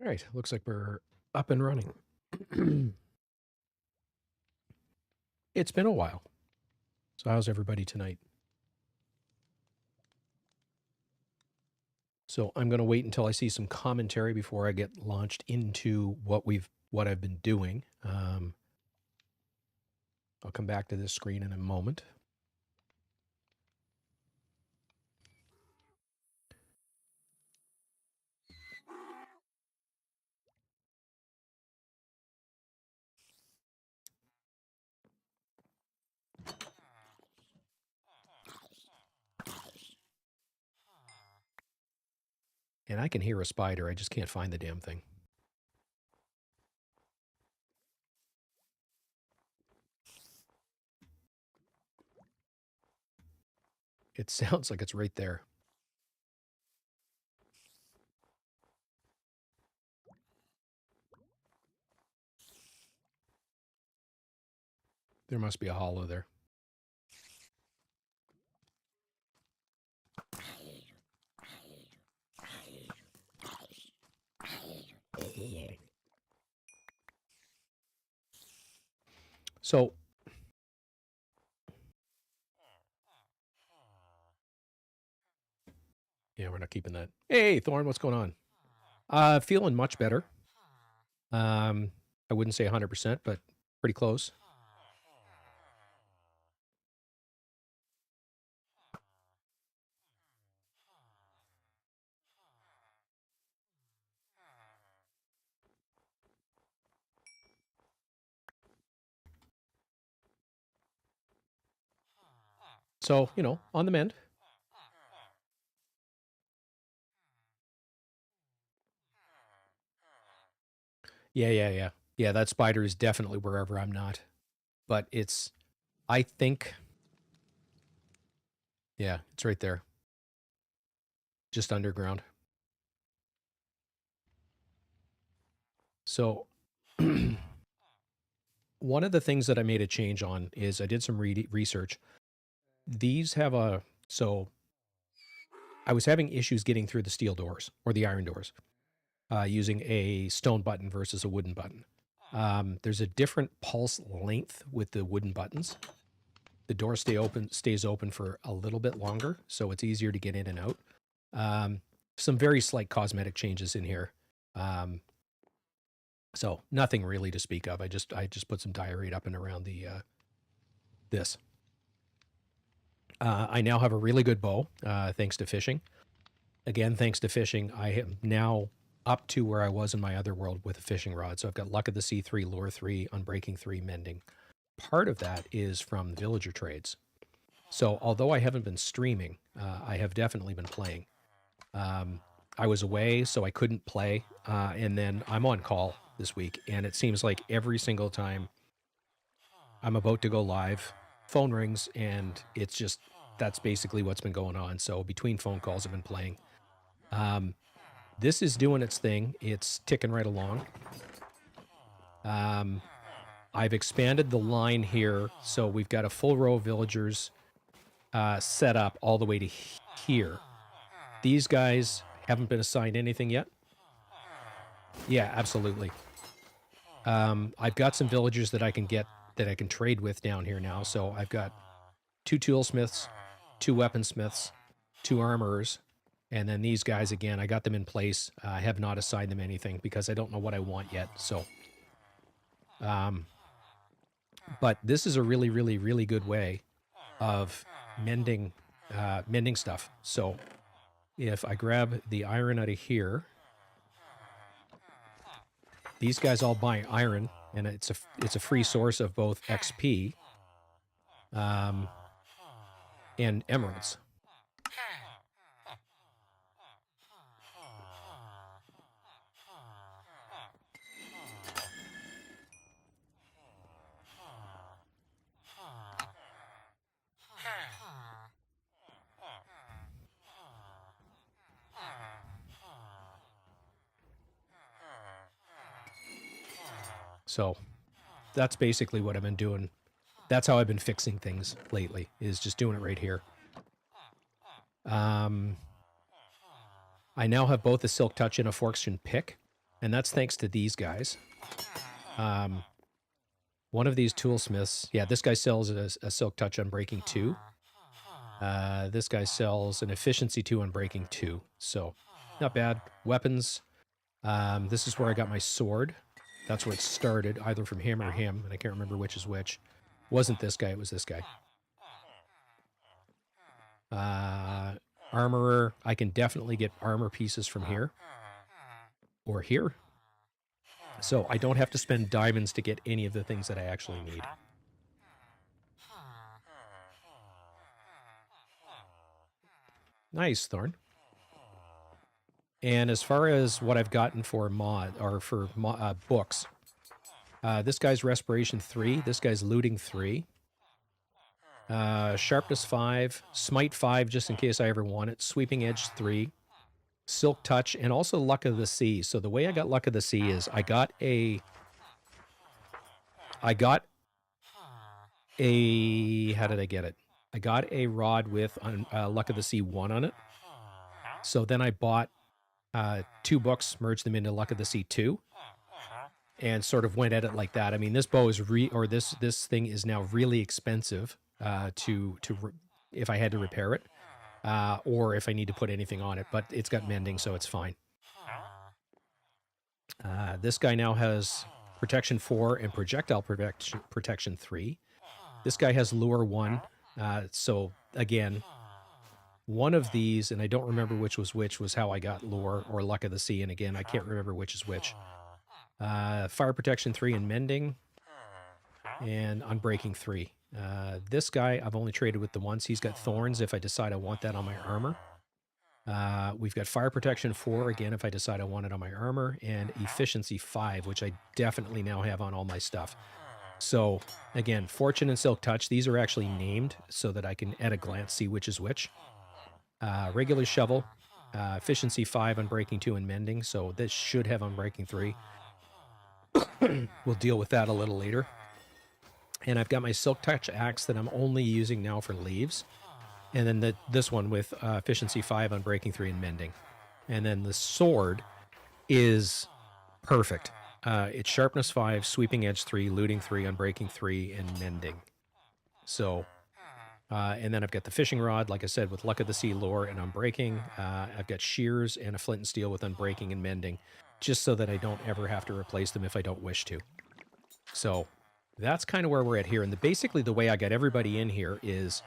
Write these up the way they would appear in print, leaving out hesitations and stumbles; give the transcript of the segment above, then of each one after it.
All right, looks like we're up and running. It's been a while. So how's everybody tonight? So I'm going to wait until I see some commentary before I get launched into what I've been doing. I'll come back to this screen in a moment. And I can hear a spider. I just can't find the damn thing. It sounds like it's right there. There must be a hollow there. So yeah, we're not keeping that. Hey, Thorn, what's going on? Feeling much better. I wouldn't say 100%, but pretty close. So, you know, on the mend. Yeah. Yeah, that spider is definitely wherever I'm not. But it's, I think, yeah, it's right there. Just underground. So, one of the things that I made a change on is I did some research. These have so I was having issues getting through the steel doors or the iron doors using a stone button versus a wooden button. There's a different pulse length with the wooden buttons. The door stays open for a little bit longer, so it's easier to get in and out. Some very slight cosmetic changes in here. So nothing really to speak of. I just put some diorite up and around the this. I now have a really good bow, thanks to fishing. Again, thanks to fishing, I am now up to where I was in my other world with a fishing rod. So I've got Luck of the Sea 3, Lure 3, Unbreaking 3, Mending. Part of that is from the villager trades. So although I haven't been streaming, I have definitely been playing. I was away, so I couldn't play. And then I'm on call this week. And it seems like every single time I'm about to go live, phone rings, and it's just, that's basically what's been going on. So between phone calls, I've been playing. This is doing its thing. It's ticking right along. I've expanded the line here, so we've got a full row of villagers set up all the way to here. These guys haven't been assigned anything yet. Yeah, absolutely. I've got some villagers that I can get, that I can trade with down here now. So I've got 2 toolsmiths, 2 weaponsmiths, 2 armorers, and then these guys again, I got them in place. I have not assigned them anything because I don't know what I want yet. So, but this is a really, really, really good way of mending stuff. So if I grab the iron out of here, these guys all buy iron, and it's a free source of both XP and emeralds. So that's basically what I've been doing. That's how I've been fixing things lately, is just doing it right here. I now have both a Silk Touch and a Forkshin pick. And that's thanks to these guys. One of these toolsmiths, yeah, this guy sells a Silk Touch Unbreaking 2. This guy sells an Efficiency 2 Unbreaking 2. So, not bad. Weapons. This is where I got my sword. That's where it started, either from him or him, and I can't remember which is which. Wasn't this guy, it was this guy. Armorer. I can definitely get armor pieces from here. Or here. So I don't have to spend diamonds to get any of the things that I actually need. Nice, Thorn. And as far as what I've gotten for books, this guy's Respiration 3, this guy's Looting 3, Sharpness 5, Smite 5 just in case I ever want it, Sweeping Edge 3, Silk Touch, and also Luck of the Sea. So the way I got Luck of the Sea is I got a how did I get it? I got a rod with Luck of the Sea 1 on it. So then I bought 2 books, merged them into Luck of the Sea 2, and sort of went at it like that. I mean, this bow is this thing is now really expensive if I had to repair it, or if I need to put anything on it. But it's got mending, so it's fine. This guy now has Protection 4 and Projectile Protection 3. This guy has Lure 1. So again, one of these, and I don't remember which was how I got Lure or Luck of the Sea, and again, I can't remember which is which. Fire Protection 3 and Mending, and Unbreaking 3. This guy, I've only traded with the once. He's got Thorns if I decide I want that on my armor. We've got Fire Protection 4, again, if I decide I want it on my armor, and Efficiency 5, which I definitely now have on all my stuff. So, again, Fortune and Silk Touch, these are actually named so that I can at a glance see which is which. Regular Shovel, Efficiency 5, Unbreaking 2, and Mending, so this should have Unbreaking 3. We'll deal with that a little later. And I've got my Silk Touch axe that I'm only using now for leaves. And then this one with Efficiency 5, Unbreaking 3, and Mending. And then the sword is perfect. It's Sharpness 5, Sweeping Edge 3, Looting 3, Unbreaking 3, and Mending. So, and then I've got the fishing rod, like I said, with Luck of the Sea, Lure, and Unbreaking. I've got shears and a flint and steel with Unbreaking and Mending, just so that I don't ever have to replace them if I don't wish to. So that's kind of where we're at here. And basically the way I got everybody in here is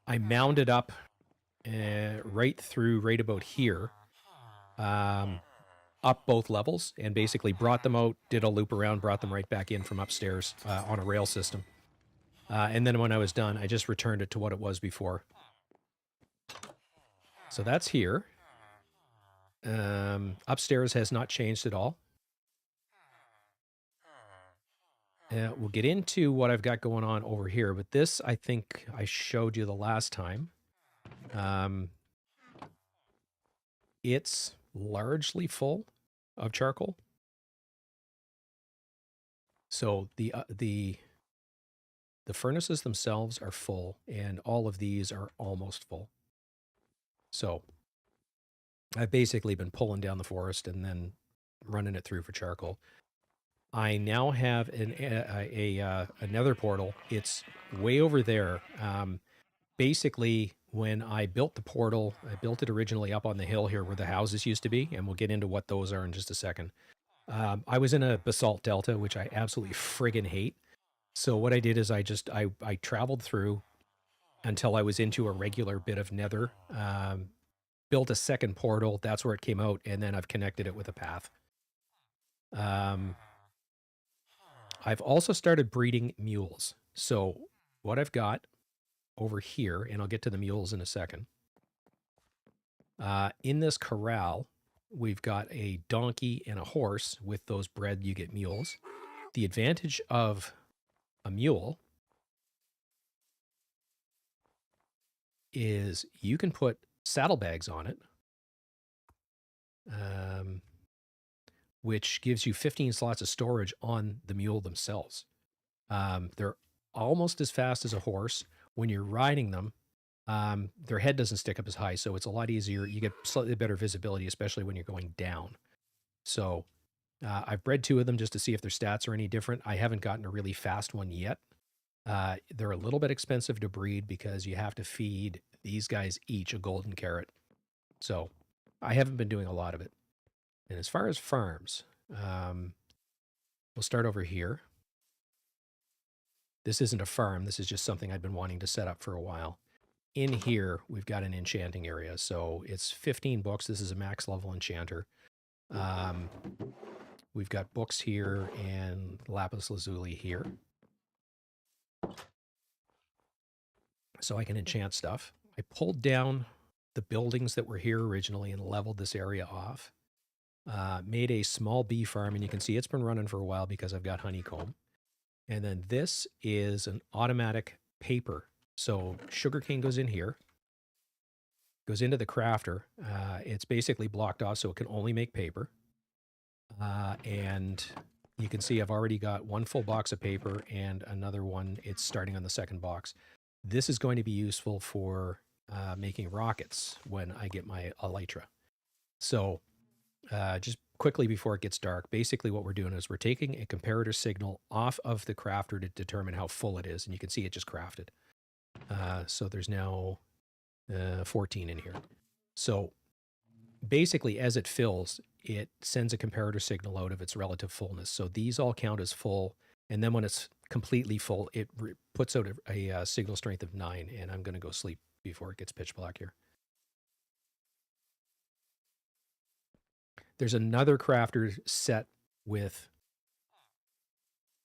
I mounded up right about here, up both levels, and basically brought them out, did a loop around, brought them right back in from upstairs on a rail system. And then when I was done, I just returned it to what it was before. So that's here. Upstairs has not changed at all. We'll get into what I've got going on over here, but this, I think I showed you the last time. It's largely full of charcoal. So the furnaces themselves are full, and all of these are almost full. So I've basically been pulling down the forest and then running it through for charcoal. I now have another portal. It's way over there. Basically, when I built the portal, I built it originally up on the hill here where the houses used to be, and we'll get into what those are in just a second. I was in a basalt delta, which I absolutely friggin' hate. So what I did is I traveled through until I was into a regular bit of nether, built a second portal. That's where it came out, and then I've connected it with a path. I've also started breeding mules. So what I've got over here, and I'll get to the mules in a second. In this corral, we've got a donkey and a horse. With those bred, you get mules. The advantage of a mule is you can put saddlebags on it, which gives you 15 slots of storage on the mule themselves. They're almost as fast as a horse. When you're riding them, their head doesn't stick up as high, so it's a lot easier. You get slightly better visibility, especially when you're going down. So I've bred 2 of them just to see if their stats are any different. I haven't gotten a really fast one yet. They're a little bit expensive to breed because you have to feed these guys each a golden carrot. So I haven't been doing a lot of it. And as far as farms, we'll start over here. This isn't a farm. This is just something I've been wanting to set up for a while. In here, we've got an enchanting area. So it's 15 books. This is a max level enchanter. We've got books here and lapis lazuli here. So I can enchant stuff. I pulled down the buildings that were here originally and leveled this area off. Made a small bee farm, and you can see it's been running for a while because I've got honeycomb. And then this is an automatic paper. So sugarcane goes in here, goes into the crafter. It's basically blocked off so it can only make paper. And you can see I've already got 1 full box of paper and another one. It's starting on the 2nd box. This is going to be useful for making rockets when I get my elytra. So just quickly before it gets dark, basically what we're doing is we're taking a comparator signal off of the crafter to determine how full it is. And you can see it just crafted. So there's now 14 in here. So basically as it fills, it sends a comparator signal out of its relative fullness. So these all count as full. And then when it's completely full, it puts out a signal strength of 9. And I'm going to go sleep before it gets pitch black here. There's another crafter set with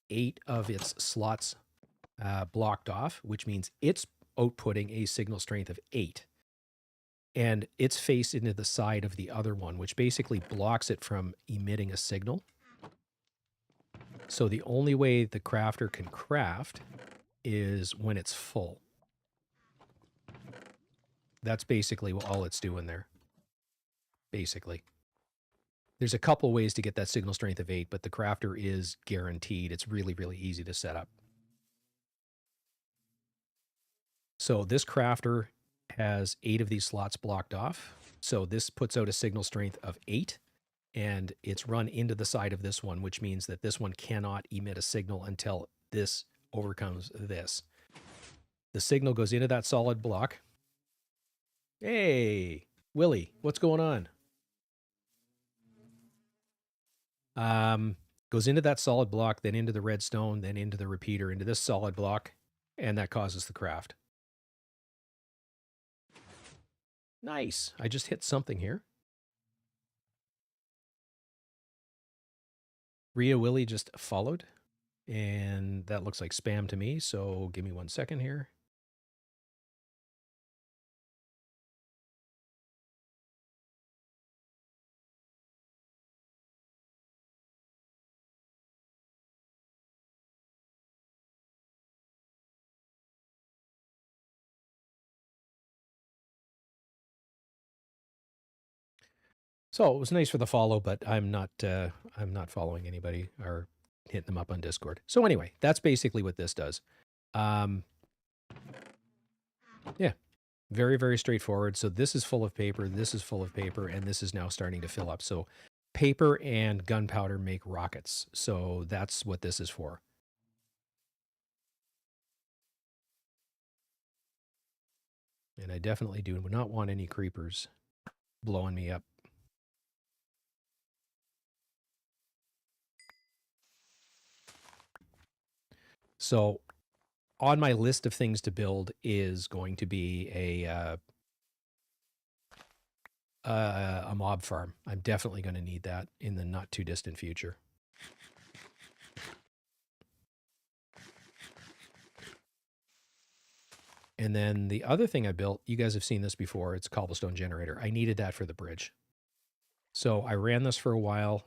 8 of its slots blocked off, which means it's outputting a signal strength of 8. And it's faced into the side of the other one, which basically blocks it from emitting a signal. So the only way the crafter can craft is when it's full. That's basically all it's doing there. Basically. There's a couple ways to get that signal strength of 8, but the crafter is guaranteed. It's really, really easy to set up. So this crafter has 8 of these slots blocked off. So this puts out a signal strength of 8, and it's run into the side of this one, which means that this one cannot emit a signal until this overcomes this. The signal goes into that solid block. Hey, Willie, what's going on? Goes into that solid block, then into the redstone, then into the repeater, into this solid block, and that causes the craft. Nice. I just hit something here. Rhea Willie just followed, and that looks like spam to me, so give me 1 second here. So it was nice for the follow, but I'm not following anybody or hitting them up on Discord. So anyway, that's basically what this does. Yeah, very, very straightforward. So this is full of paper, this is full of paper, and this is now starting to fill up. So paper and gunpowder make rockets. So that's what this is for. And I definitely do not want any creepers blowing me up. So on my list of things to build is going to be a mob farm. I'm definitely going to need that in the not too distant future. And then the other thing I built, you guys have seen this before, it's a cobblestone generator. I needed that for the bridge. So I ran this for a while.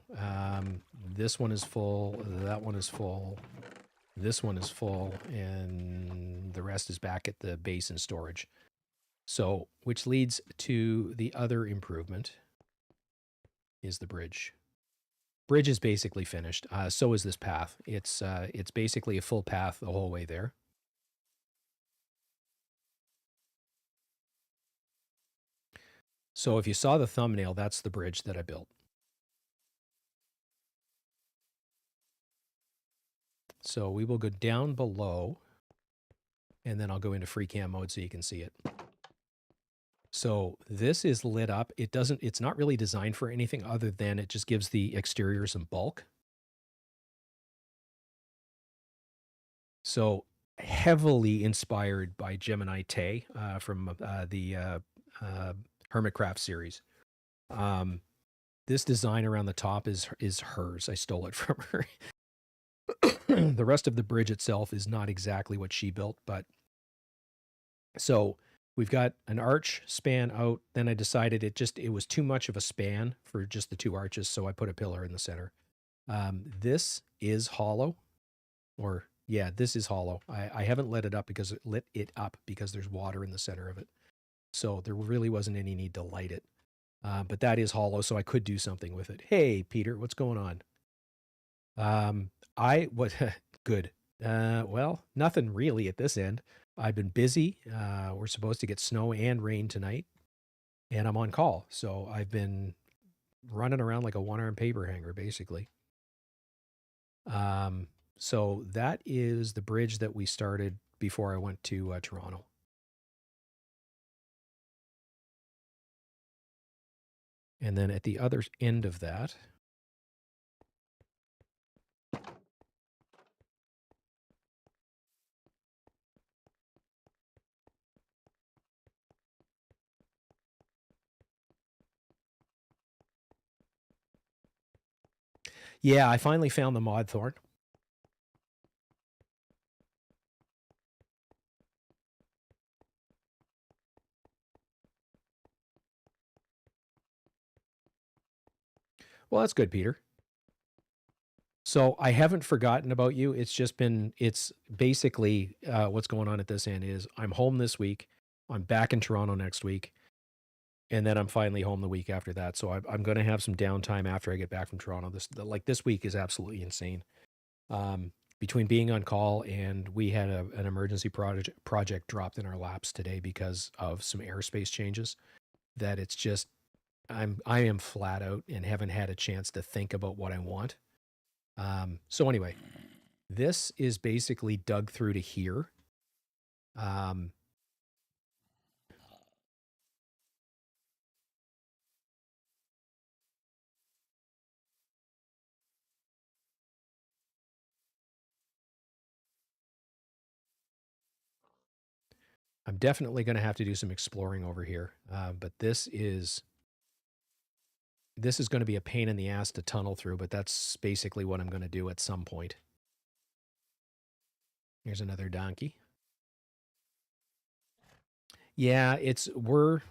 This one is full, that one is full, this one is full, and the rest is back at the base and storage. So, which leads to the other improvement is the bridge. Bridge is basically finished. So is this path. It's basically a full path the whole way there. So if you saw the thumbnail, that's the bridge that I built. So we will go down below, and then I'll go into FreeCam mode so you can see it. So this is lit up. It's not really designed for anything other than it just gives the exterior some bulk. So heavily inspired by Gemini Tay from the Hermitcraft series. This design around the top is hers. I stole it from her. The rest of the bridge itself is not exactly what she built, but so we've got an arch span out. Then I decided it was too much of a span for just the two arches, so I put a pillar in the center. This is hollow, or yeah, this is hollow. I haven't lit it up because there's water in the center of it. So there really wasn't any need to light it. But that is hollow, so I could do something with it. Hey, Peter, what's going on? Good. Well, nothing really at this end. I've been busy. We're supposed to get snow and rain tonight, and I'm on call. So I've been running around like a one-armed paper hanger, basically. So that is the bridge that we started before I went to Toronto. And then at the other end of that, yeah, I finally found the mod thorn. Well, that's good, Peter. So I haven't forgotten about you. It's basically what's going on at this end is I'm home this week. I'm back in Toronto next week. And then I'm finally home the week after that. So I'm going to have some downtime after I get back from Toronto. This week is absolutely insane. Between being on call and we had an emergency project dropped in our laps today because of some airspace changes, that it's just I am flat out and haven't had a chance to think about what I want. So anyway, this is basically dug through to here. I'm definitely going to have to do some exploring over here. But this is going to be a pain in the ass to tunnel through, but that's basically what I'm going to do at some point. Here's another donkey. Yeah, we're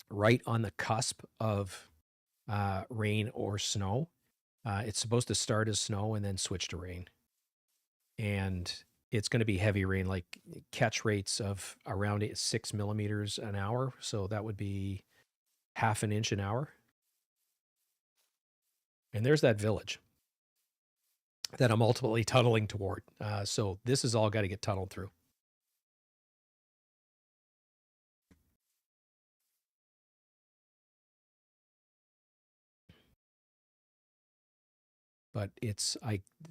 right on the cusp of rain or snow. It's supposed to start as snow and then switch to rain. And it's going to be heavy rain, like catch rates of around 6 millimeters an hour. So that would be half an inch an hour. And there's that village that I'm ultimately tunneling toward. So this has all got to get tunneled through. But it's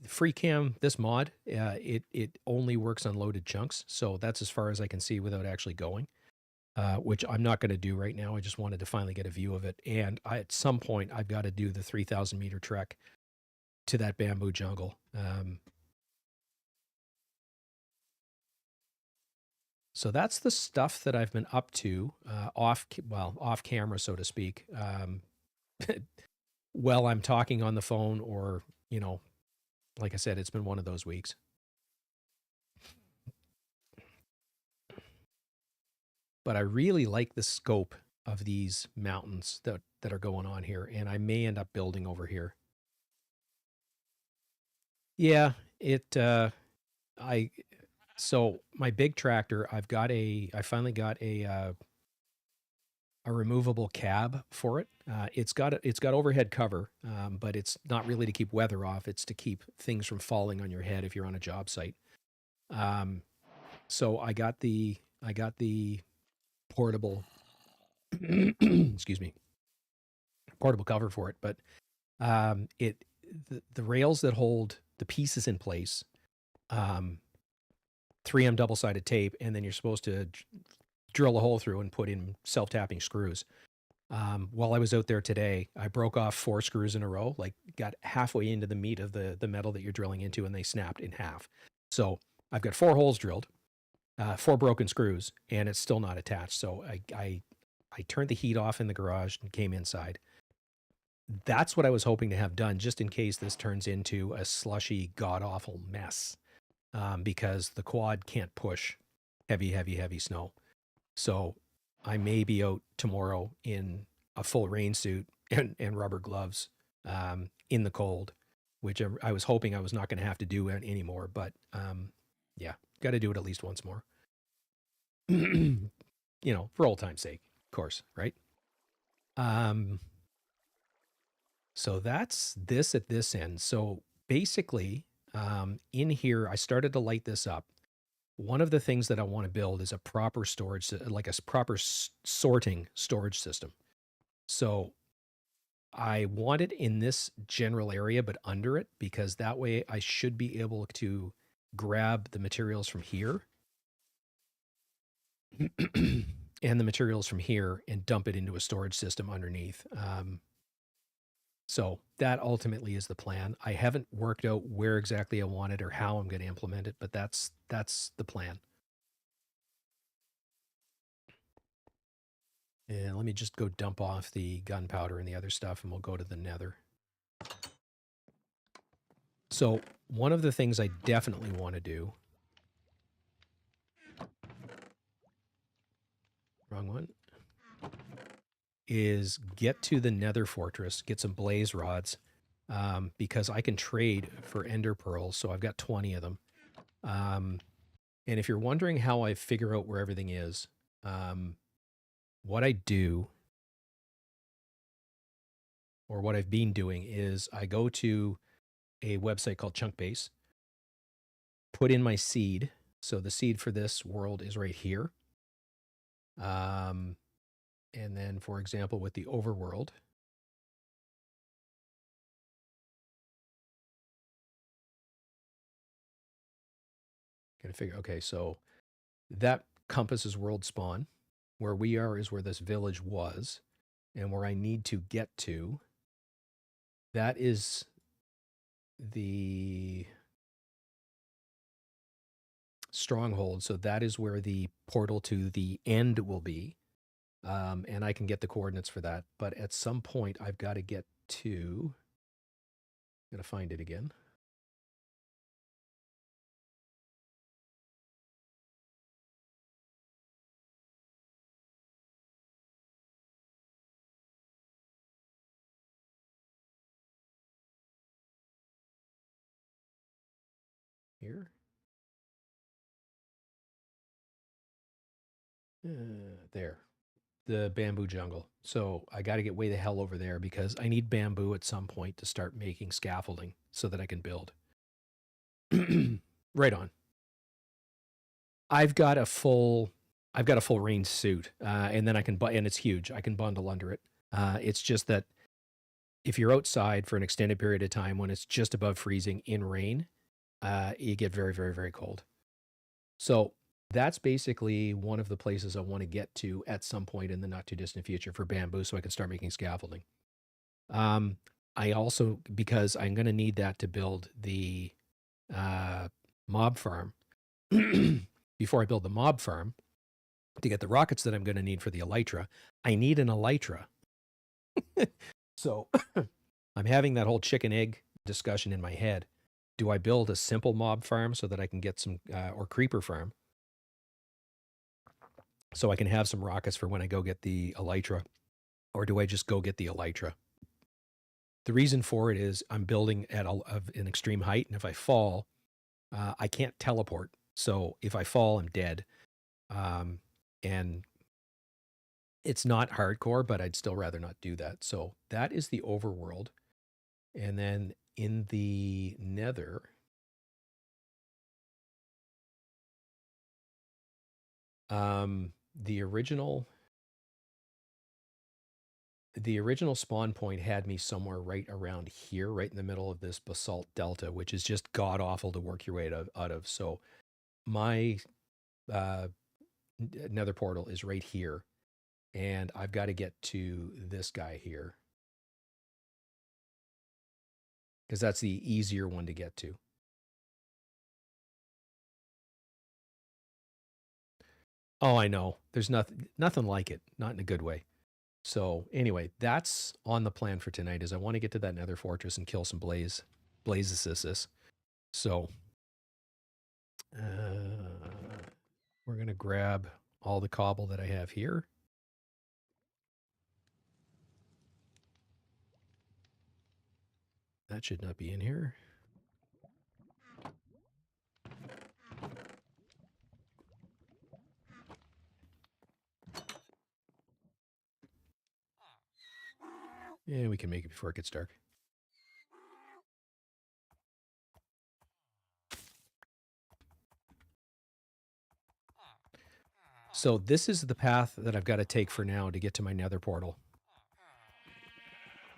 FreeCam, this mod, it only works on loaded chunks. So that's as far as I can see without actually going, which I'm not going to do right now. I just wanted to finally get a view of it. And at some point, I've got to do the 3,000 meter trek to that bamboo jungle. So that's the stuff that I've been up to off camera, so to speak. While I'm talking on the phone, or like I said, it's been one of those weeks. But I really like the scope of these mountains that are going on here, and I may end up building over here. Yeah, so my big tractor, I finally got a removable cab for it. It's got overhead cover, but it's not really to keep weather off. It's to keep things from falling on your head if you're on a job site. So I got the portable, excuse me, portable cover for it. But the rails that hold the pieces in place, 3M double-sided tape, and then you're supposed to drill a hole through and put in self-tapping screws. While I was out there today, I broke off 4 screws in a row, like got halfway into the meat of the metal that you're drilling into, and they snapped in half. So I've got 4 holes drilled, 4 broken screws, and it's still not attached. So I turned the heat off in the garage and came inside. That's what I was hoping to have done, just in case this turns into a slushy, god-awful mess, because the quad can't push heavy snow. So I may be out tomorrow in a full rain suit and rubber gloves in the cold, which I was hoping I was not going to have to do anymore. But yeah, got to do it at least once more. For old time's sake, of course, right? So that's this at this end. So basically, in here, I started to light this up. One of the things that I want to build is a proper storage, like a proper sorting storage system. So I want it in this general area, but under it, because that way I should be able to grab the materials from here and the materials from here and dump it into a storage system underneath. So that ultimately is the plan. I haven't worked out where exactly I want it or how I'm going to implement it, but that's the plan. And let me just go dump off the gunpowder and the other stuff, and we'll go to the nether. So one of the things I definitely want to do, wrong one, is get to the nether fortress, get some blaze rods, because I can trade for ender pearls. So I've got 20 of them. And if you're wondering how I figure out where everything is, what I do, or what I've been doing, is I go to a website called Chunkbase, put in my seed. So the seed for this world is right here. And then, for example, with the overworld, gotta figure, okay, so that compass is world spawn. Where we are is where this village was, and where I need to get to, that is the stronghold. So that is where the portal to the end will be. And I can get the coordinates for that. But at some point, I've got to get to, got to find it again. Here. There. The bamboo jungle. So I got to get way the hell over there because I need bamboo at some point to start making scaffolding so that I can build. Right on. I've got a full rain suit, and then I can and it's huge. I can bundle under it. It's just that if you're outside for an extended period of time when it's just above freezing in rain, you get very, very, very cold. So that's basically one of the places I want to get to at some point in the not too distant future for bamboo, so I can start making scaffolding. I also, because I'm going to need that to build the mob farm. Before I build the mob farm, to get the rockets that I'm going to need for the elytra, I need an elytra. So I'm having that whole chicken egg discussion in my head. Do I build a simple mob farm so that I can get some, or creeper farm, so I can have some rockets for when I go get the elytra? Or do I just go get the elytra? The reason for it is I'm building at an extreme height, and if I fall, I can't teleport. So if I fall, I'm dead. And it's not hardcore, but I'd still rather not do that. So that is the overworld. And then in the nether, the original the original spawn point had me somewhere right around here, right in the middle of this basalt delta, which is just god awful to work your way out of. So my nether portal is right here, and I've got to get to this guy here because that's the easier one to get to. Oh, I know. There's nothing like it, not in a good way. So anyway, that's on the plan for tonight. Is I want to get to that nether fortress and kill some blazes. So we're gonna grab all the cobble that I have here. That should not be in here. Yeah, we can make it before it gets dark. So this is the path that I've got to take for now to get to my nether portal.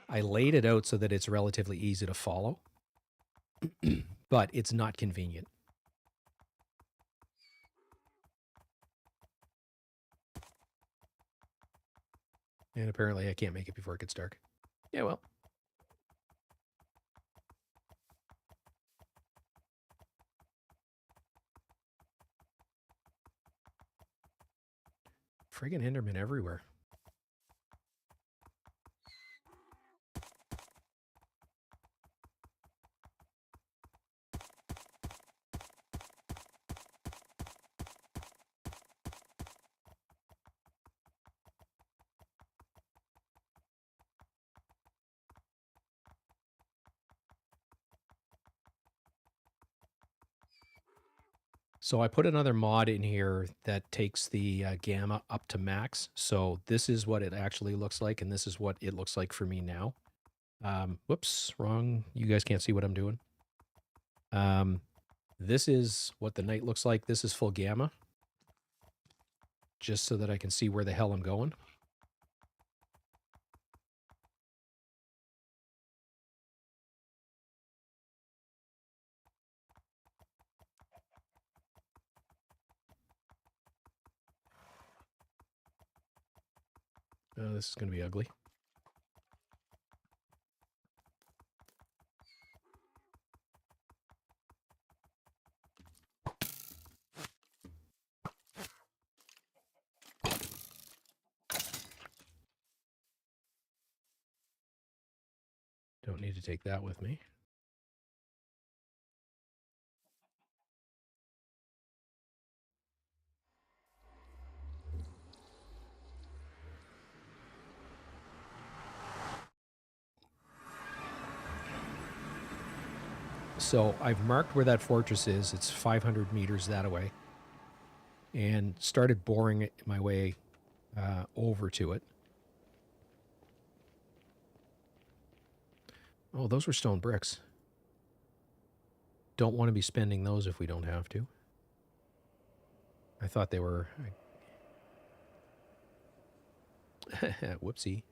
I laid it out so that it's relatively easy to follow, but it's not convenient. And apparently I can't make it before it gets dark. Yeah, well. Friggin' Enderman everywhere. So I put another mod in here that takes the gamma up to max. So this is what it actually looks like, and this is what it looks like for me now. Whoops, wrong. You guys can't see what I'm doing. This is what the night looks like. This is full gamma, just so that I can see where the hell I'm going. This is going to be ugly. Don't need to take that with me. So I've marked where that fortress is. It's 500 meters that way. And started boring my way over to it. Oh, those were stone bricks. Don't want to be spending those if we don't have to. I thought they were... Whoopsie.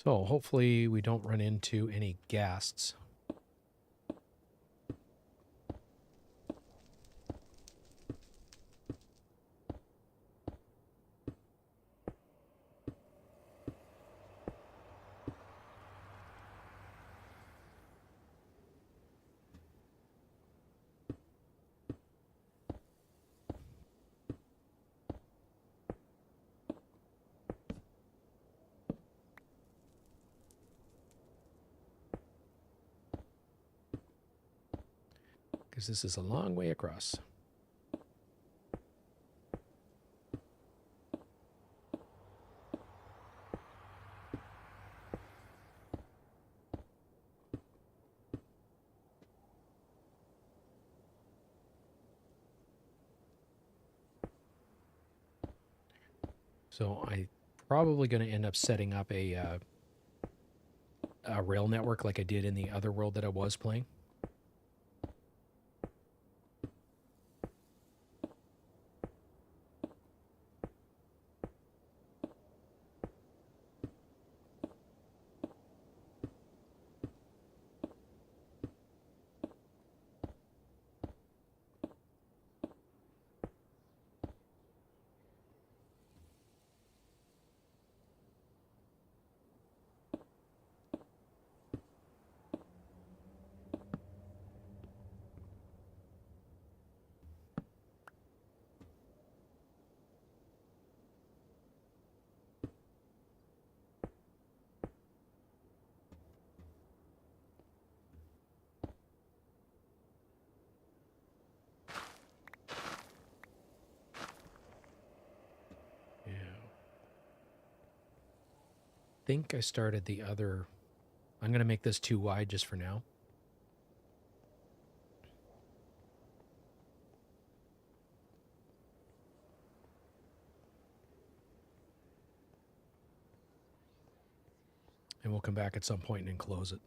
So hopefully we don't run into any ghasts. Because this is a long way across. So I'm probably going to end up setting up a rail network like I did in the other world that I was playing. Think I started the other. I'm going to make this too wide just for now. And we'll come back at some point and close it.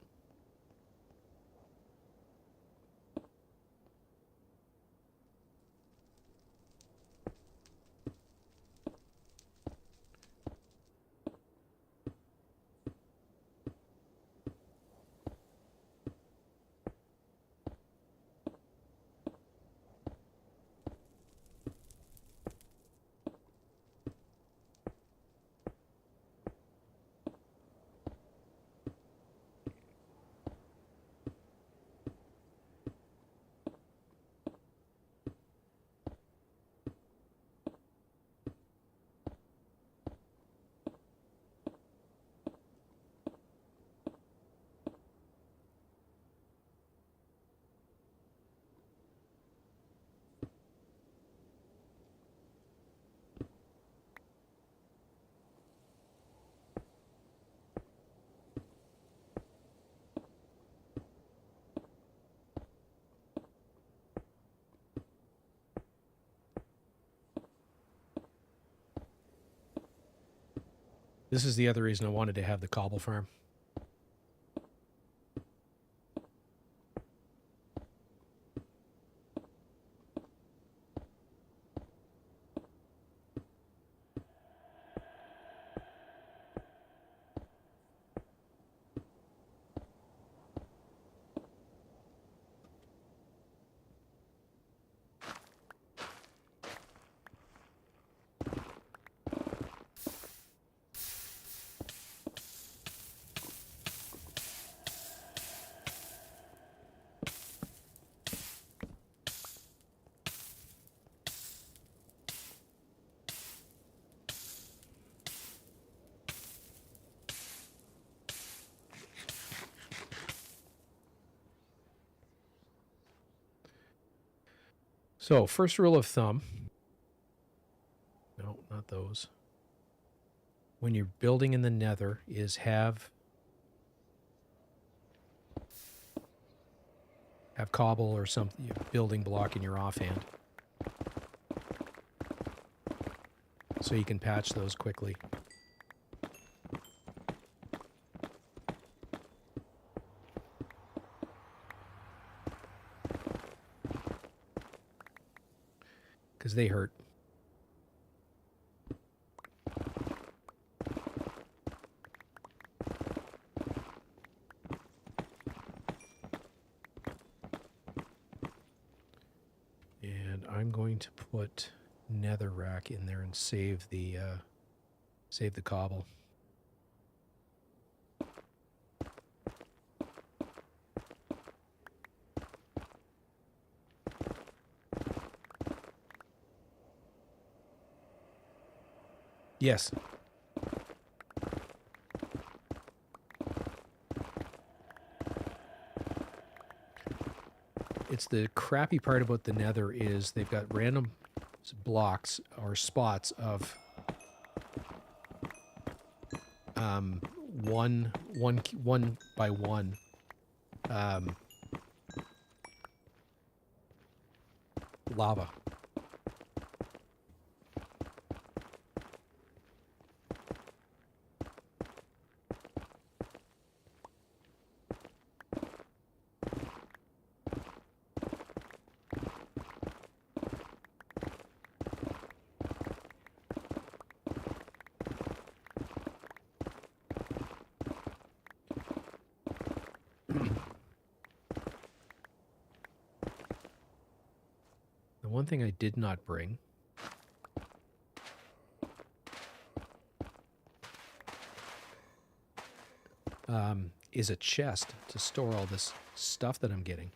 This is the other reason I wanted to have the cobble farm. So, first rule of thumb. No, not those. When you're building in the nether is have cobble or some building block in your offhand. So you can patch those quickly. Because they hurt. nether rack in there and save the cobble. Yes. It's the crappy part about the nether is they've got random blocks or spots of one by one lava. One thing I did not bring is a chest to store all this stuff that I'm getting.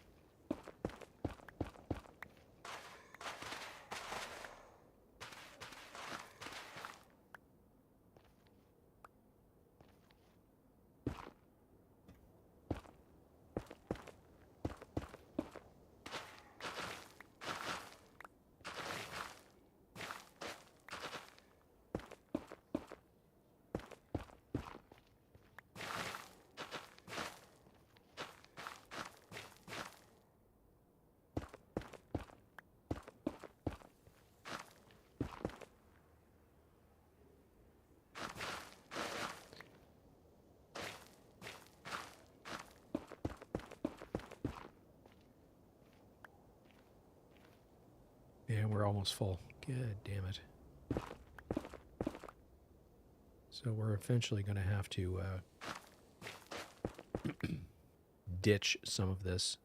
Yeah, we're almost full. God damn it. So we're eventually going to have to ditch some of this.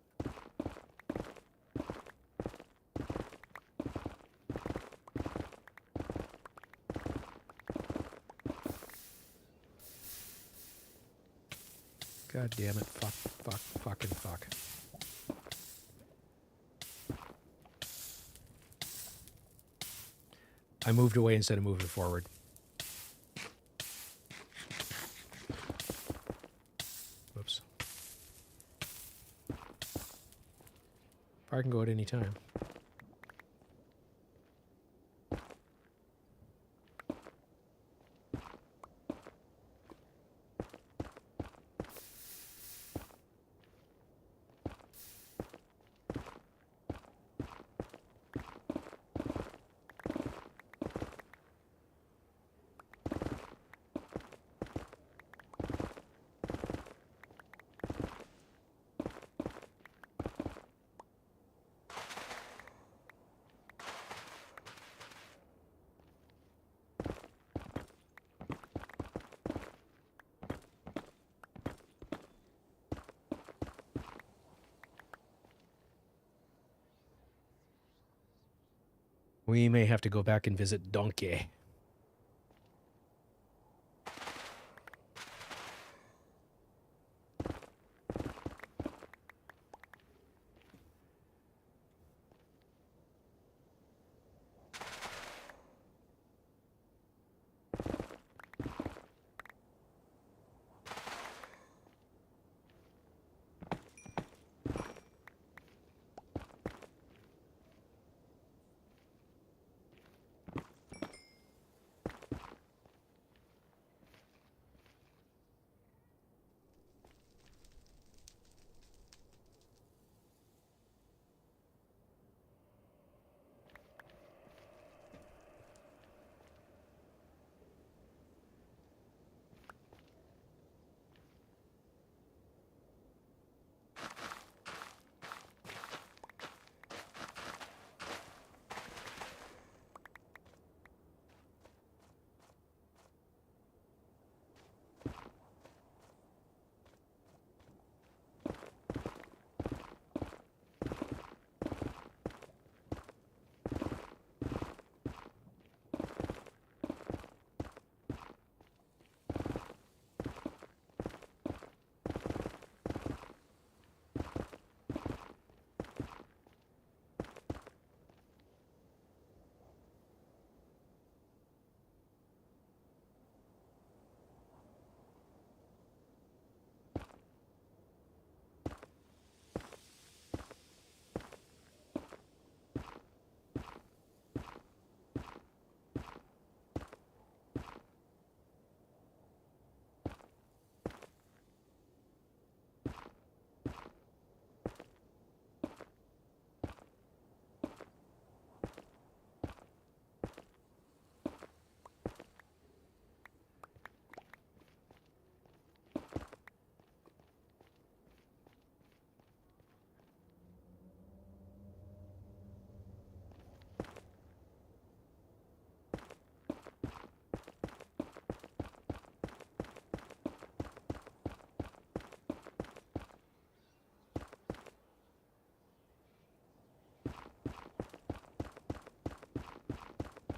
God damn it. Fucking fuck. I moved away instead of moving forward. Whoops. Fire can go at any time. We may have to go back and visit Donkey.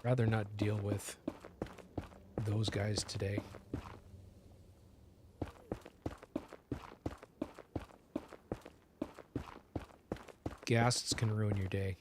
Rather not deal with those guys today. Ghasts can ruin your day.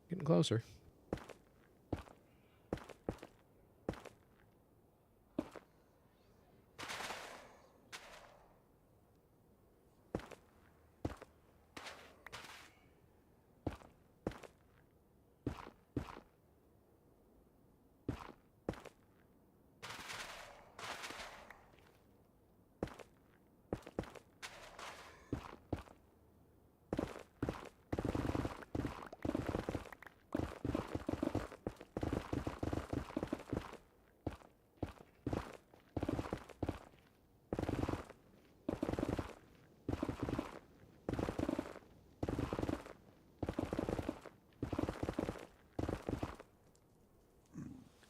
Getting closer.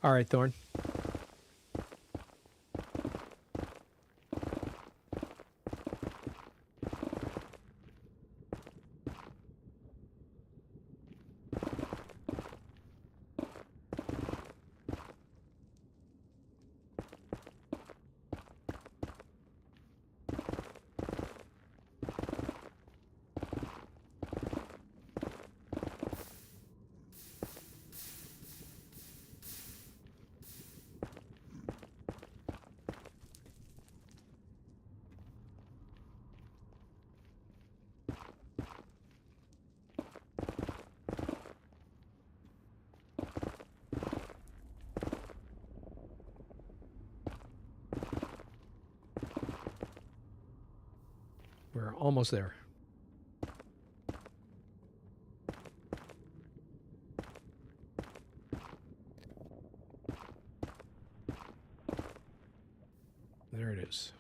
All right, Thorn. We're almost there. There it is.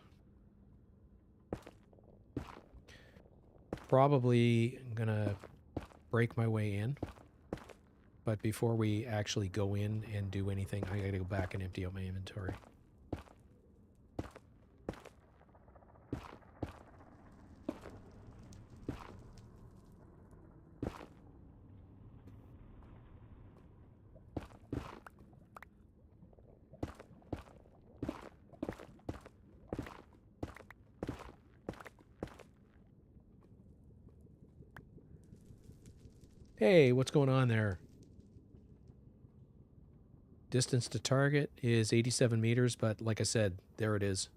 Probably gonna break my way in, but before we actually go in and do anything, I gotta go back and empty out my inventory. Hey, what's going on there? Distance to target is 87 meters, but like I said, there it is.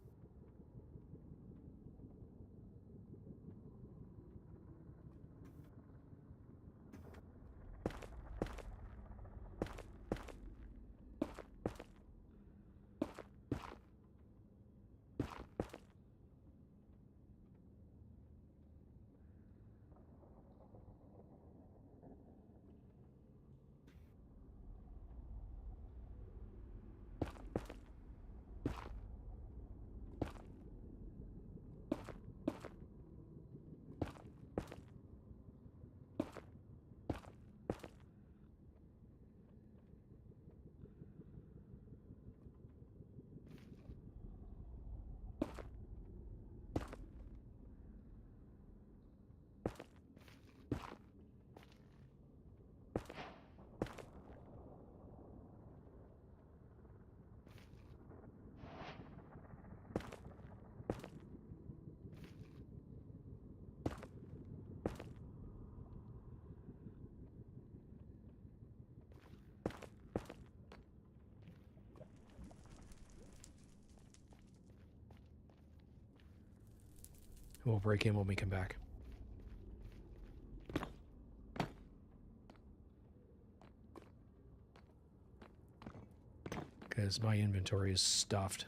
We'll break in when we come back. Because my inventory is stuffed.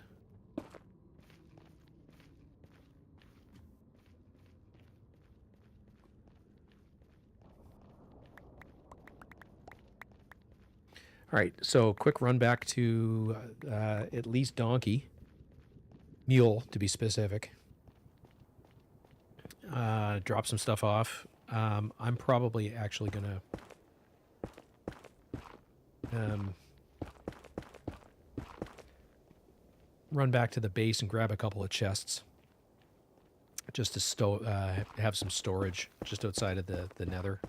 All right, so quick run back to at least donkey. Mule, to be specific. Drop some stuff off. I'm probably actually going to run back to the base and grab a couple of chests just to have some storage just outside of the nether.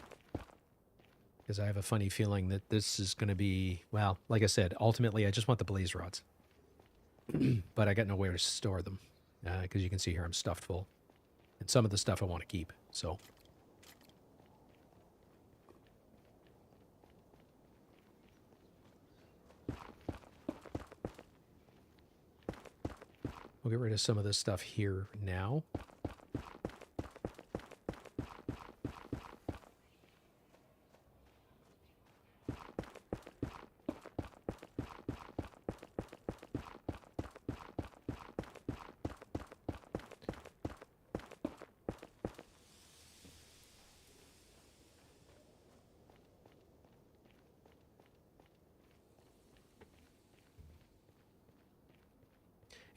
Because I have a funny feeling that this is going to be, well, like I said, ultimately I just want the blaze rods. But I got nowhere to store them. Because you can see here I'm stuffed full. And some of the stuff I want to keep, so. We'll get rid of some of this stuff here now.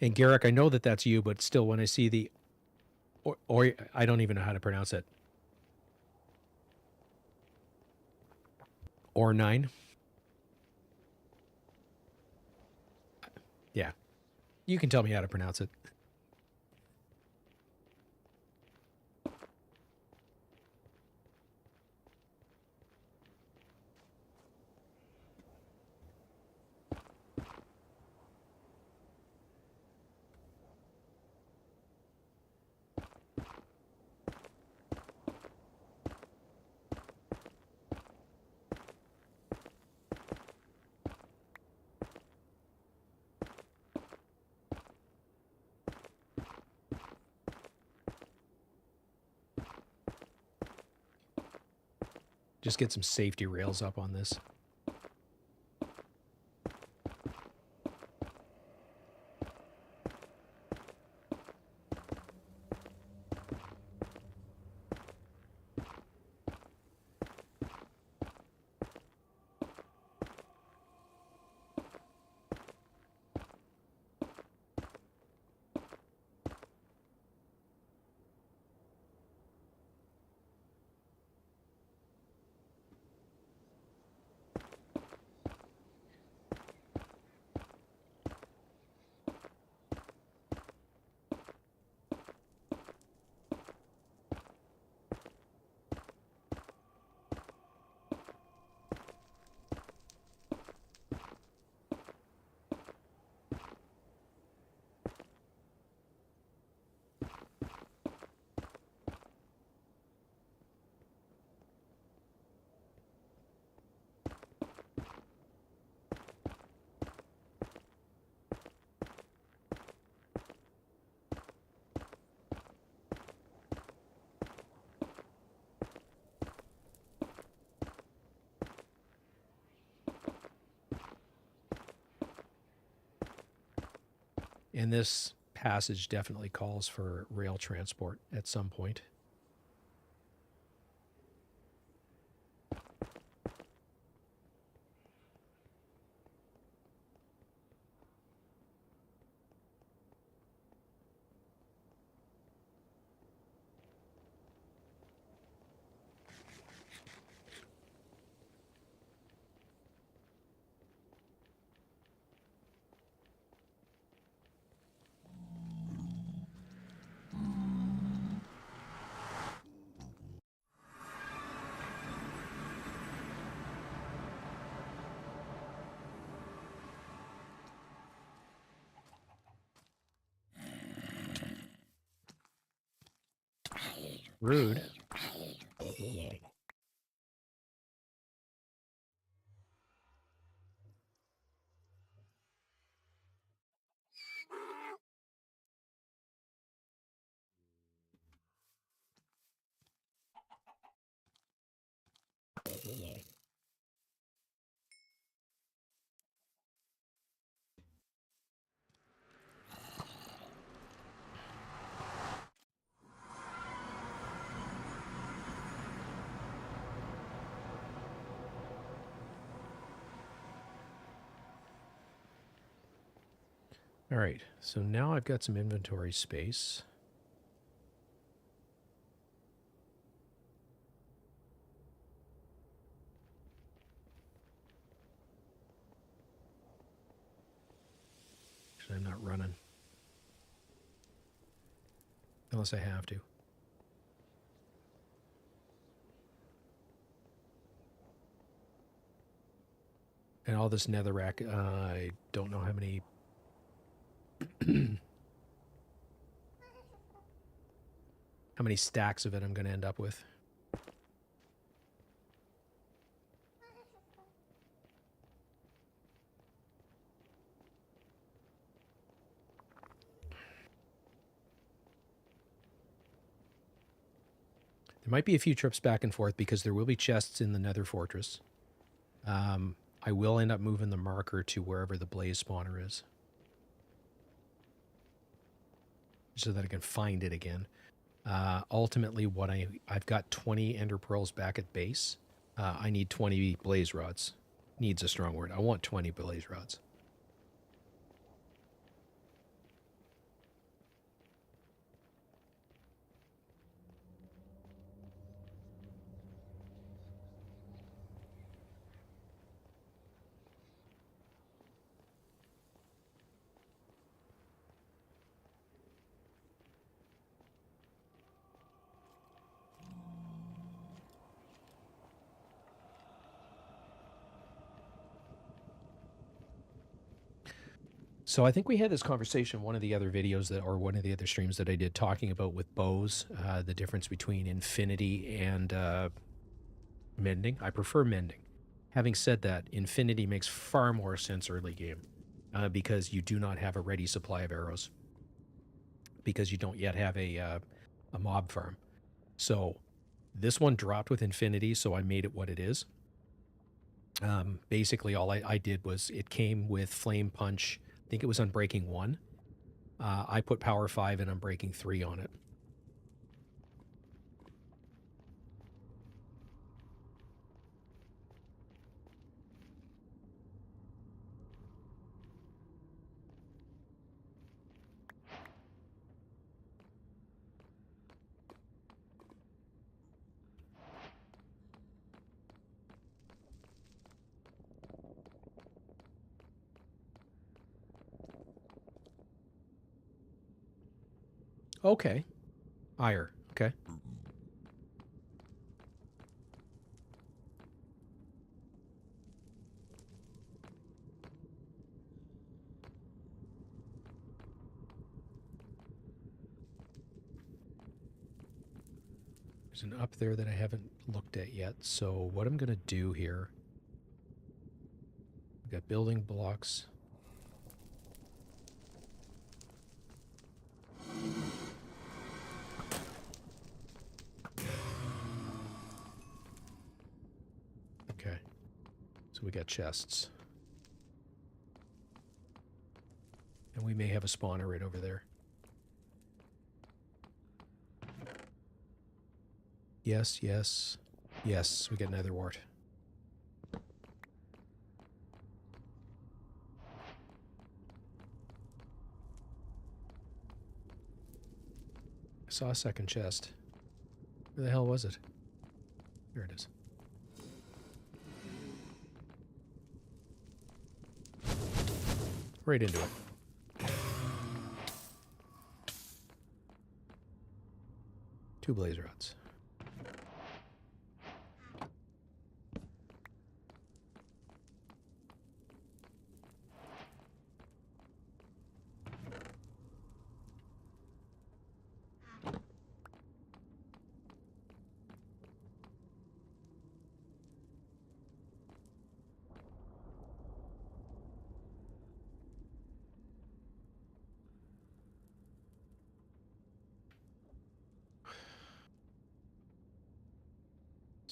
And Garrick, I know that that's you, but still when I see the, or I don't even know how to pronounce it. Or 9. Yeah. You can tell me how to pronounce it. Just get some safety rails up on this. And this passage definitely calls for rail transport at some point. Rude. All right, so now I've got some inventory space. Actually, I'm not running. Unless I have to. And all this netherrack, I don't know how many... how many stacks of it I'm going to end up with. There might be a few trips back and forth because there will be chests in the nether fortress. I will end up moving the marker to wherever the blaze spawner is, so that I can find it again. Ultimately, what I've got 20 ender pearls back at base. I need 20 blaze rods. Needs a strong word. I want 20 blaze rods. So I think we had this conversation in one of the other videos that, or one of the other streams that I did, talking about with bows, the difference between infinity and mending. I prefer mending. Having said that, infinity makes far more sense early game because you do not have a ready supply of arrows, because you don't yet have a mob farm. So this one dropped with infinity, so I made it what it is. Basically, all I did was it came with flame punch. I think it was Unbreaking 1. I put power 5 and Unbreaking 3 on it. Okay. Ire. Okay. There's an up there that I haven't looked at yet. So what I'm going to do here, I've got building blocks. Okay. So we got chests. And we may have a spawner right over there. Yes, yes. Yes, we got nether wart. I saw a second chest. Where the hell was it? There it is. Right into it. 2 blaze rods.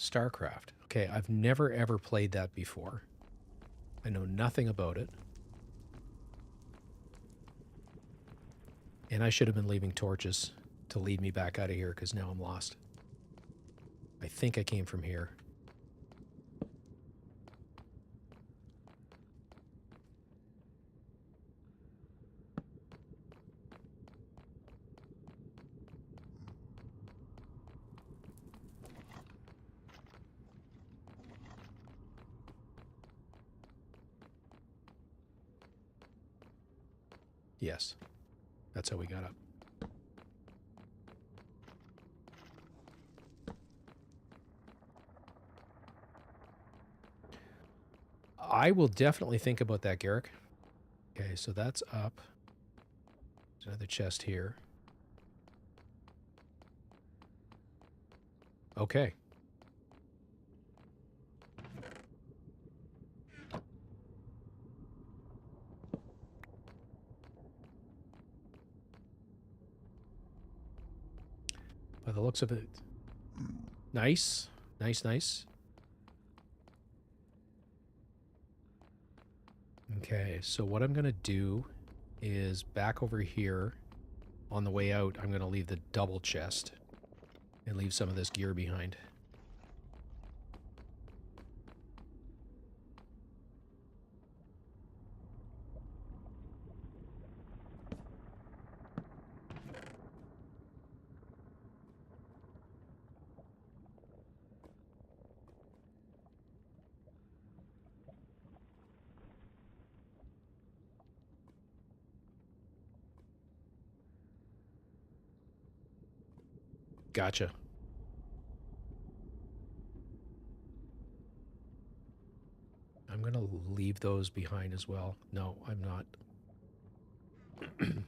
StarCraft. Okay, I've never ever played that before. I know nothing about it. And I should have been leaving torches to lead me back out of here because now I'm lost. I think I came from here. Yes, that's how we got up. I will definitely think about that, Garrick. Okay, so that's up. There's another chest here. Okay. By the looks of it. Nice. Nice, nice. Okay, so what I'm going to do is back over here on the way out, I'm going to leave the double chest and leave some of this gear behind. Gotcha. I'm going to leave those behind as well. No, I'm not. And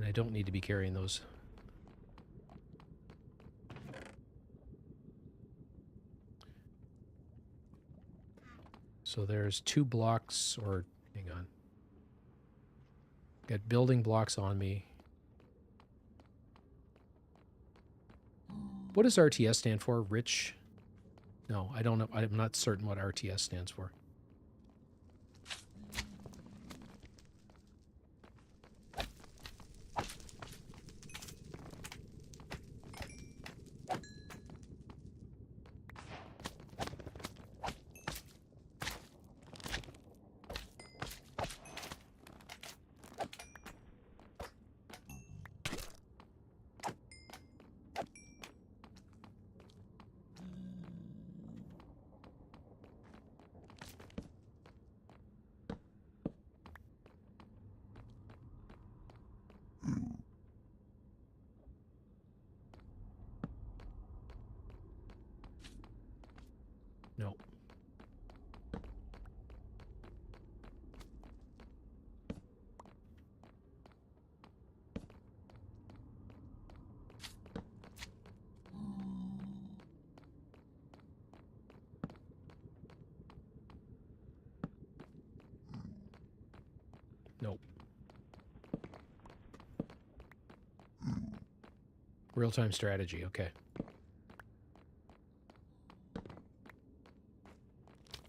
I don't need to be carrying those. So there's 2 blocks, or hang on. Got building blocks on me. What does RTS stand for? Rich? No, I don't know. I'm not certain what RTS stands for. No. Nope. Real-time strategy, okay.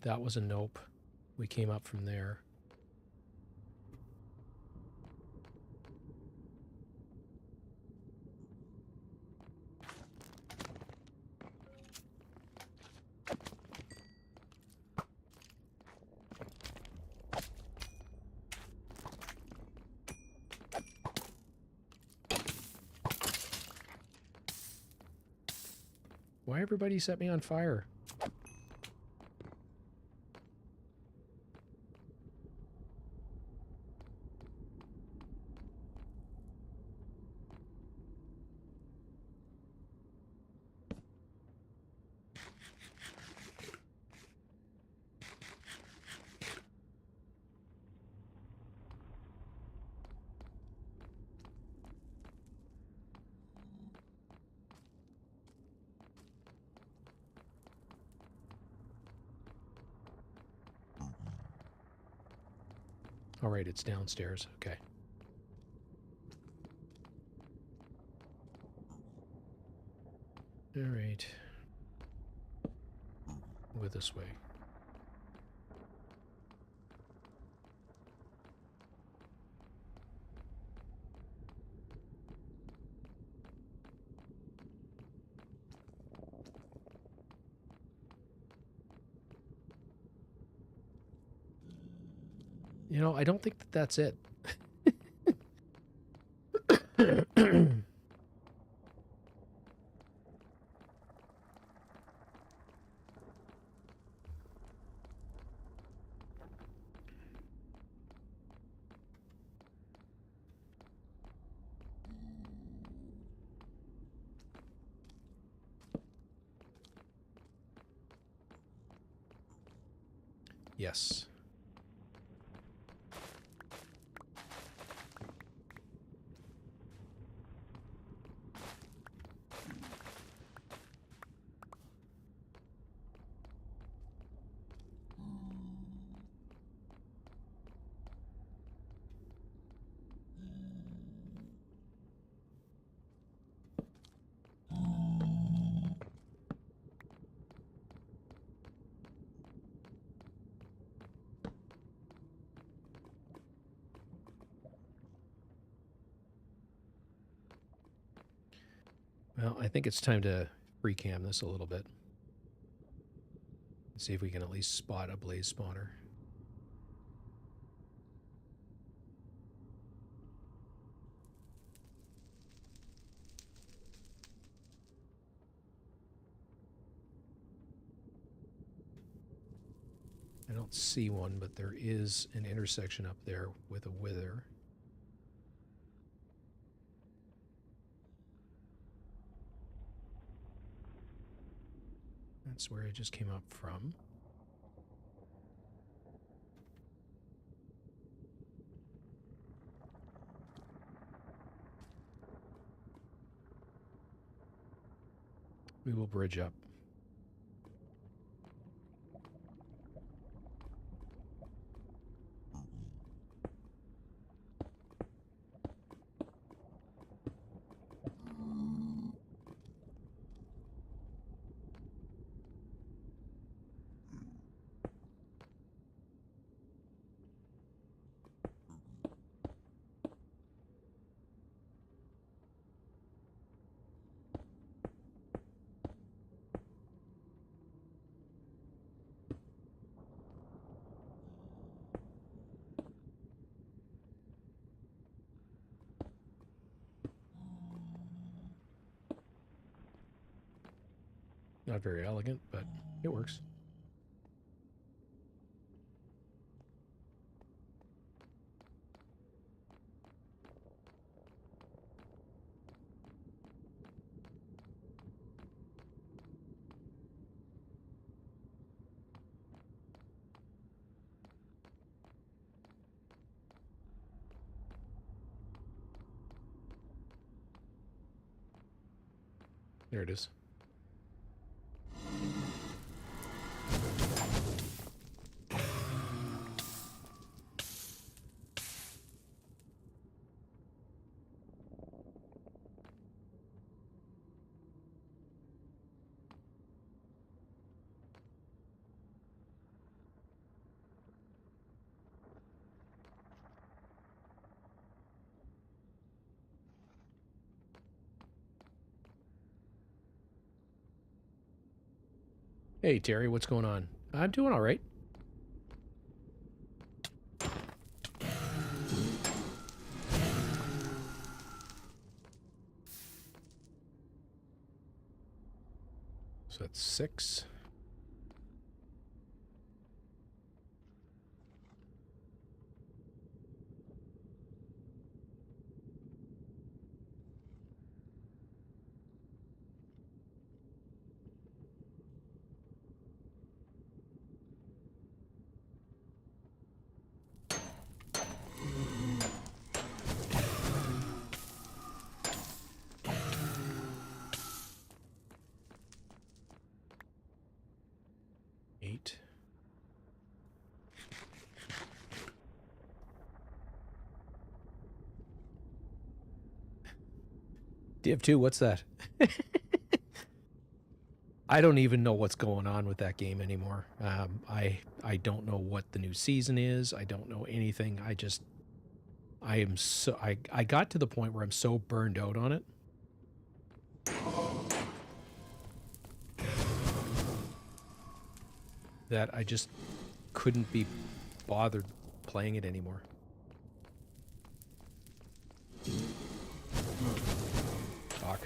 That was a nope. We came up from there. Why everybody set me on fire? All right, it's downstairs. Okay. All right. Go this way. You know, I don't think that that's it. Yes. Well, I think it's time to FreeCam this a little bit. See if we can at least spot a blaze spawner. I don't see one, but there is an intersection up there with a wither. That's where it just came up from. We will bridge up. Not very elegant, but it works. There it is. Hey, Terry, what's going on? I'm doing all right. So that's 6. Div 2, what's that? I don't even know what's going on with that game anymore. I don't know what the new season is. I don't know anything. I got to the point where I'm so burned out on it. That I just couldn't be bothered playing it anymore. Fuck.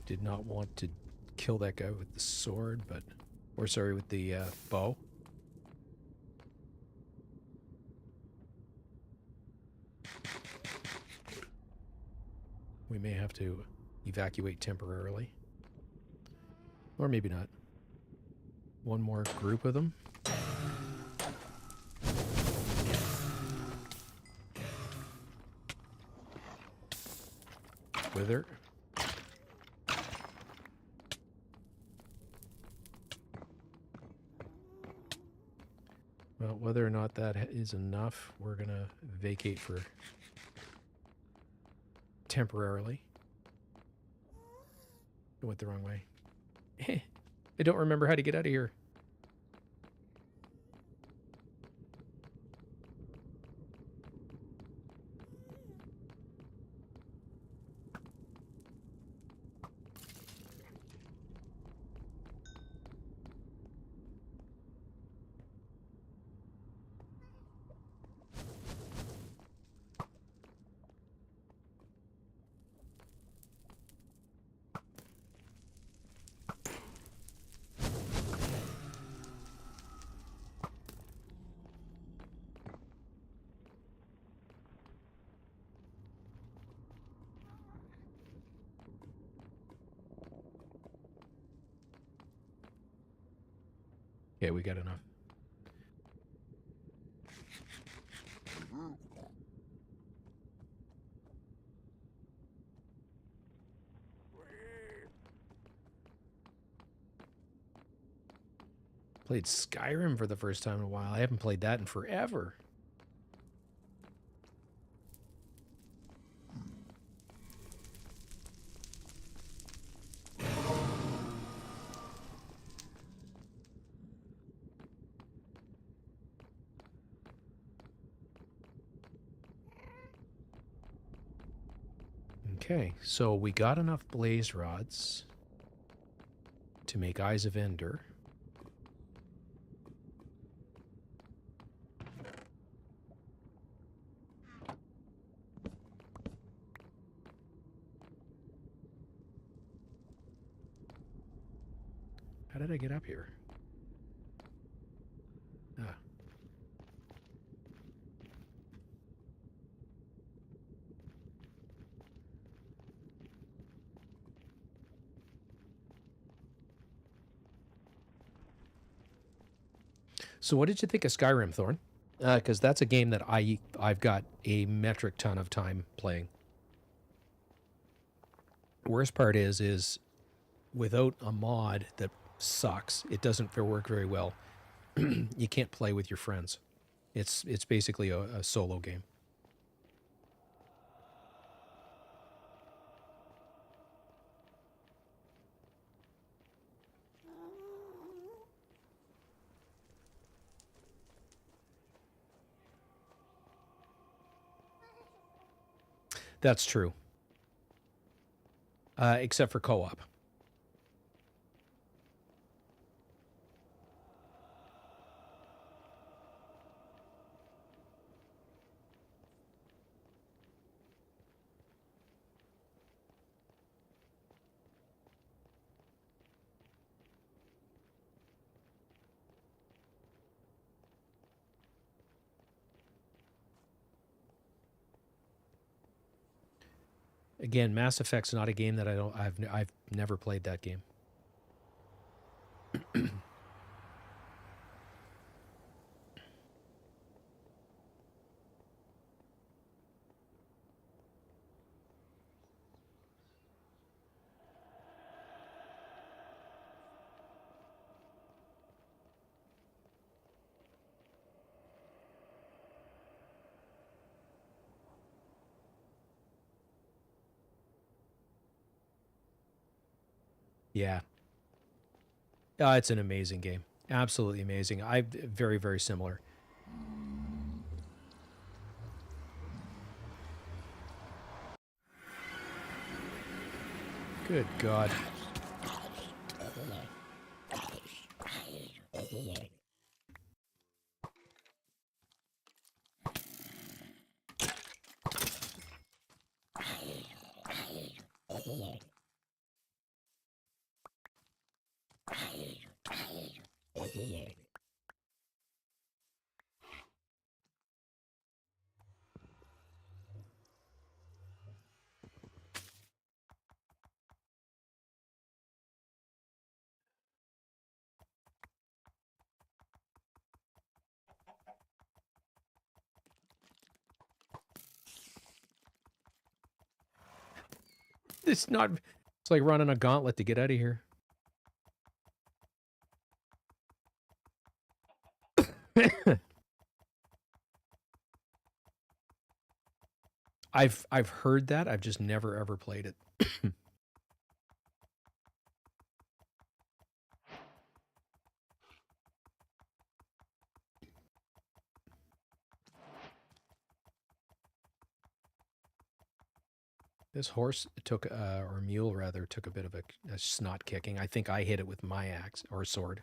Did not want to kill that guy with the sword, but... Or sorry, with the bow. We may have to evacuate temporarily. Or maybe not. One more group of them. Wither. Well, whether or not that is enough, we're going to vacate for temporarily. I went the wrong way. I don't remember how to get out of here. Yeah, we got enough. Played Skyrim for the first time in a while. I haven't played that in forever. Okay, so we got enough blaze rods to make Eyes of Ender. How did I get up here? Ah. So what did you think of Skyrim, Thorn? Because that's a game that I've got a metric ton of time playing. Worst part is without a mod that sucks, it doesn't work very well. You can't play with your friends. It's basically a solo game. That's true. Except for co-op. Again, Mass Effect's not a game that I've never played that game. Yeah. It's an amazing game. Absolutely amazing. Very, very similar. Good God. It's not. It's like running a gauntlet to get out of here. I've heard that. I've just never ever played it. This horse took, or mule rather, took a bit of a snot kicking. I think I hit it with my axe or sword.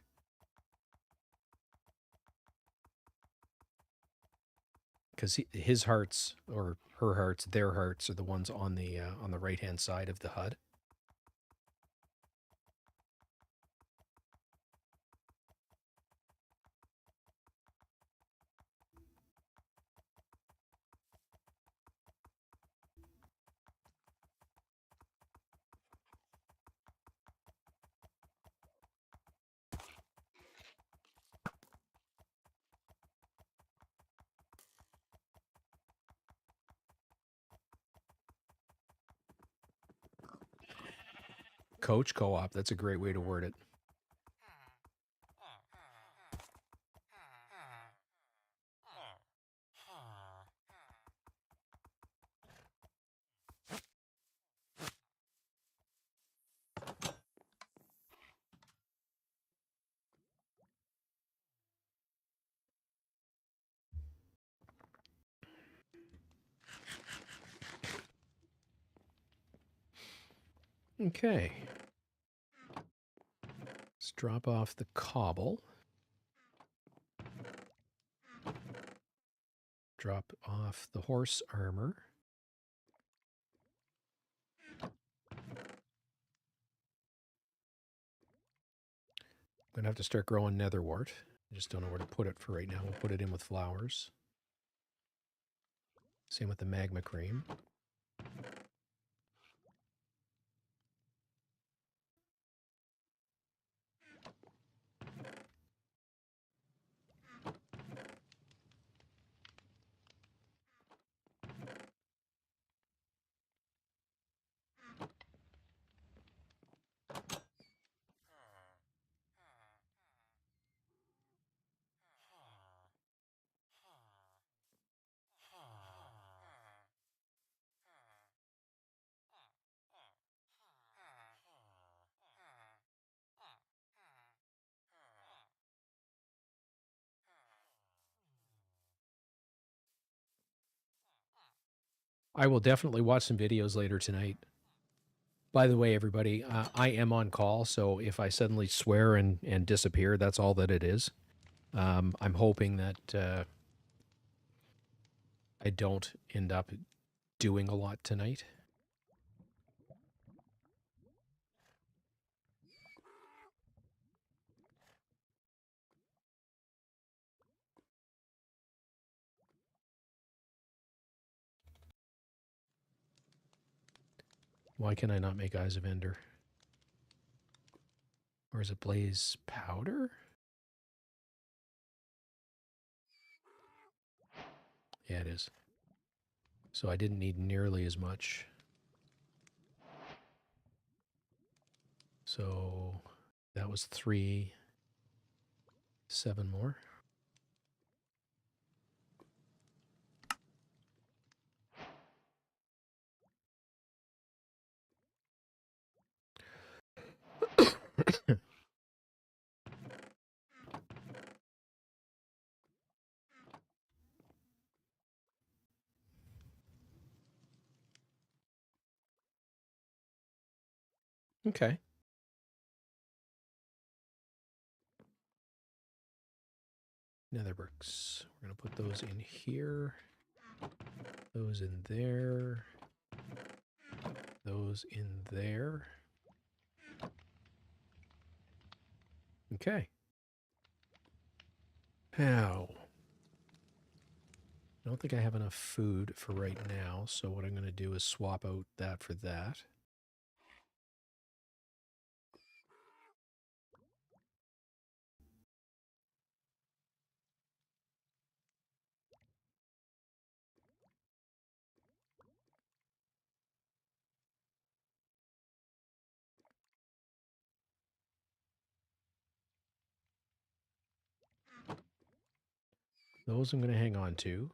Because his hearts or her hearts, their hearts are the ones on the right hand side of the HUD. Coach co-op. That's a great way to word it. Okay. Let's drop off the cobble. Drop off the horse armor. I'm gonna have to start growing netherwort. I just don't know where to put it for right now. We'll put it in with flowers. Same with the magma cream. I will definitely watch some videos later tonight. By the way, everybody, I am on call, so if I suddenly swear and disappear, that's all that it is. I'm hoping that I don't end up doing a lot tonight. Why can I not make Eyes of Ender? Or is it Blaze Powder? Yeah, it is. So I didn't need nearly as much. So that was 3, 7 more. Okay. Nether bricks. We're going to put those in here. Those in there. Those in there. Okay. Now, I don't think I have enough food for right now, so what I'm going to do is swap out that for that. Those I'm going to hang on to.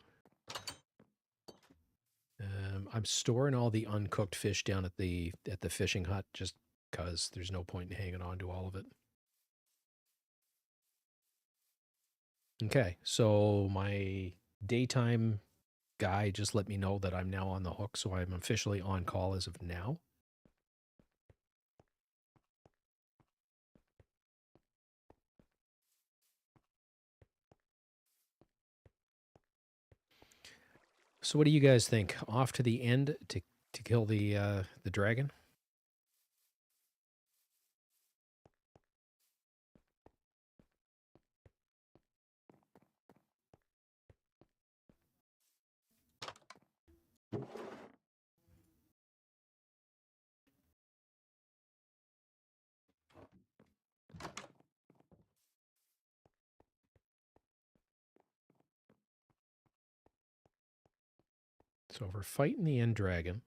I'm storing all the uncooked fish down at the fishing hut just because there's no point in hanging on to all of it. Okay, so my daytime guy just let me know that I'm now on the hook, so I'm officially on call as of now. So what do you guys think? Off to the end to kill the dragon? So if we're fighting the end dragon,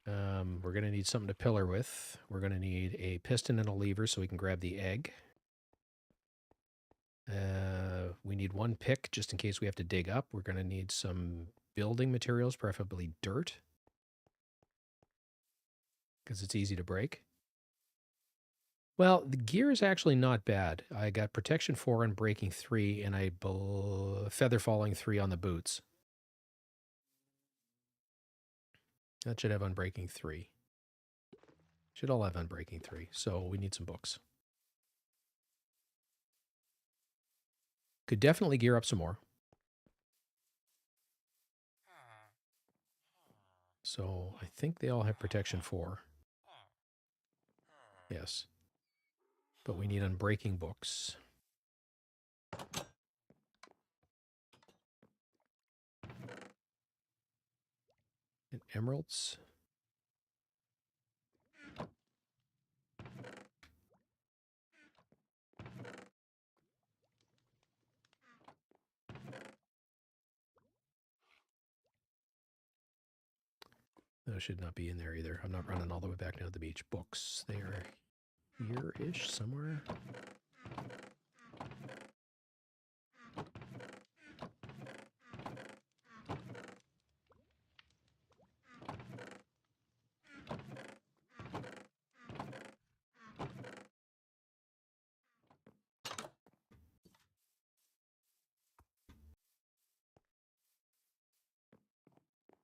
we're going to need something to pillar with. We're going to need a piston and a lever so we can grab the egg. We need 1 pick just in case we have to dig up. We're going to need some building materials, preferably dirt, because it's easy to break. Well, the gear is actually not bad. I got protection 4 on breaking 3, and I feather falling 3 on the boots. That should have unbreaking 3. Should all have unbreaking 3. So we need some books. Could definitely gear up some more. So I think they all have protection 4. Yes. But we need unbreaking books. And emeralds. Those should not be in there either. I'm not running all the way back down to the beach. Books. They are here-ish somewhere.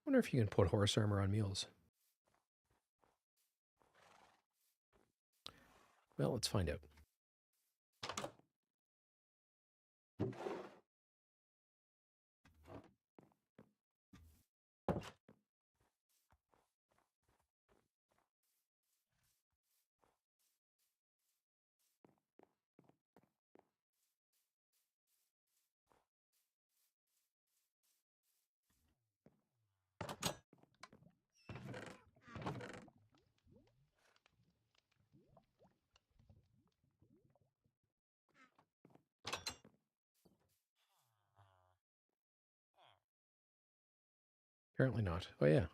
Wonder if you can put horse armor on mules. Well, let's find out. Apparently not. Oh, yeah.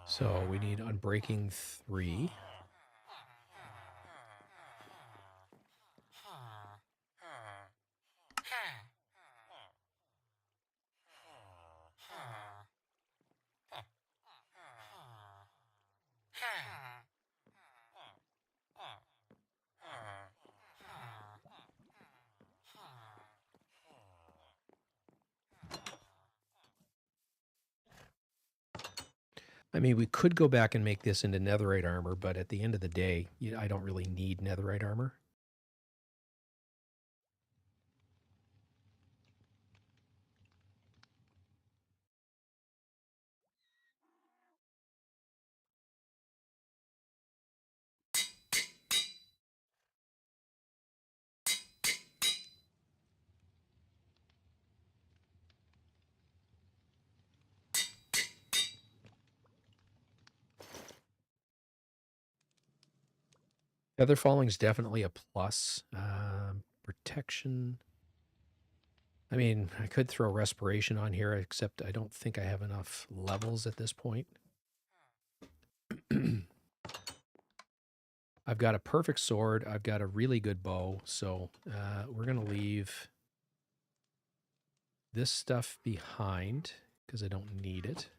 So we need unbreaking 3. I mean, we could go back and make this into netherite armor, but at the end of the day, I don't really need netherite armor. Feather falling is definitely a plus. Protection. I mean, I could throw respiration on here, except I don't think I have enough levels at this point. I've got a perfect sword. I've got a really good bow. So we're going to leave this stuff behind because I don't need it.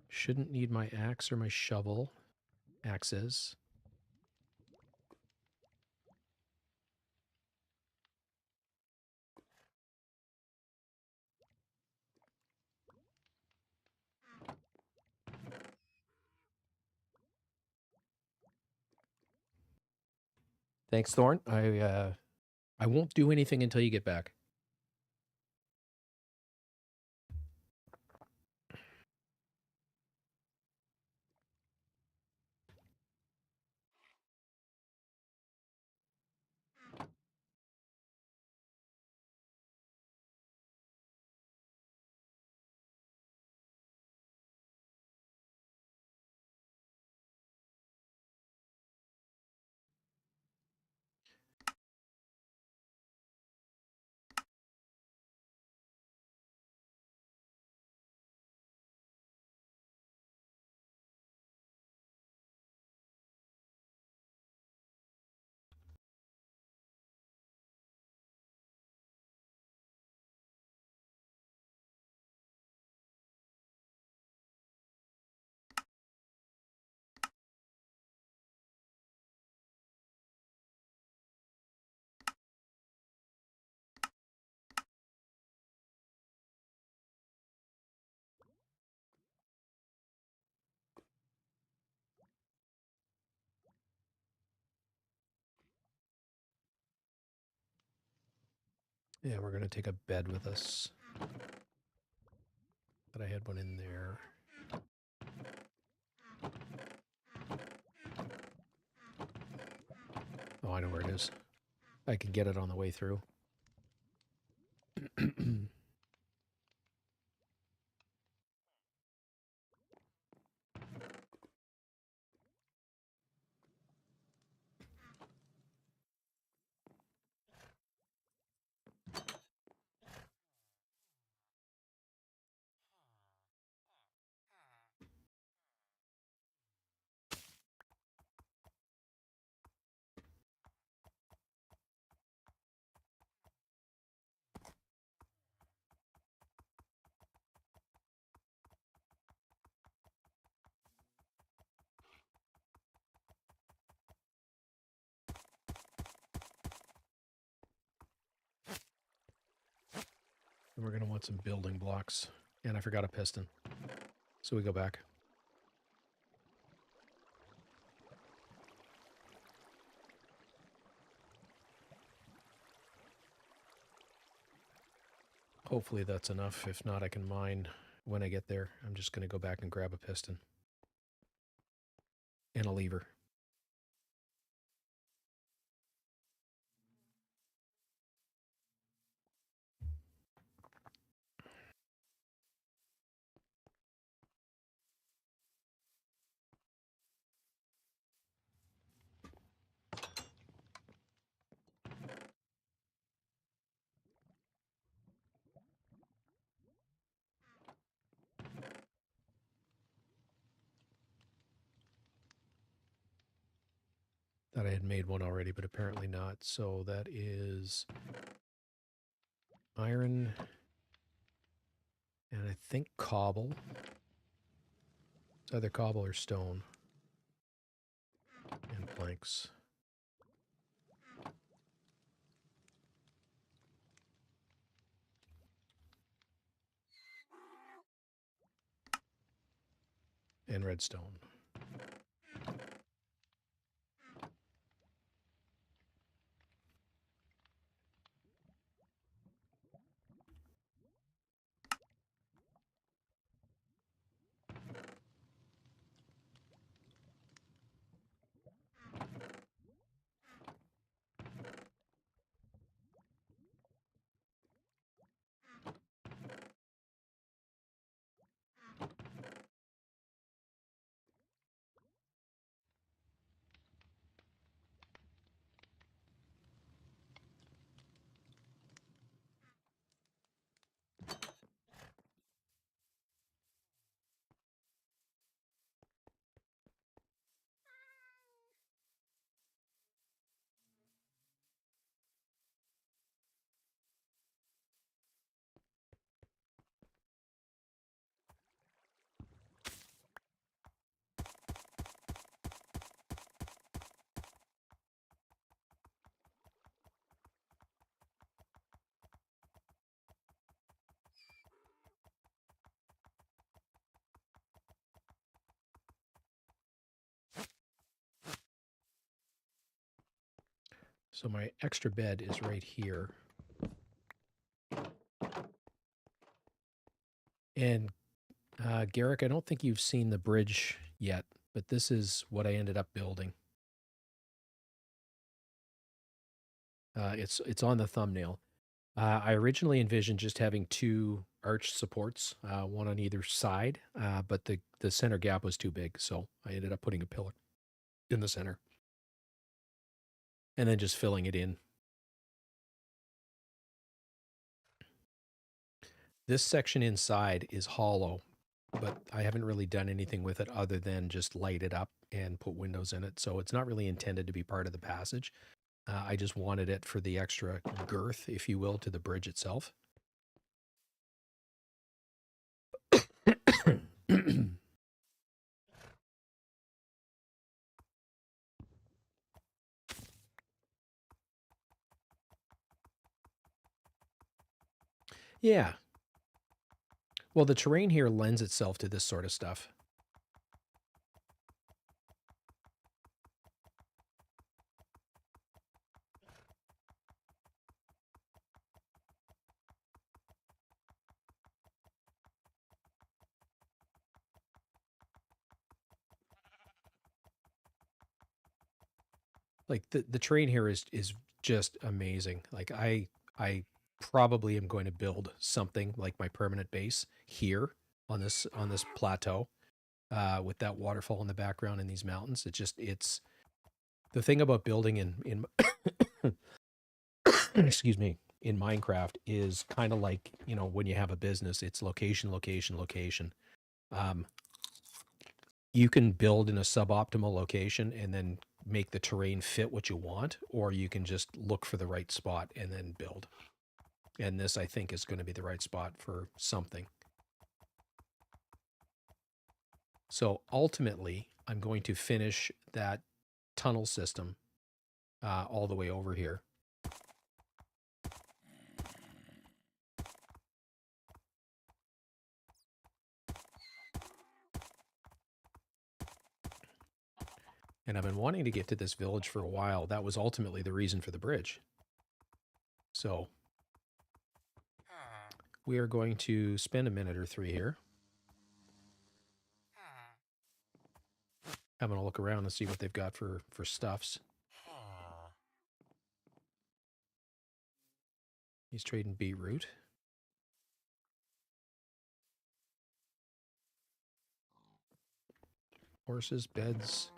Shouldn't need my axe or my shovel. Axes. Thanks, Thorn. I won't do anything until you get back. Yeah, we're going to take a bed with us. But I had one in there. Oh, I know where it is. I can get it on the way through. And we're going to want some building blocks. And I forgot a piston. So we go back. Hopefully that's enough. If not, I can mine when I get there. I'm just going to go back and grab a piston. And a lever. Thought I had made one already, but apparently not. So that is iron and I think cobble. It's either cobble or stone. And planks. And redstone. So my extra bed is right here. And Garrick, I don't think you've seen the bridge yet, but this is what I ended up building. It's on the thumbnail. I originally envisioned just having two arch supports, one on either side, but the center gap was too big, so I ended up putting a pillar in the center. And then just filling it in. This section inside is hollow, but I haven't really done anything with it other than just light it up and put windows in it. So it's not really intended to be part of the passage. I just wanted it for the extra girth, if you will, to the bridge itself. Yeah. Well, the terrain here lends itself to this sort of stuff. Like the terrain here is just amazing. Like I probably am going to build something like my permanent base here on this plateau, with that waterfall in the background and these mountains. It's the thing about building in excuse me, in Minecraft is kind of like, you know, when you have a business, it's location, location, location. You can build in a suboptimal location and then make the terrain fit what you want, or you can just look for the right spot and then build. And this, I think, is going to be the right spot for something. So ultimately, I'm going to finish that tunnel system all the way over here. And I've been wanting to get to this village for a while. That was ultimately the reason for the bridge. So we are going to spend a minute or three here, having a look around and see what they've got for stuffs. He's trading beetroot. Horses, beds.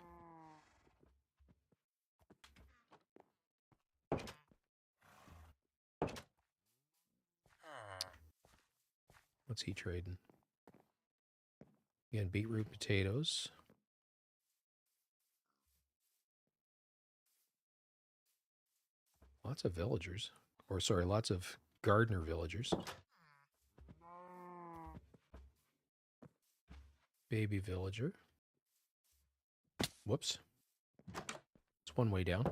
What's he trading? Again, beetroot, potatoes. Lots of villagers. Or, sorry, lots of gardener villagers. Baby villager. Whoops. It's one way down.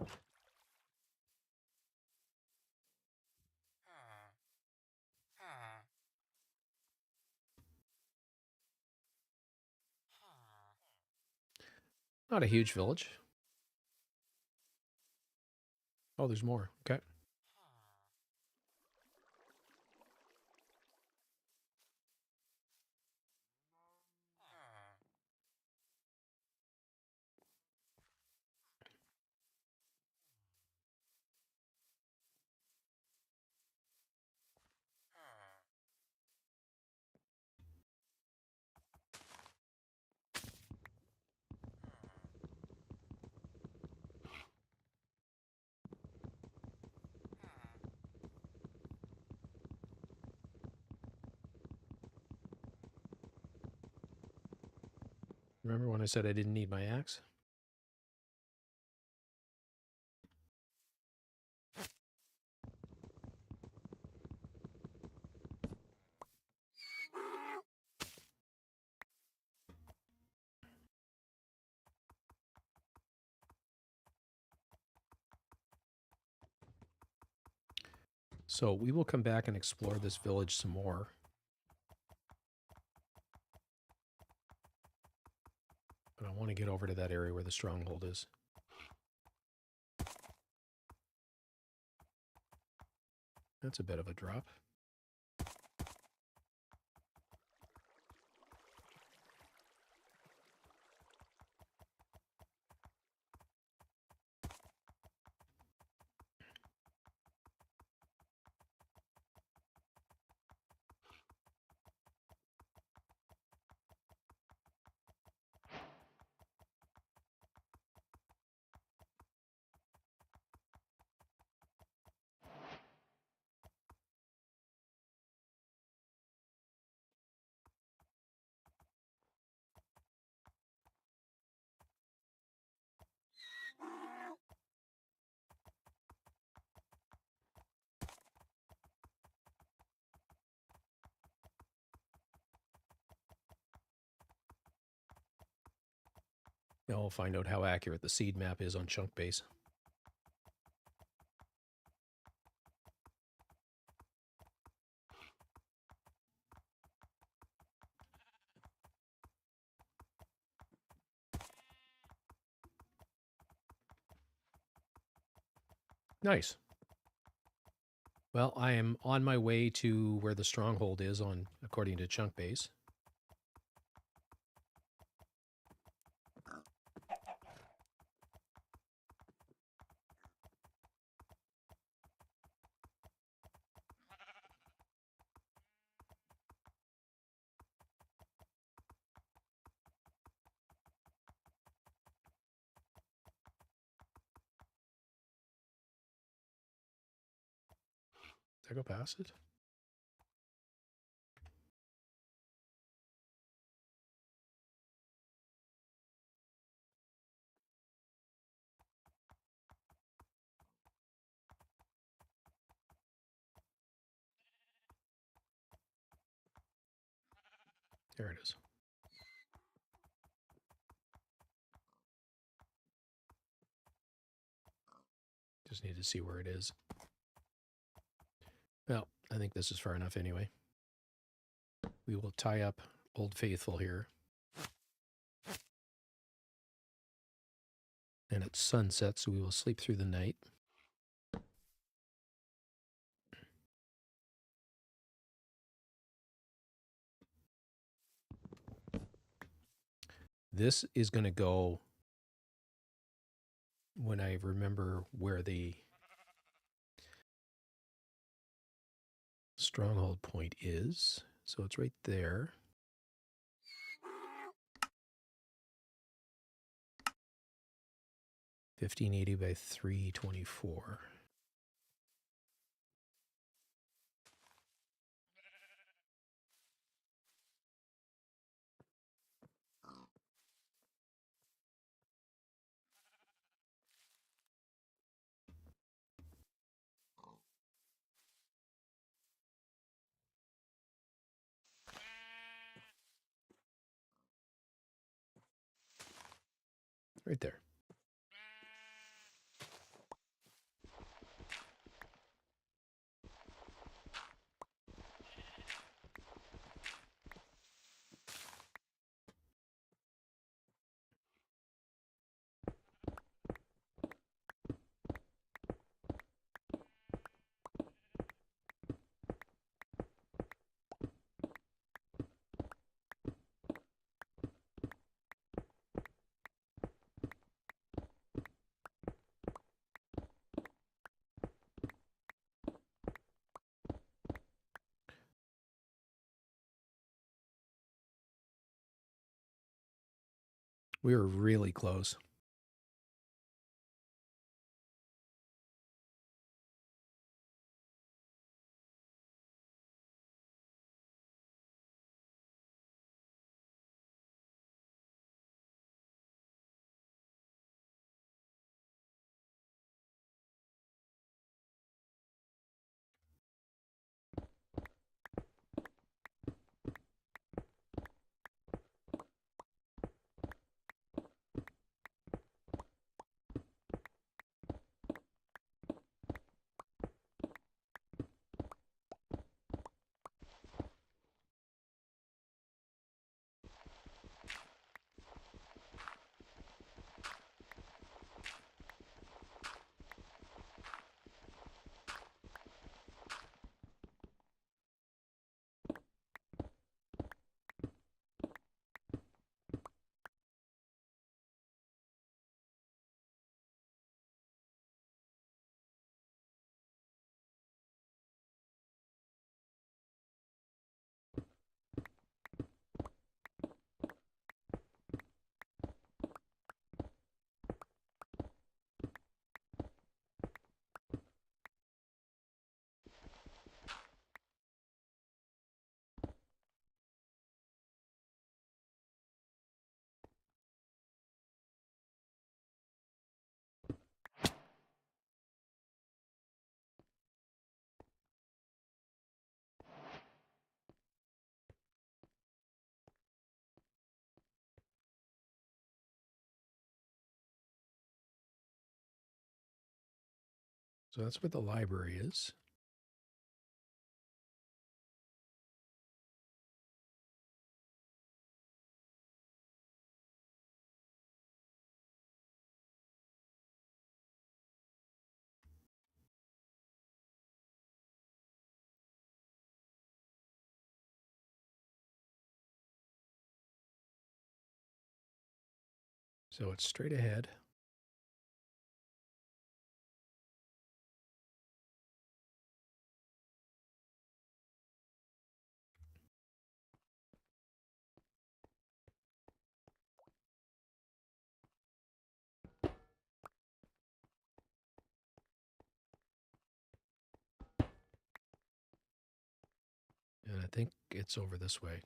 Not a huge village. Oh, there's more. Okay. Remember when I said I didn't need my axe? So we will come back and explore this village some more. But I want to get over to that area where the stronghold is. That's a bit of a drop. Now we'll find out how accurate the seed map is on chunk base. Nice. Well, I am on my way to where the stronghold is on according to chunk base. Did I go past it? There it is. Just need to see where it is. Well, I think this is far enough anyway. We will tie up Old Faithful here. And it's sunset, so we will sleep through the night. This is going to go when I remember where the stronghold point is. So it's right there. $1580 by $324. Right there. We were really close. So that's where the library is. So it's straight ahead. And I think it's over this way.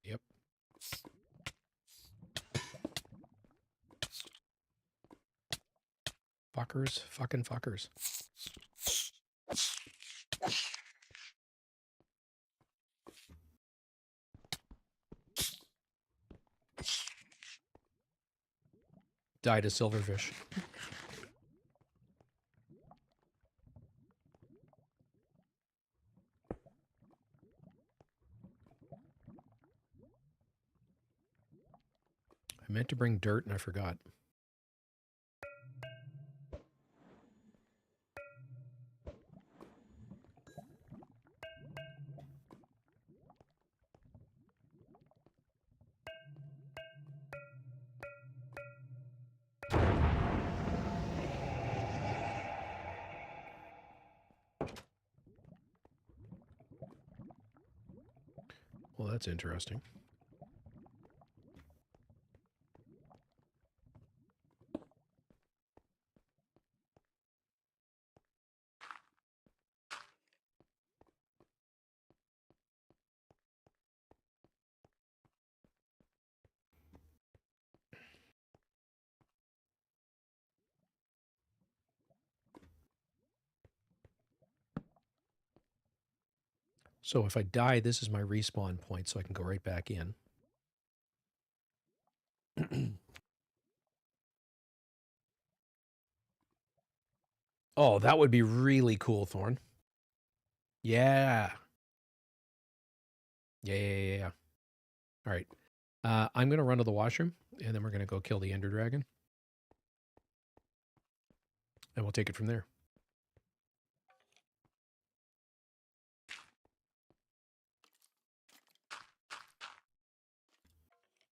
Yep. Fuckers, fucking fuckers. Died a silverfish. I meant to bring dirt and I forgot. Well, that's interesting. So if I die, this is my respawn point, so I can go right back in. Oh, that would be really cool, Thorn. Yeah. Yeah. All right. I'm going to run to the washroom, and then we're going to go kill the Ender Dragon. And we'll take it from there.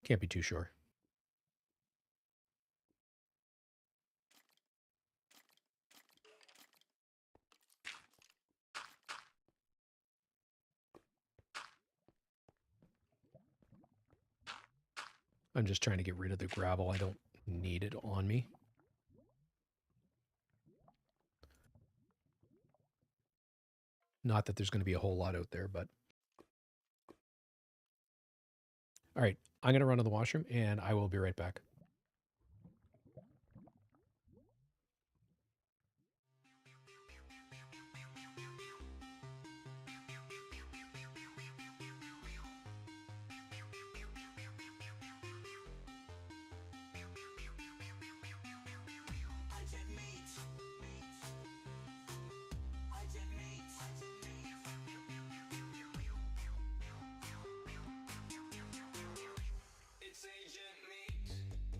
Can't be too sure. I'm just trying to get rid of the gravel. I don't need it on me. Not that there's going to be a whole lot out there, but... All right, I'm going to run to the washroom, and I will be right back. It's Agent Meat.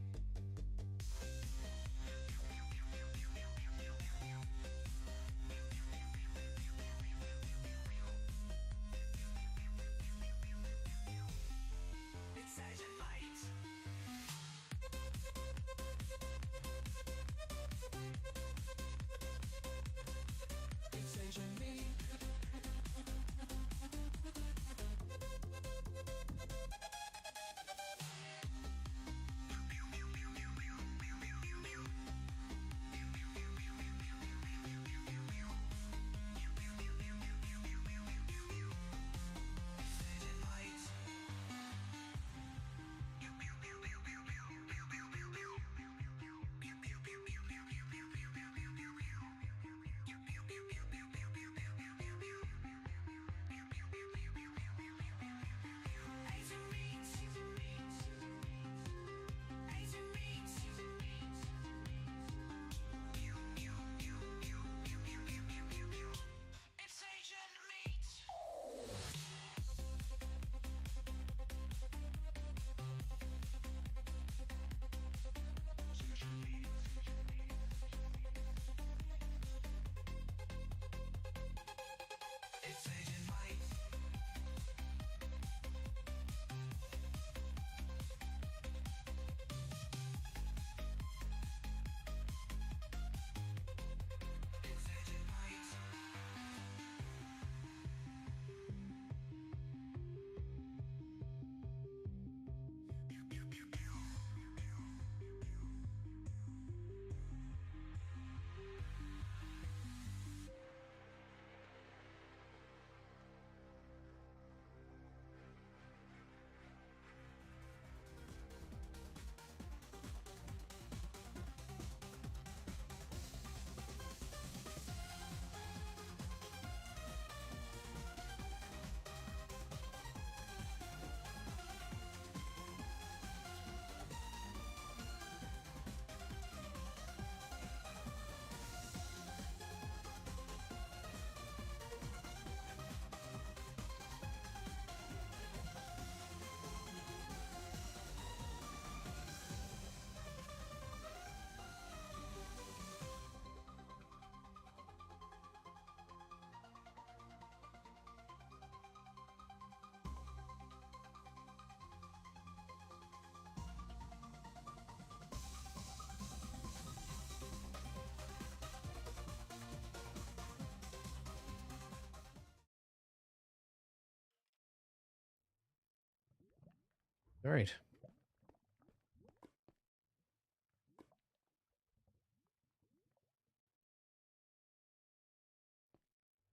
All right.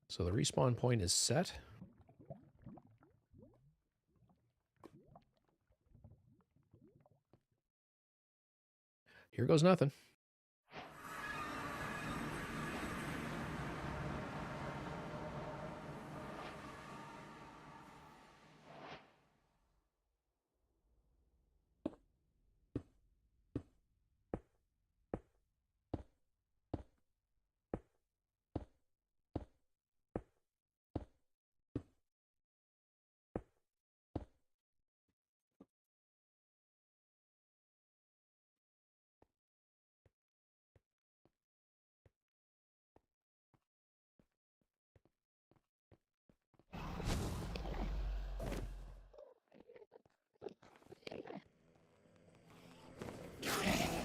So the respawn point is set. Here goes nothing.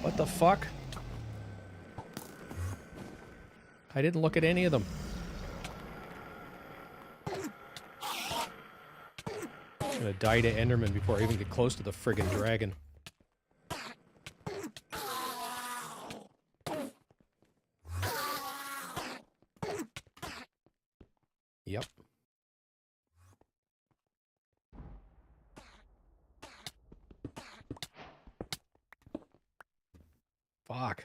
What the fuck? I didn't look at any of them. I'm gonna die to Enderman before I even get close to the friggin' dragon. Yep. Fuck.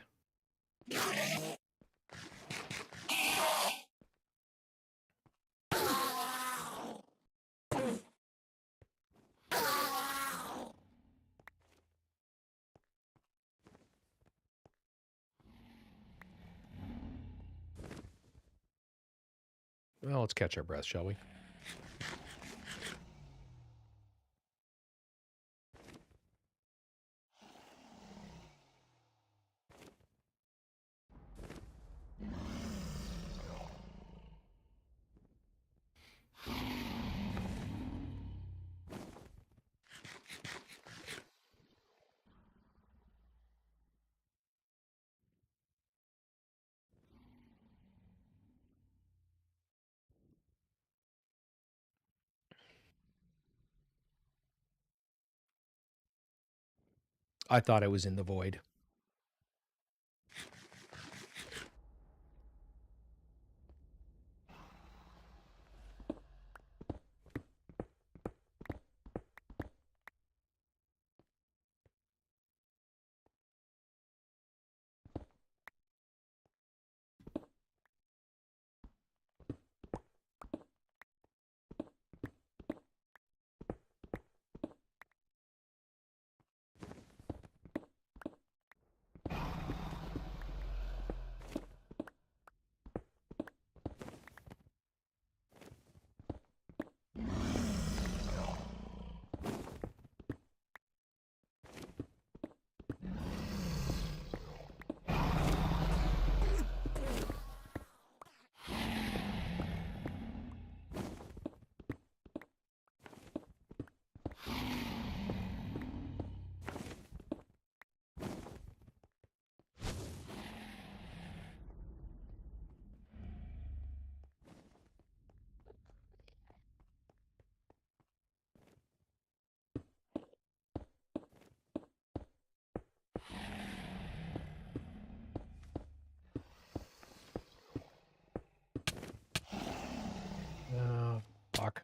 Well, let's catch our breath, shall we? I thought I was in the void. Fuck.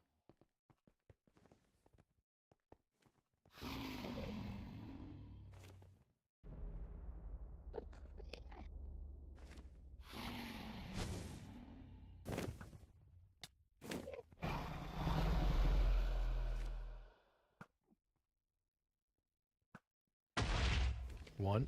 One.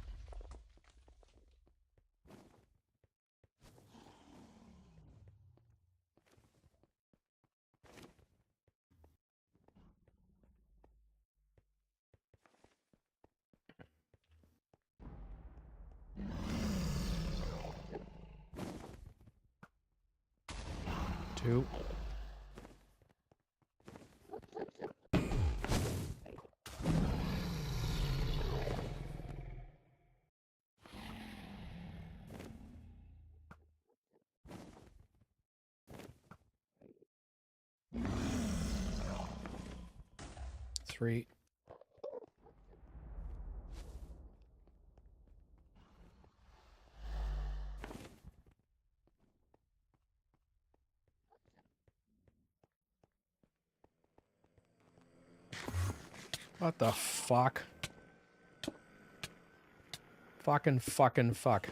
Two. Three. What the fuck? Fucking fuck.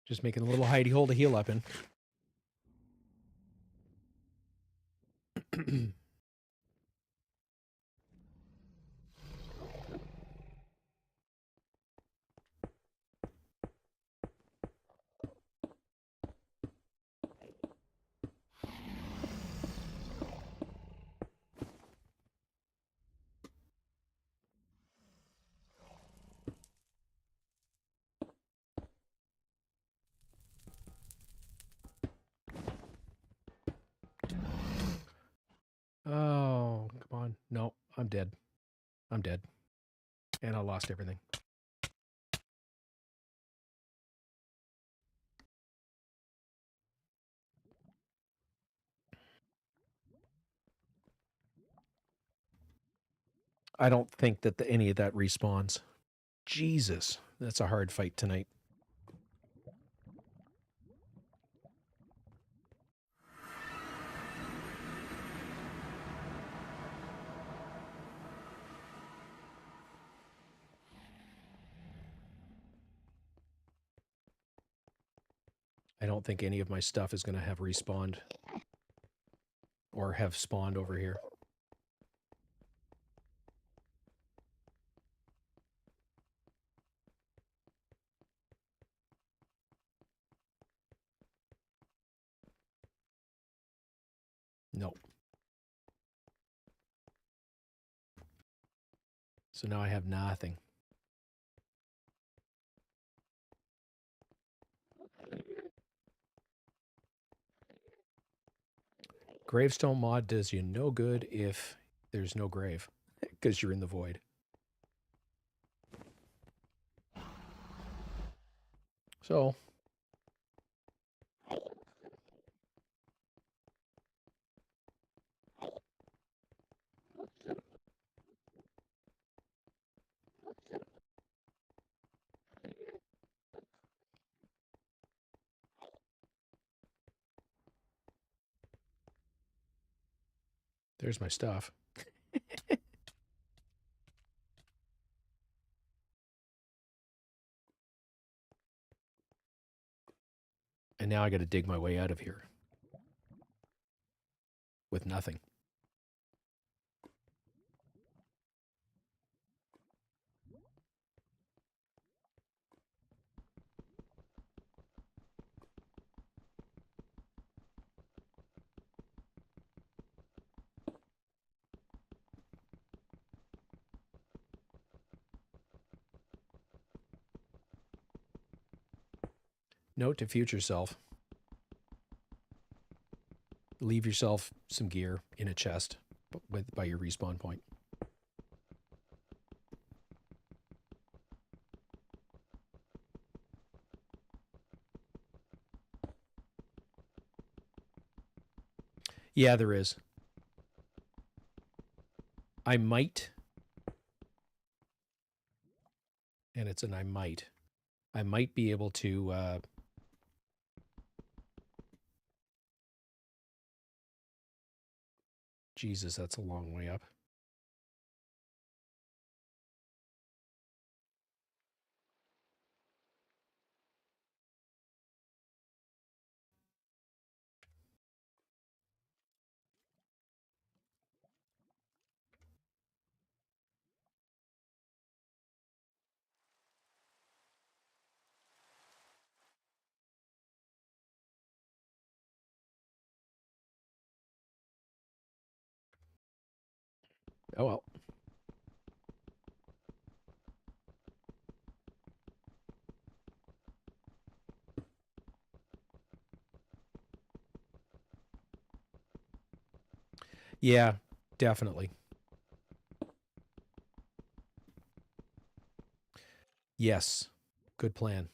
Just making a little hidey hole to heal up in. Oh, come on. No, I'm dead. I'm dead. And I lost everything. I don't think that any of that respawns. Jesus, that's a hard fight tonight. I don't think any of my stuff is going to have respawned or have spawned over here. Nope. So now I have nothing. Gravestone mod does you no good if there's no grave, because you're in the void. So, there's my stuff. And now I got to dig my way out of here with nothing. Note to future self. Leave yourself some gear in a chest by your respawn point. Yeah, there is. I might, and it's an I might be able to Jesus, that's a long way up. Oh well. Yeah, definitely. Yes. Good plan.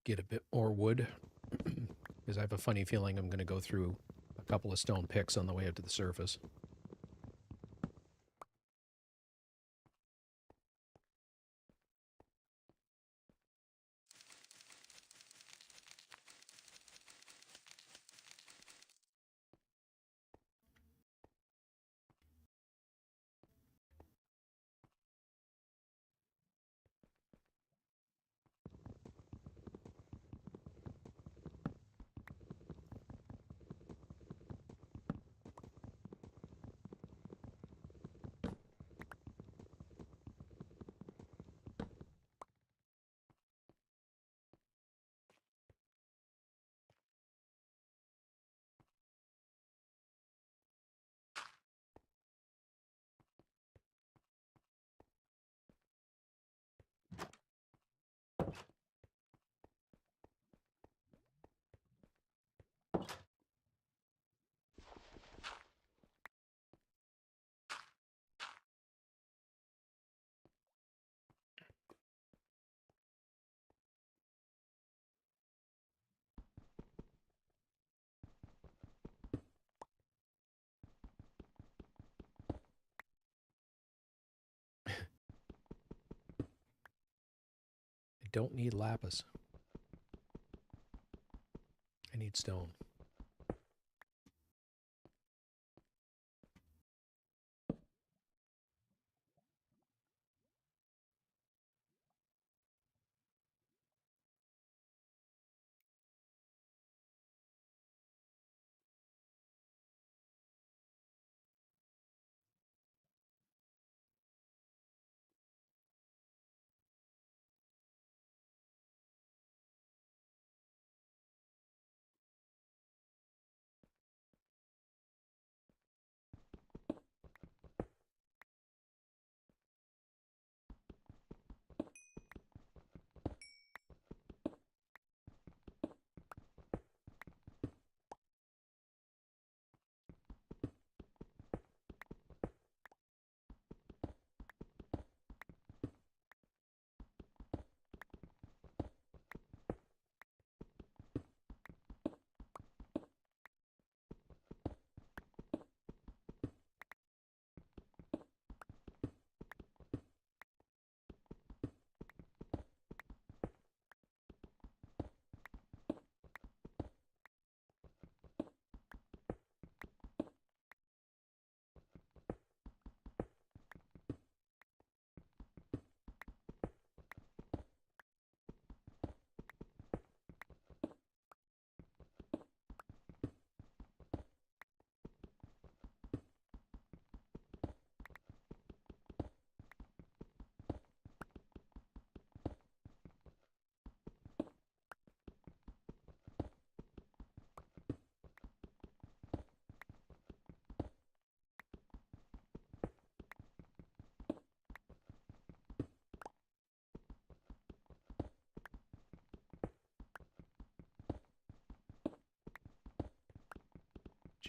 Get a bit more wood because I have a funny feeling I'm going to go through a couple of stone picks on the way up to the surface. I don't need lapis. I need stone.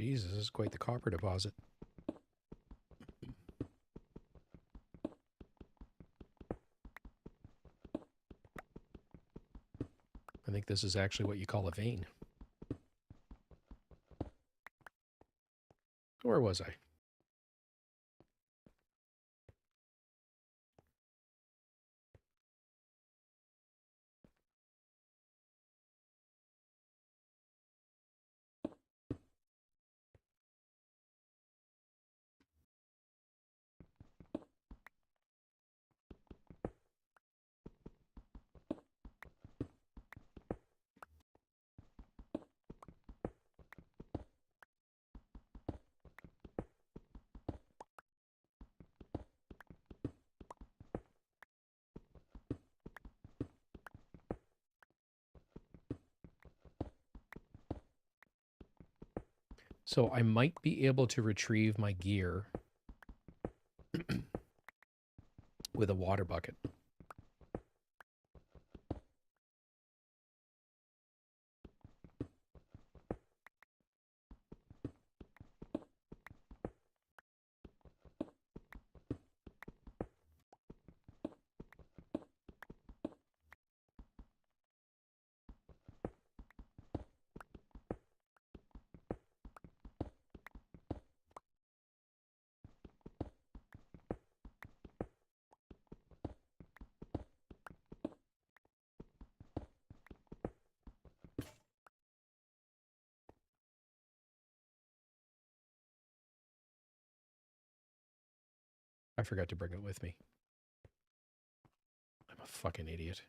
Jesus, this is quite the copper deposit. I think this is actually what you call a vein. Where was I? So I might be able to retrieve my gear with a water bucket. I forgot to bring it with me. I'm a fucking idiot.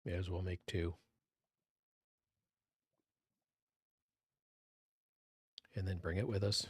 May as well make two. And then bring it with us.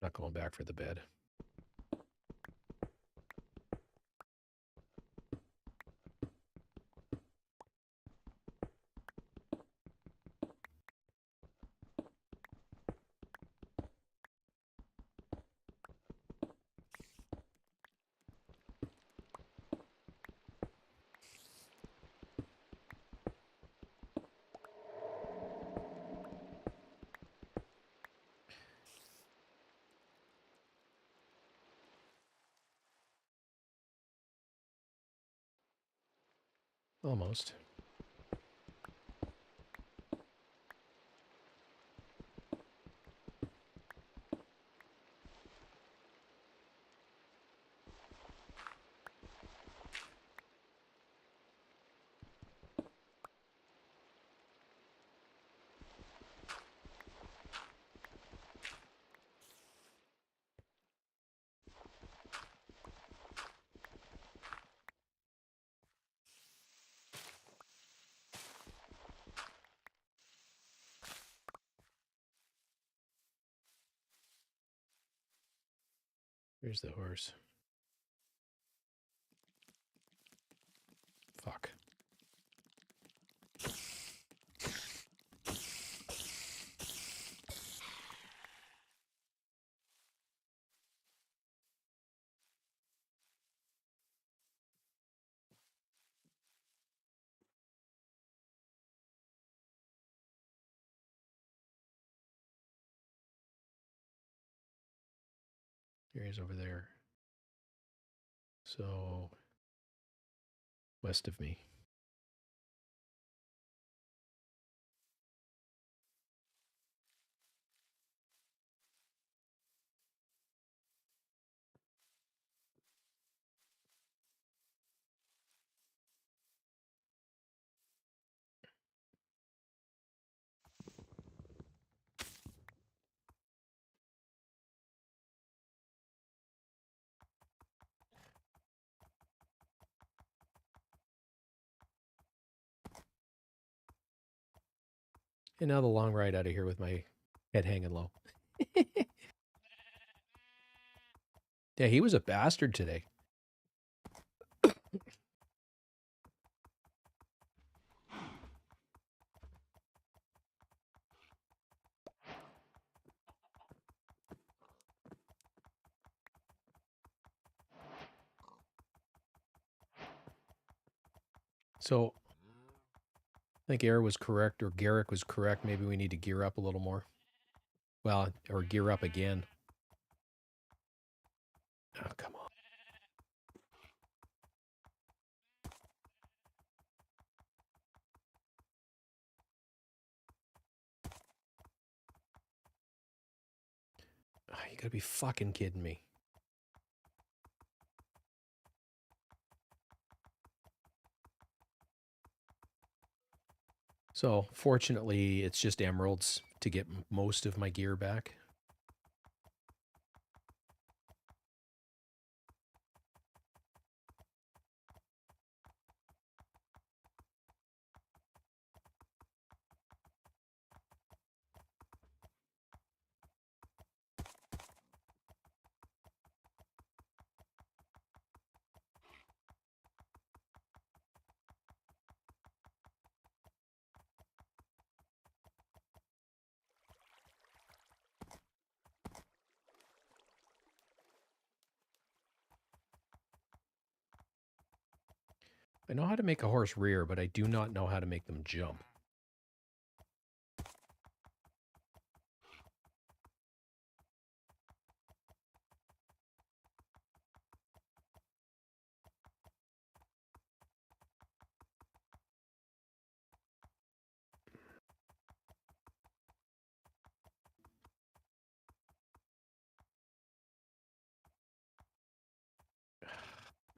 Not going back for the bed. Almost. Here's the horse. Fuck. Here he is over there. So, west of me. And now the long ride out of here with my head hanging low. Yeah, he was a bastard today. So I think Air was correct, or Garrick was correct. Maybe we need to gear up a little more. Well, or gear up again. Oh, come on. Oh, you gotta be fucking kidding me. So, fortunately, it's just emeralds to get most of my gear back. I know how to make a horse rear, but I do not know how to make them jump.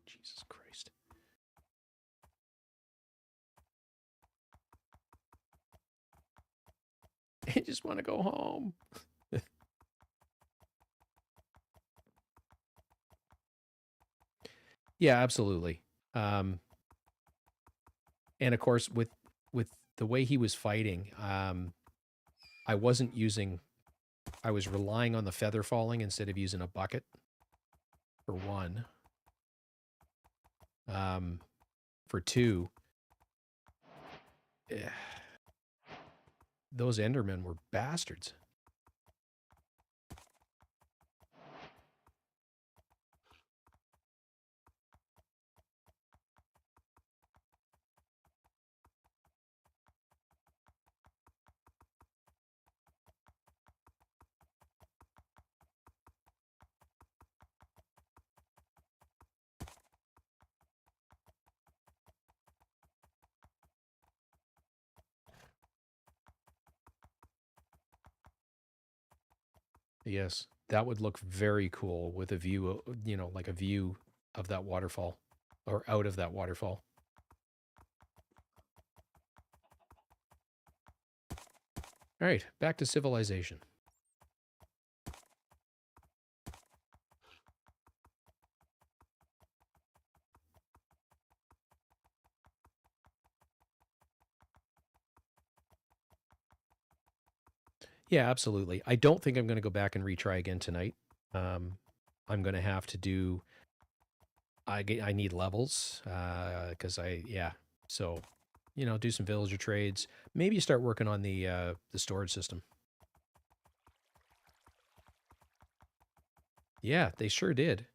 Jesus Christ. I just want to go home. Yeah, absolutely. And of course, with the way he was fighting, I wasn't using. I was relying on the feather falling instead of using a bucket. For one. For two, those Endermen were bastards. Yes, that would look very cool with a view, you know, like a view of that waterfall or out of that waterfall. All right, back to civilization. Yeah, absolutely. I don't think I'm going to go back and retry again tonight. I'm going to have to do. I need levels because So, you know, do some villager trades. Maybe start working on the storage system. Yeah, they sure did.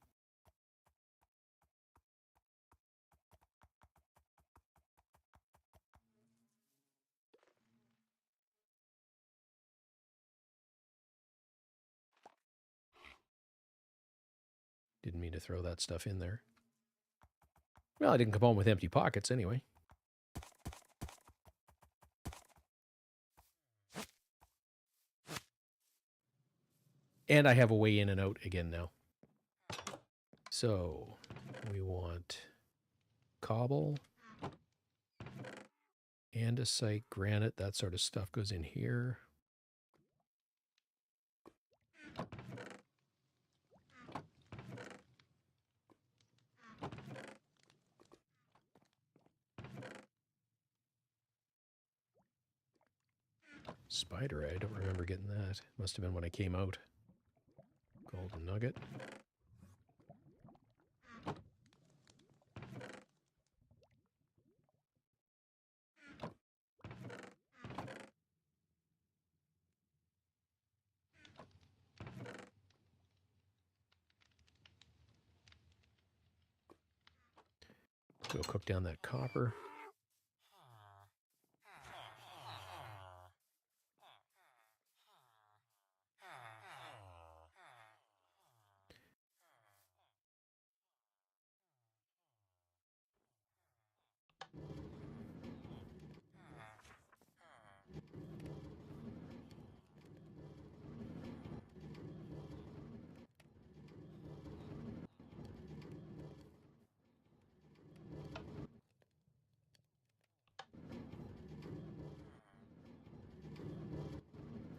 Didn't mean to throw that stuff in there. Well, I didn't come home with empty pockets anyway. And I have a way in and out again now. So we want cobble, andesite, granite, that sort of stuff goes in here. Spider, I don't remember getting that. Must have been when I came out. Golden nugget. Go cook down that copper.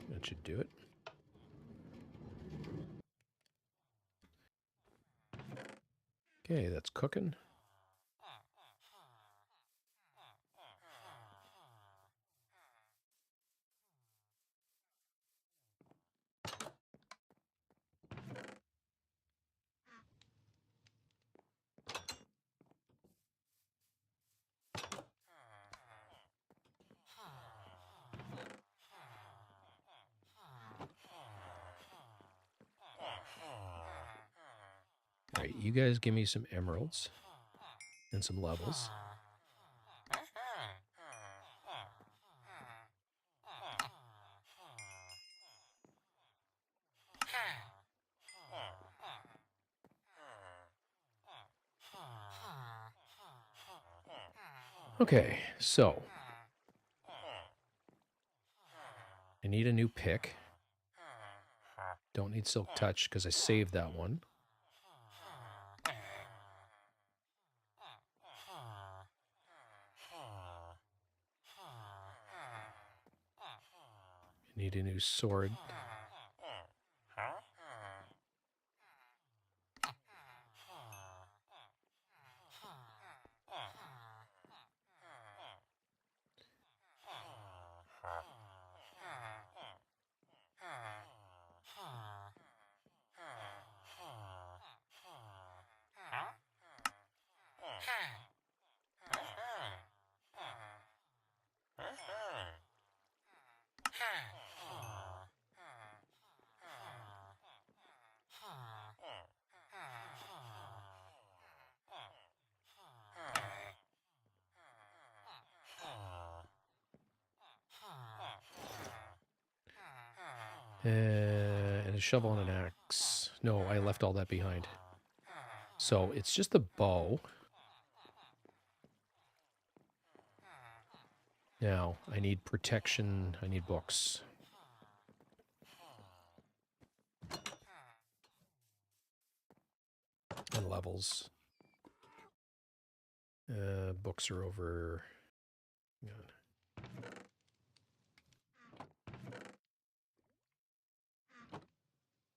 That should do it. Okay, that's cooking. All right, you guys give me some emeralds and some levels. Okay, so I need a new pick. Don't need silk touch because I saved that one. I need a new sword. And a shovel and an axe. No, I left all that behind. So it's just the bow. Now, I need protection. I need books. And levels. Books are over. Hang on.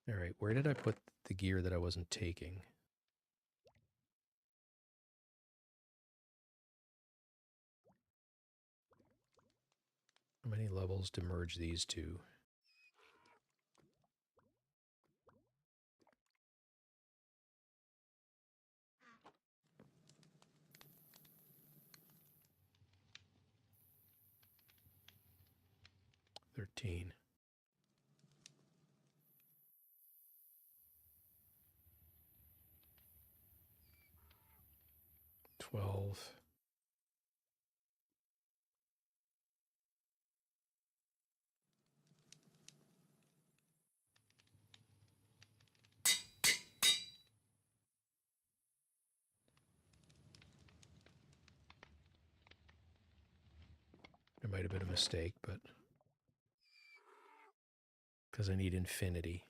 All right, where did I put the gear that I wasn't taking? How many levels to merge these two? $13. 12. have been a mistake, but because I need infinity.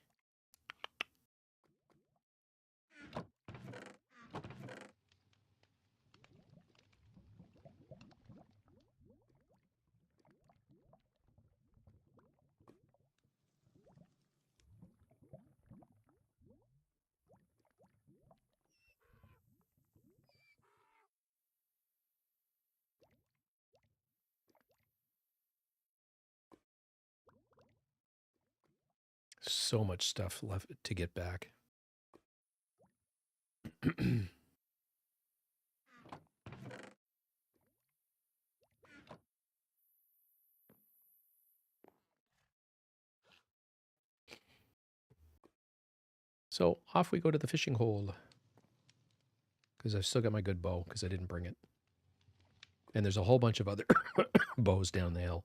So much stuff left to get back. So off we go to the fishing hole. Because I've still got my good bow because I didn't bring it. And there's a whole bunch of other bows down the hill.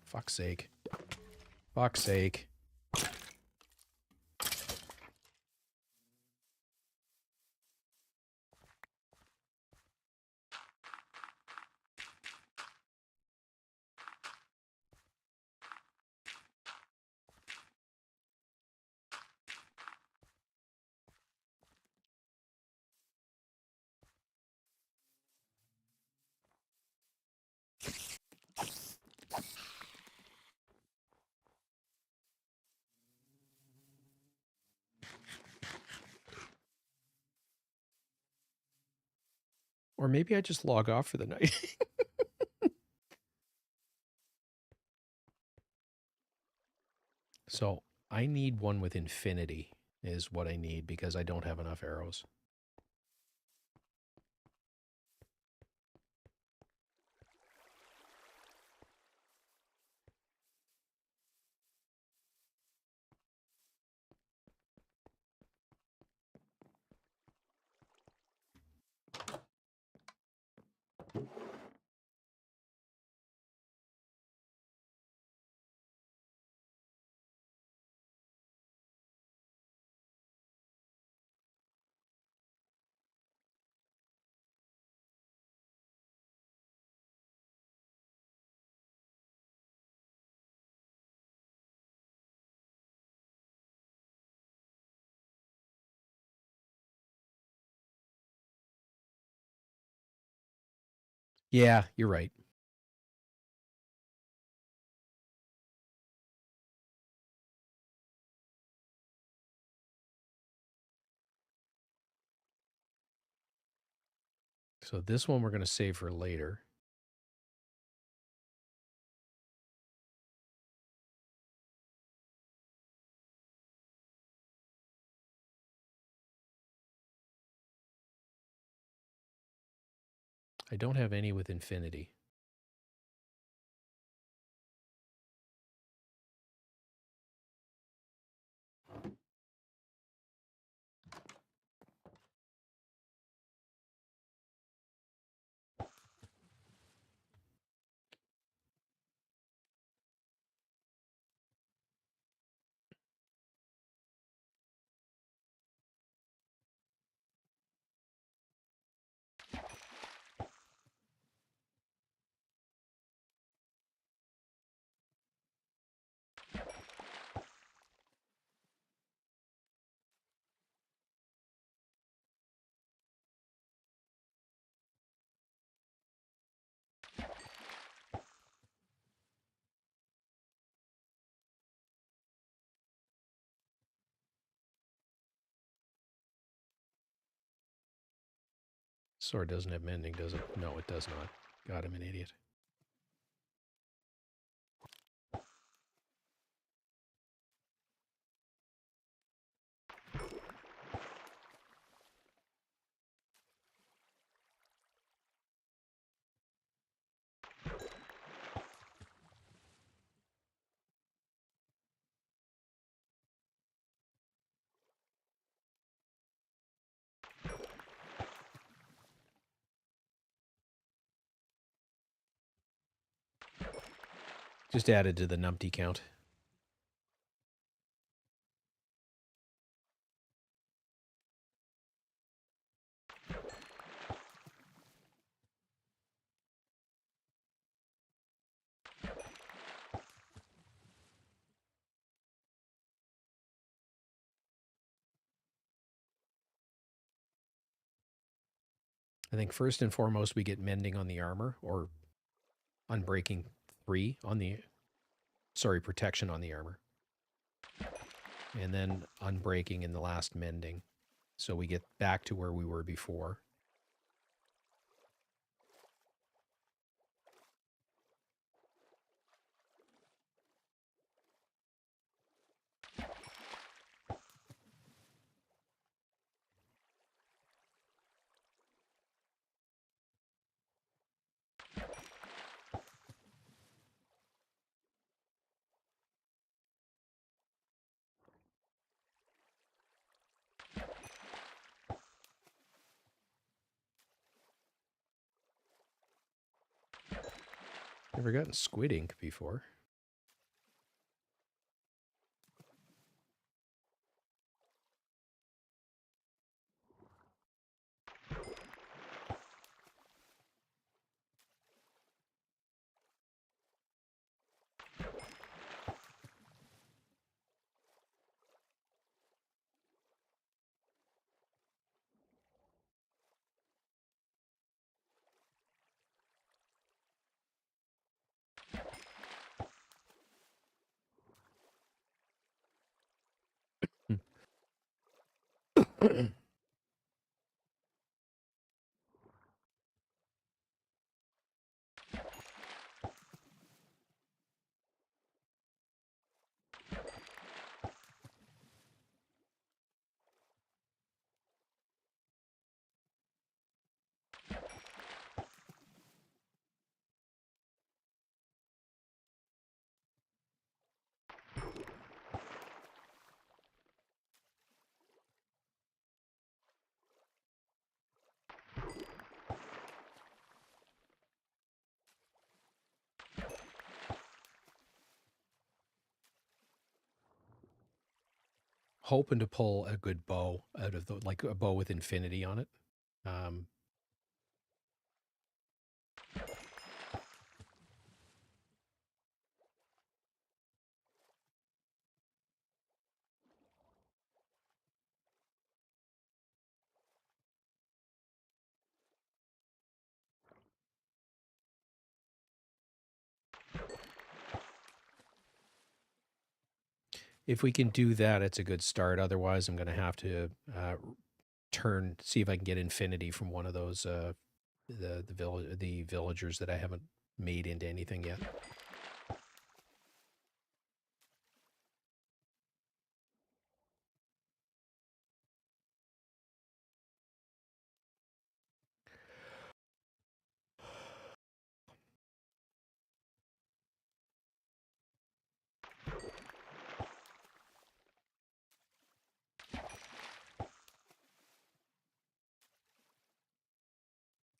Fuck's sake. Fuck's sake. Or maybe I just log off for the night. So I need one with infinity is what I need because I don't have enough arrows. Yeah, you're right. So this one we're going to save for later. I don't have any with infinity. Sword doesn't have mending, does it? No, it does not. God, I'm an idiot. Just added to the numpty count. I think first and foremost, we get mending on the armor, or unbreaking 3 on the, sorry, protection on the armor. And then unbreaking in the last mending. So we get back to where we were before. Never gotten squid ink before. Hoping to pull a good bow out of the, like a bow with infinity on it. If we can do that, it's a good start. Otherwise, I'm going to have to see if I can get infinity from one of those the villagers that I haven't made into anything yet.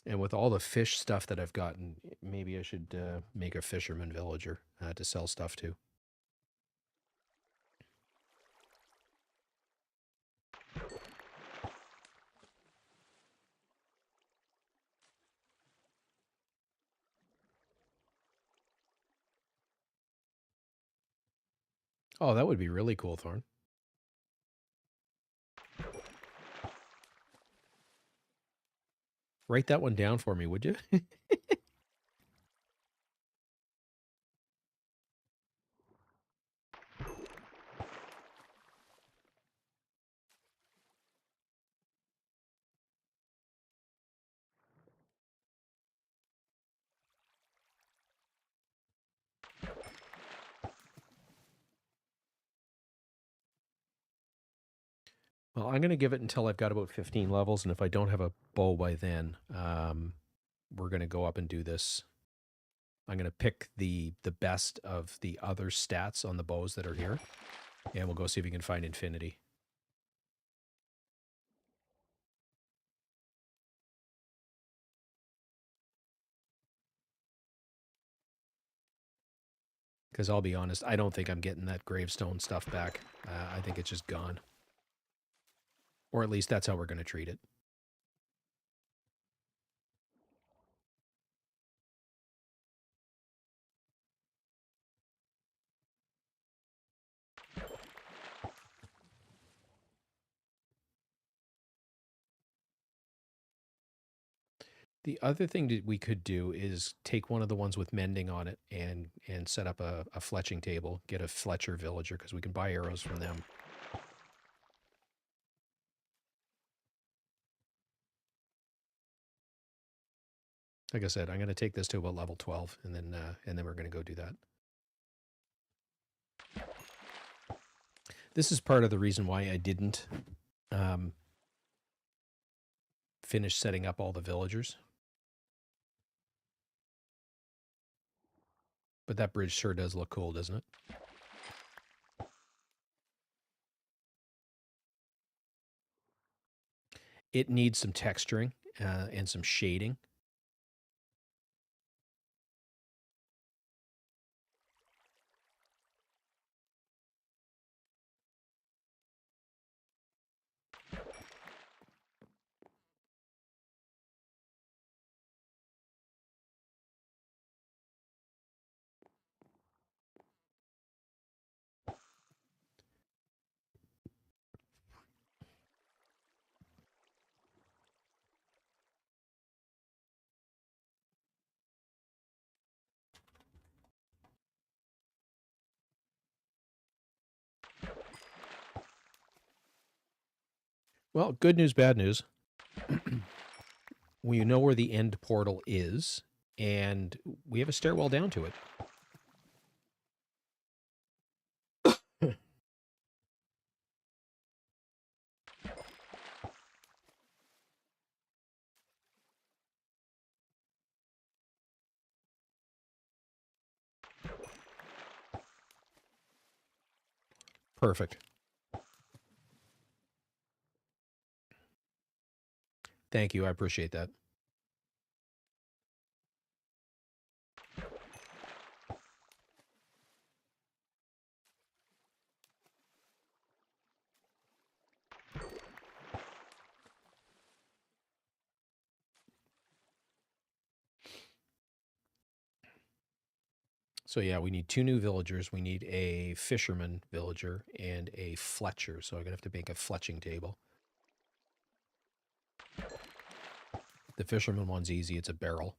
And with all the fish stuff that I've gotten, maybe I should make a fisherman villager to sell stuff to. Oh, that would be really cool, Thorn. Write that one down for me, would you? Well, I'm going to give it until I've got about 15 levels, and if I don't have a bow by then, we're going to go up and do this. I'm going to pick the best of the other stats on the bows that are here, and we'll go see if we can find infinity. Because I'll be honest, I don't think I'm getting that gravestone stuff back. I think it's just gone. Or at least that's how we're going to treat it. The other thing that we could do is take one of the ones with mending on it and set up a fletching table, get a Fletcher villager, because we can buy arrows from them. Like I said, I'm going to take this to about level 12, and then we're going to go do that. This is part of the reason why I didn't finish setting up all the villagers. But that bridge sure does look cool, doesn't it? It needs some texturing and some shading. Well, good news, bad news. We know where the end portal is, and we have a stairwell down to it. Perfect. Thank you. I appreciate that. So yeah, we need 2 new villagers. We need a fisherman villager and a Fletcher. So I'm gonna have to make a fletching table. The fisherman one's easy. It's a barrel.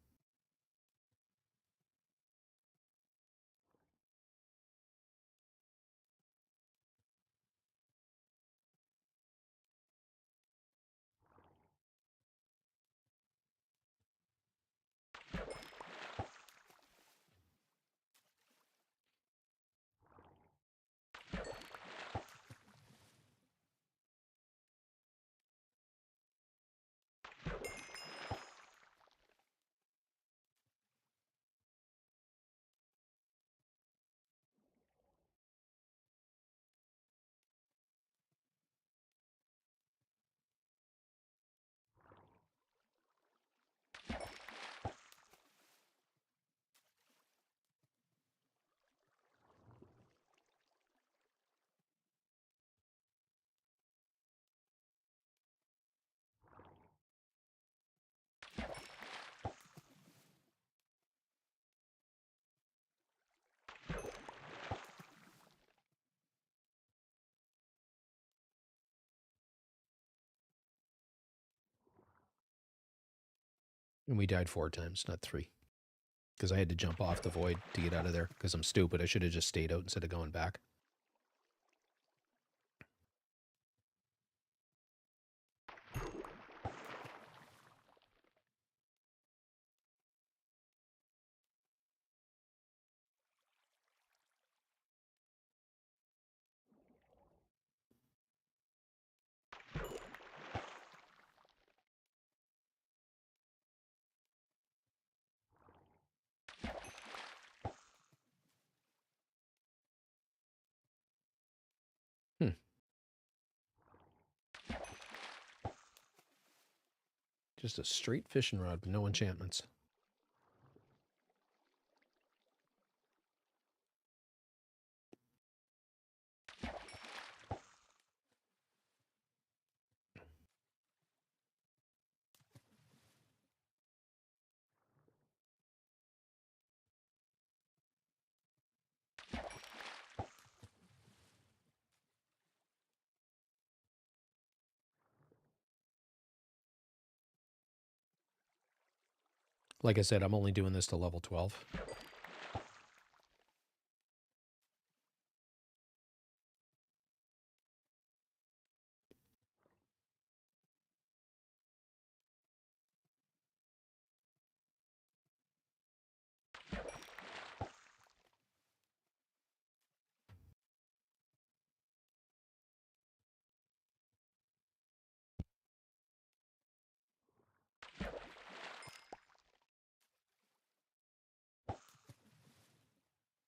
And we died 4 times, not 3. Because I had to jump off the void to get out of there. Because I'm stupid. I should have just stayed out instead of going back. Just a straight fishing rod with no enchantments. Like I said, I'm only doing this to level 12.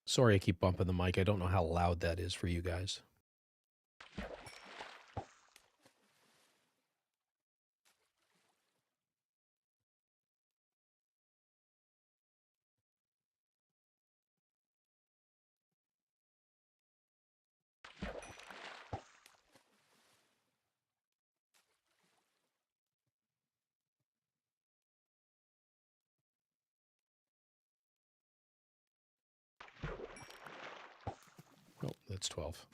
Sorry I keep bumping the mic. I don't know how loud that is for you guys. Oh, that's 12.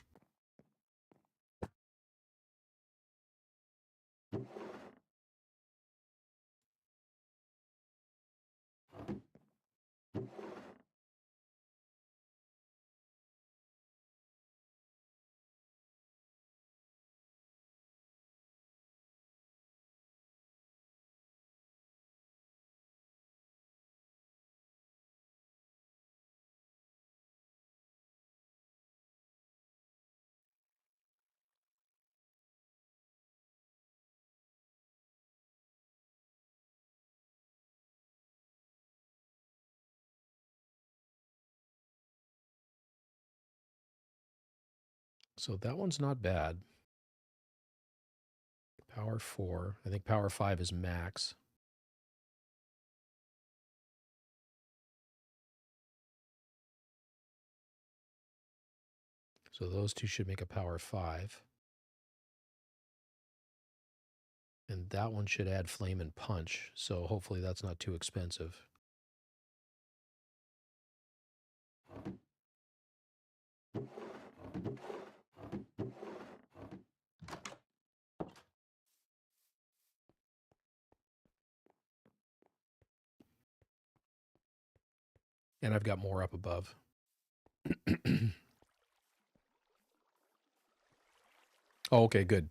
So that one's not bad. Power 4. I think power 5 is max. So those two should make a power 5. And that one should add flame and punch. So hopefully that's not too expensive. And I've got more up above. Oh, okay, good.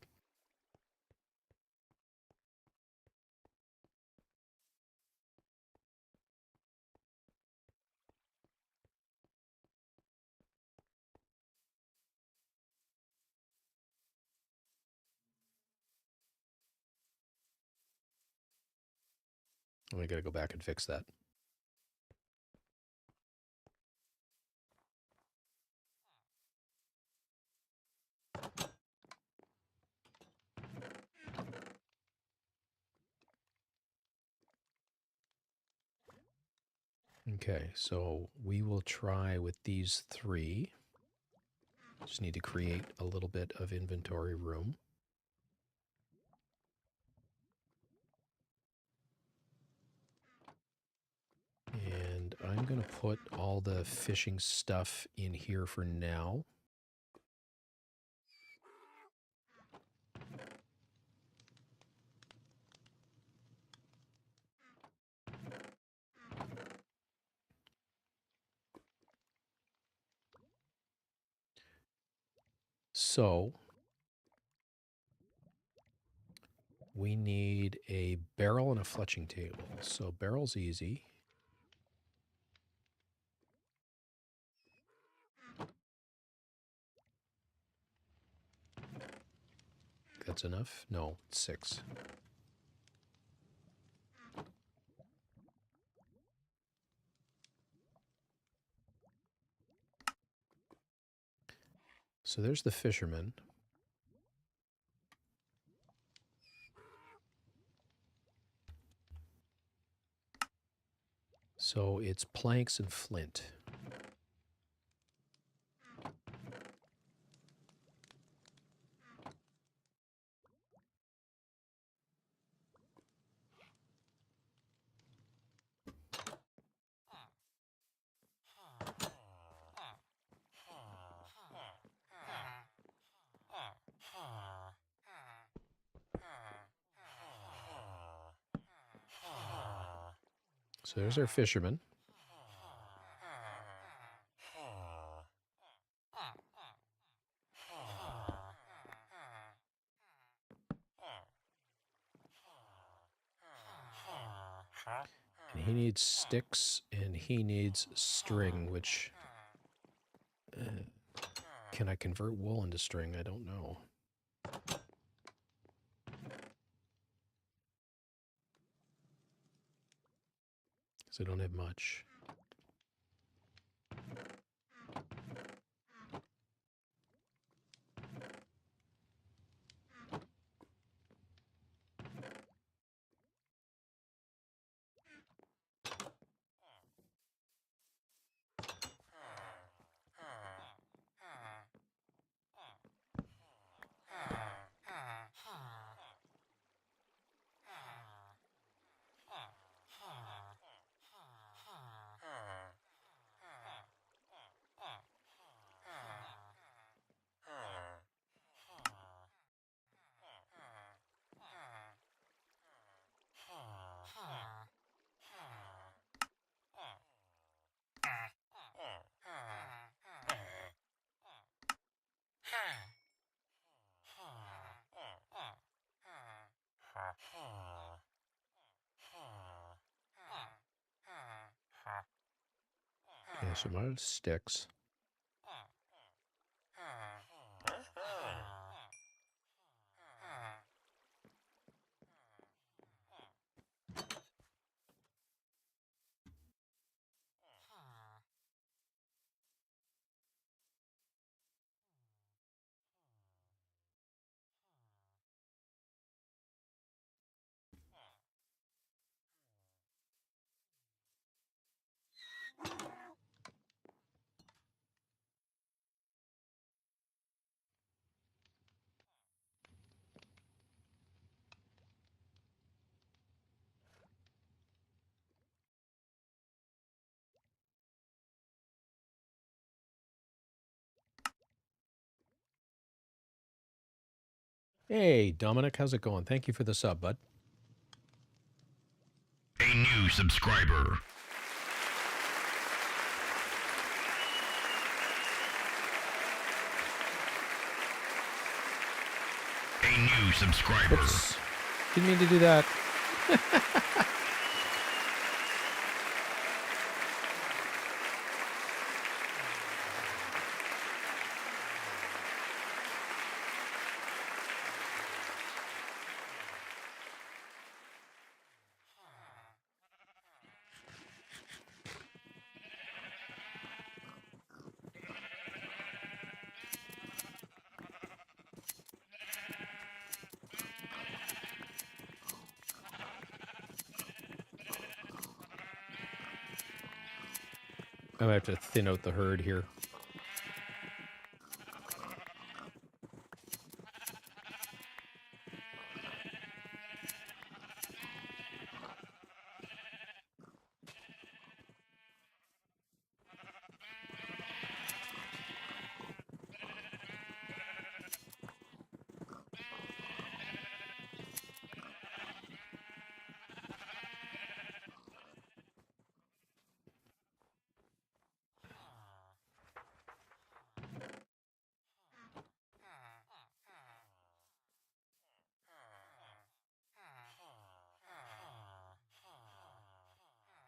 I got to go back and fix that. Okay, so we will try with these 3. Just need to create a little bit of inventory room. And I'm going to put all the fishing stuff in here for now. So we need a barrel and a fletching table. So barrel's easy. That's enough? No, 6. So there's the fisherman. So it's planks and flint. So there's our fisherman. And he needs sticks and he needs string, which can I convert wool into string? I don't know. Because I don't have much. Yeah, so I'm out of sticks. Hey, Dominic, how's it going? Thank you for the sub, bud. A new subscriber. A new subscriber. Oops. Didn't mean to do that. I might have to thin out the herd here.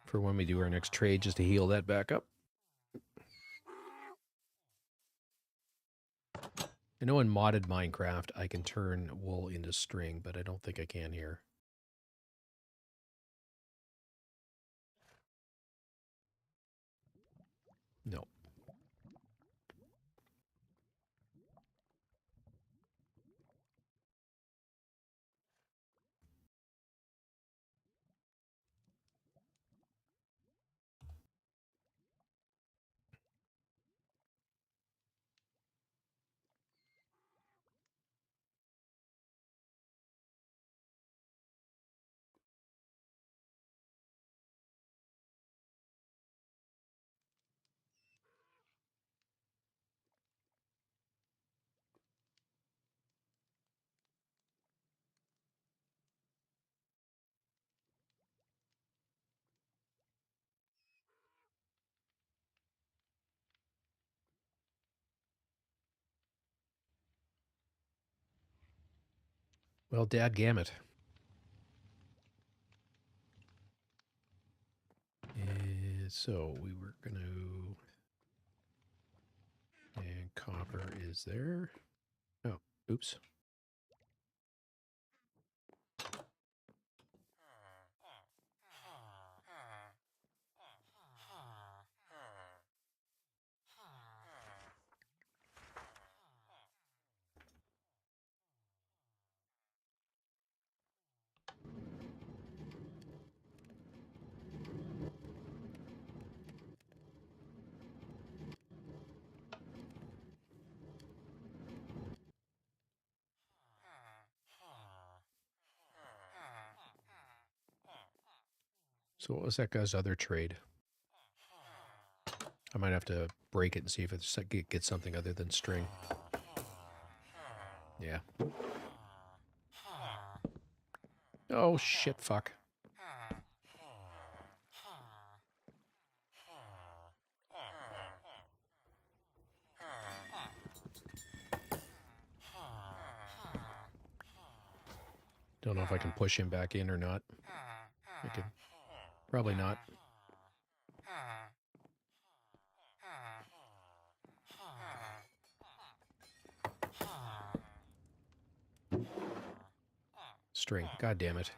For when we do our next trade, just to heal that back up. I know in modded Minecraft I can turn wool into string, but I don't think I can here. No. Well, dadgammit. So we were going to... And copper is there. Oh, oops. So what was that guy's other trade? I might have to break it and see if it gets something other than string. Yeah. Oh, shit, fuck. Don't know if I can push him back in or not. I can. Probably not. String. God damn it.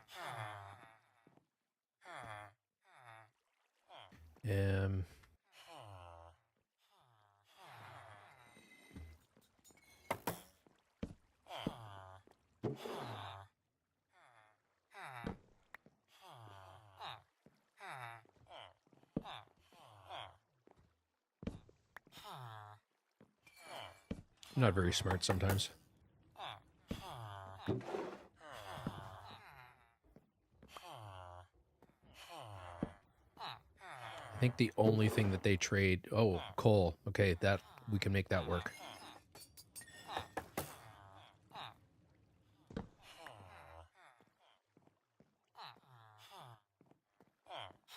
I'm not very smart sometimes. I think the only thing that they trade... Oh, coal. Okay, that we can make that work.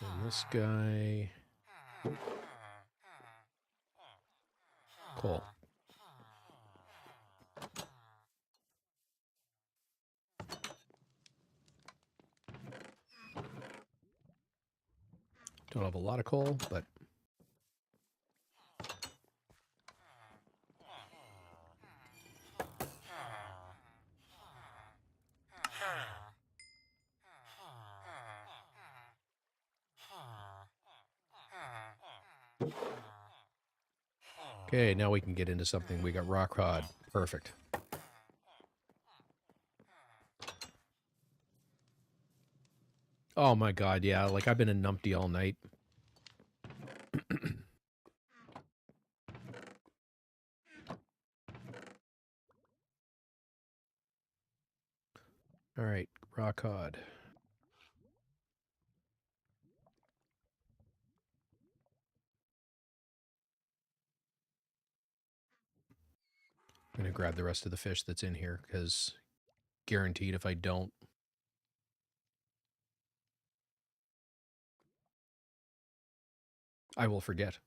And this guy... Coal. Don't have a lot of coal, but... Okay, now we can get into something. We got rock hod. Perfect. Oh my god, yeah. Like, I've been in numpty all night. All right, rock hod. I'm going to grab the rest of the fish that's in here, because guaranteed if I don't... I will forget.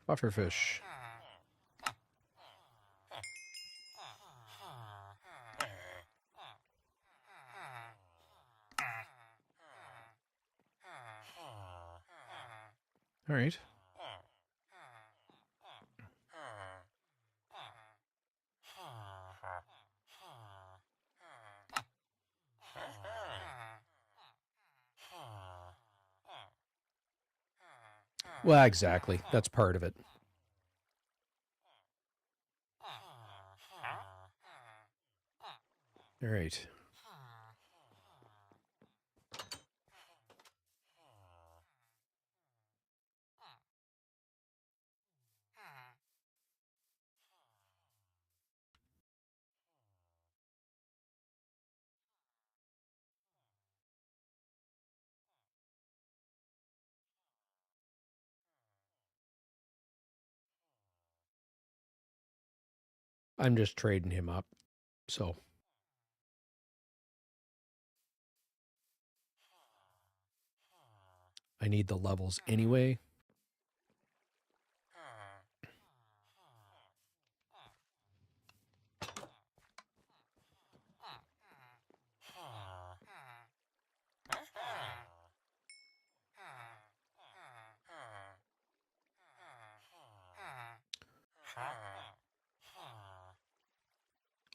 Pufferfish. All right. Well, exactly. That's part of it. All right. I'm just trading him up. So I need the levels anyway.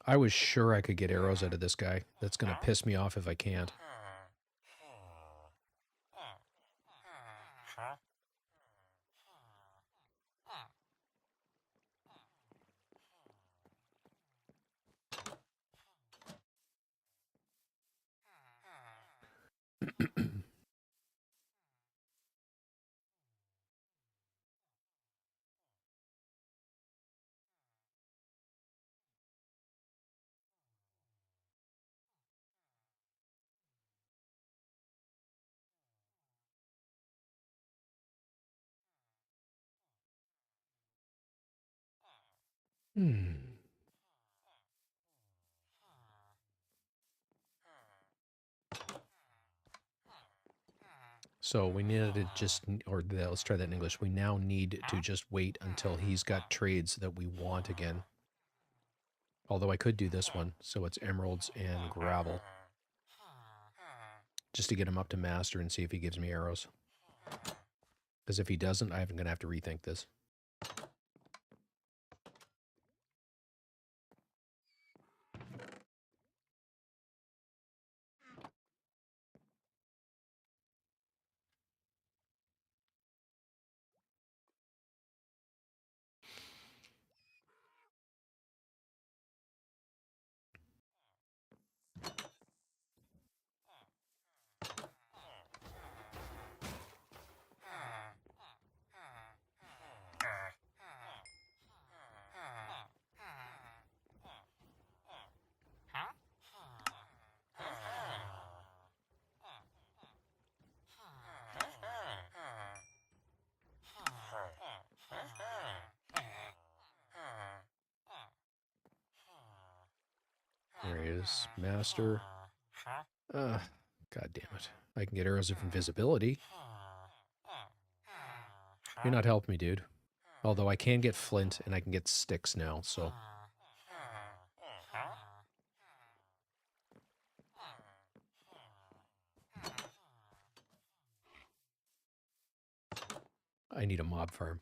I was sure I could get arrows out of this guy. That's going to piss me off if I can't. So we needed to just, let's try that in English. We now need to just wait until he's got trades that we want again. Although I could do this one, so it's emeralds and gravel. Just to get him up to master and see if he gives me arrows. Because if he doesn't, I'm going to have to rethink this. There he is, master. God damn it. I can get arrows of invisibility. You're not helping me, dude. Although I can get flint and I can get sticks now, so. I need a mob farm.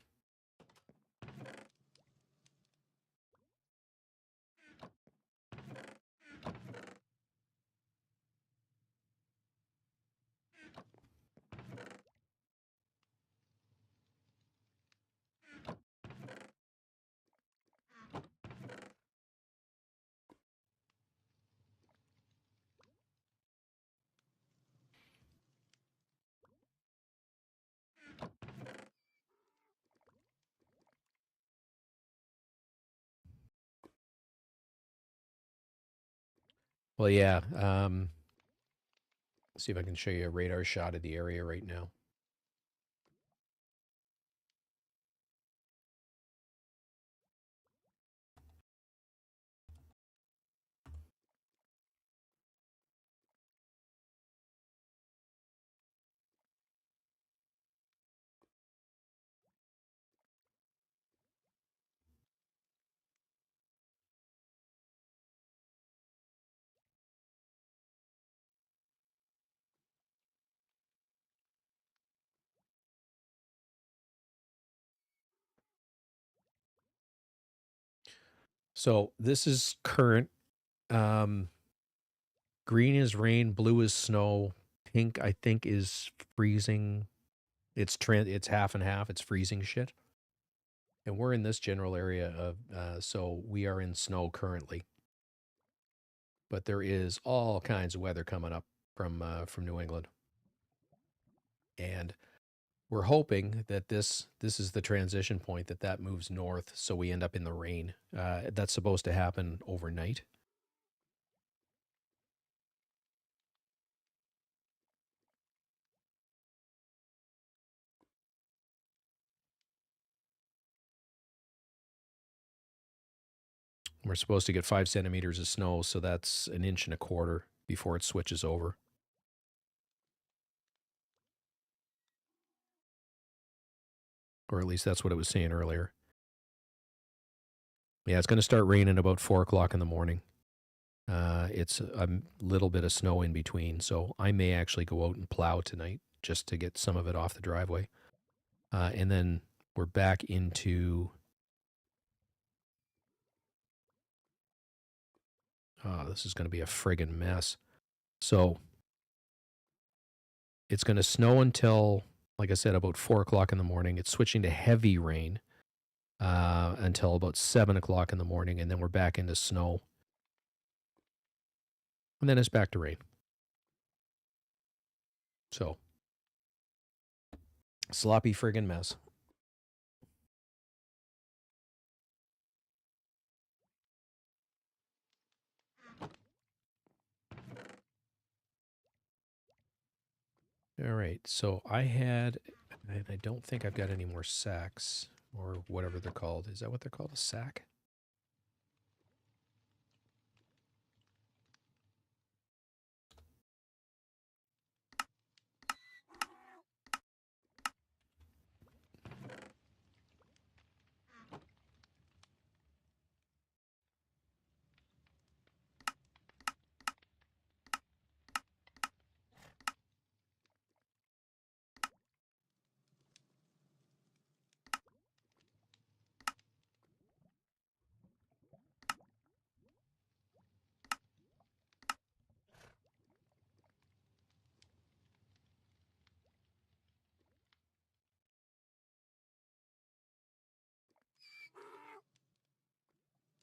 Well, yeah. See if I can show you a radar shot of the area right now. So this is current. Green is rain, blue is snow, pink I think is freezing. It's half and half. It's freezing shit. And we're in this general area of, so we are in snow currently. but there is all kinds of weather coming up from New England, and we're hoping that this is the transition point, that moves north, so we end up in the rain. That's supposed to happen overnight. We're supposed to get 5 centimeters of snow, so that's 1.25 inches before it switches over. Or at least that's what it was saying earlier. Yeah, it's going to start raining about 4 o'clock in the morning. It's a little bit of snow in between, so I may actually go out and plow tonight just to get some of it off the driveway. And then we're back into... Oh, this is going to be a friggin' mess. So it's going to snow until, like I said, about 4 o'clock in the morning. It's switching to heavy rain until about 7 o'clock in the morning, and then we're back into snow. And then it's back to rain. So, sloppy friggin' mess. All right, so I had, and I don't think I've got any more sacks, or whatever they're called. Is that what they're called, a sack?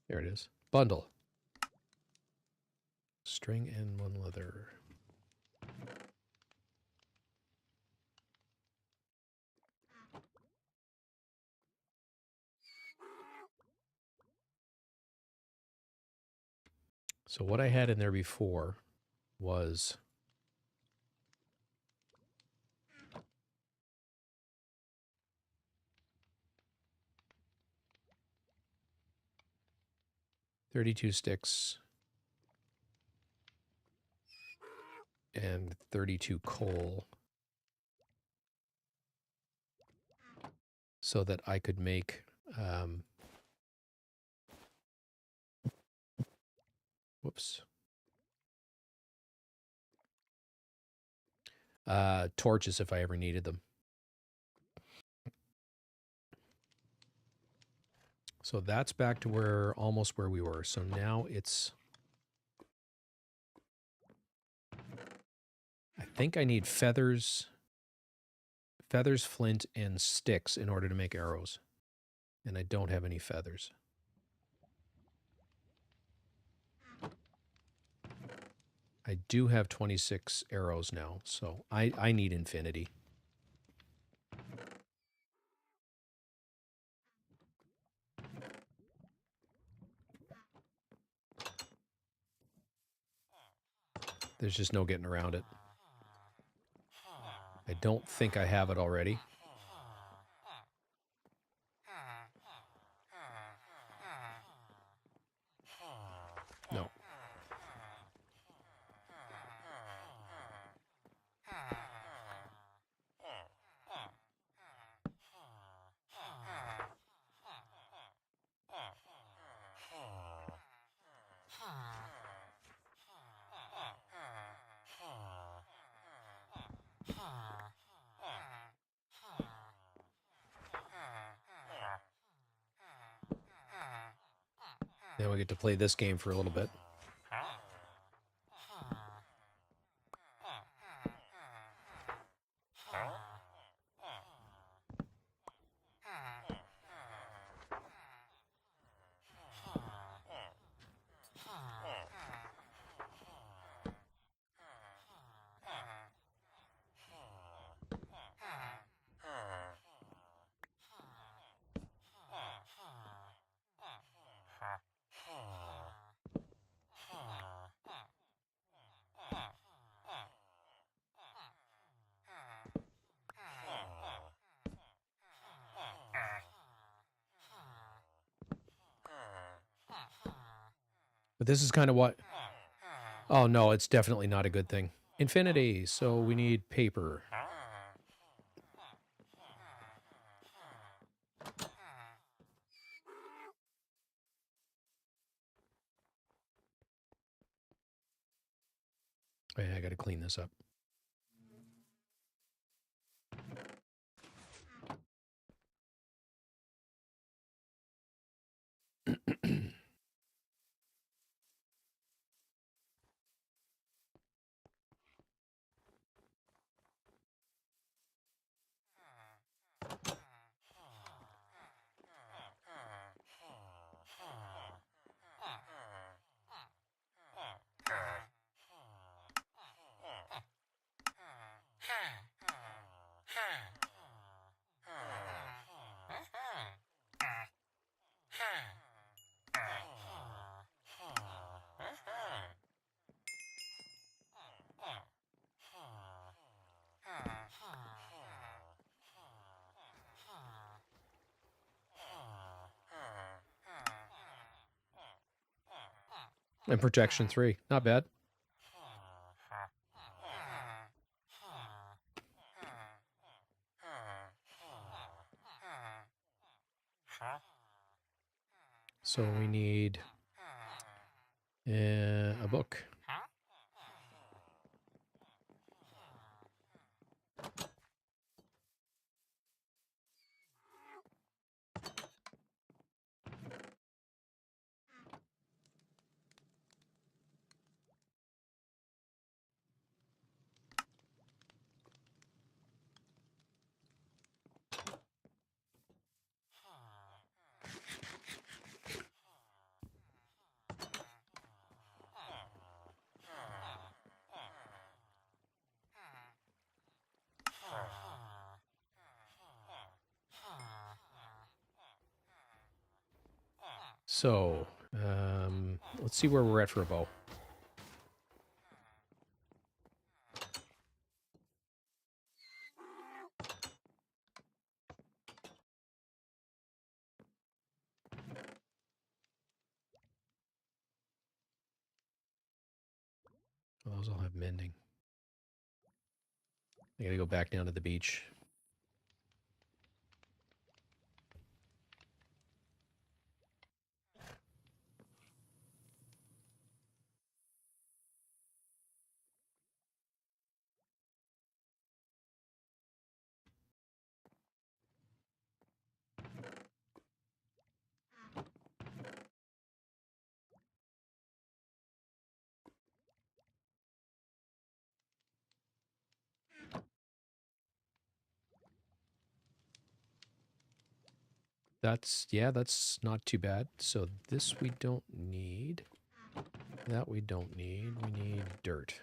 There it is. Bundle. String and 1 leather. So what I had in there before was .32 sticks and 32 coal, so that I could make torches if I ever needed them. So that's back to almost where we were. So now it's, I think I need feathers, flint, and sticks in order to make arrows. And I don't have any feathers. I do have 26 arrows now, so I need infinity. There's just no getting around it. I don't think I have it already. No. Then we get to play this game for a little bit. But this is kind of what... Oh, no, it's definitely not a good thing. Infinity, so we need paper. Wait, I got to clean this up. And projection 3, not bad. So we need a book. So, let's see where we're at for a bow. Well, those all have mending. I gotta go back down to the beach. That's not too bad. So this we don't need. That we don't need. We need dirt.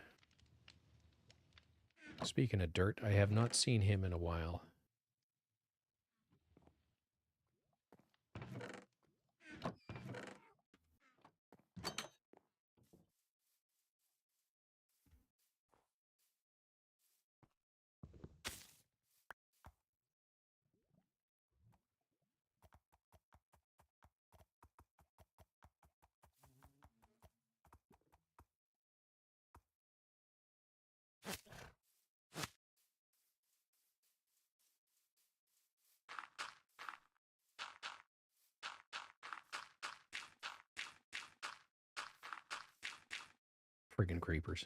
Speaking of dirt, I have not seen him in a while. Friggin' creepers.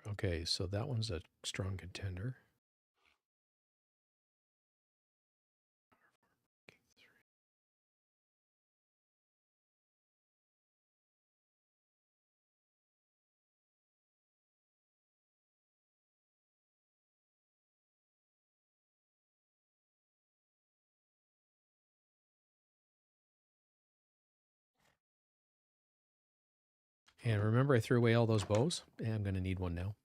Okay, so that one's a strong contender. And remember, I threw away all those bows. And I'm going to need one now.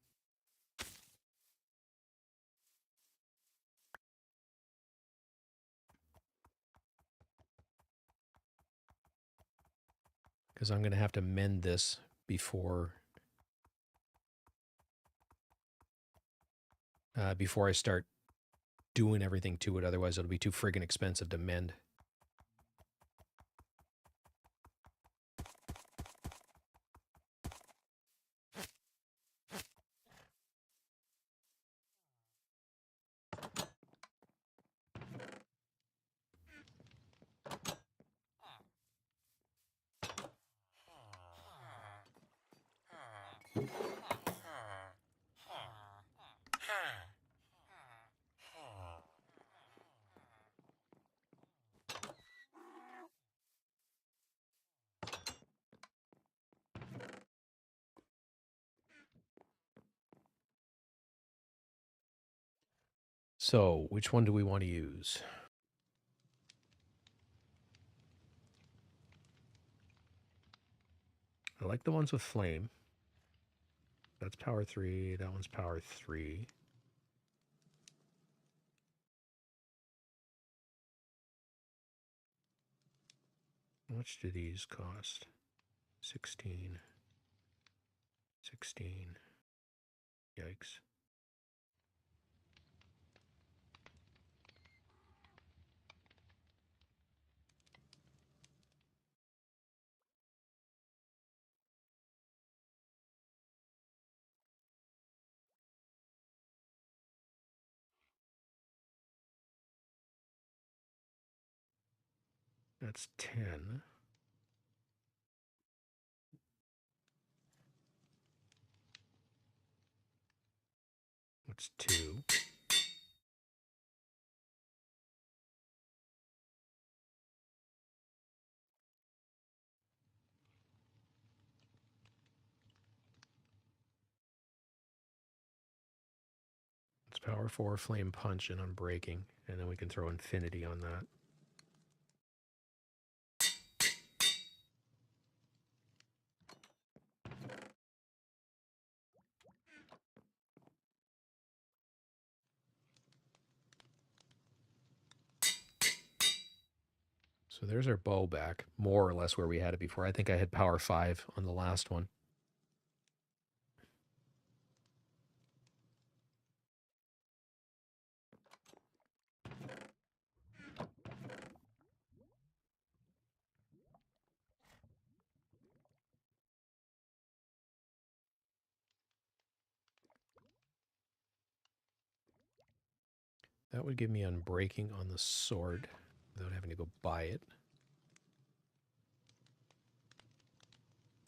Because I'm going to have to mend this before I start doing everything to it. Otherwise, it'll be too friggin' expensive to mend. So, which one do we want to use? I like the ones with flame. That's power 3. That one's power 3. How much do these cost? 16. 16. Yikes. That's 10. What's 2? It's power 4, flame punch, and unbreaking. And then we can throw infinity on that. So there's our bow back, more or less where we had it before. I think I had power 5 on the last one. That would give me unbreaking on the sword without having to go buy it.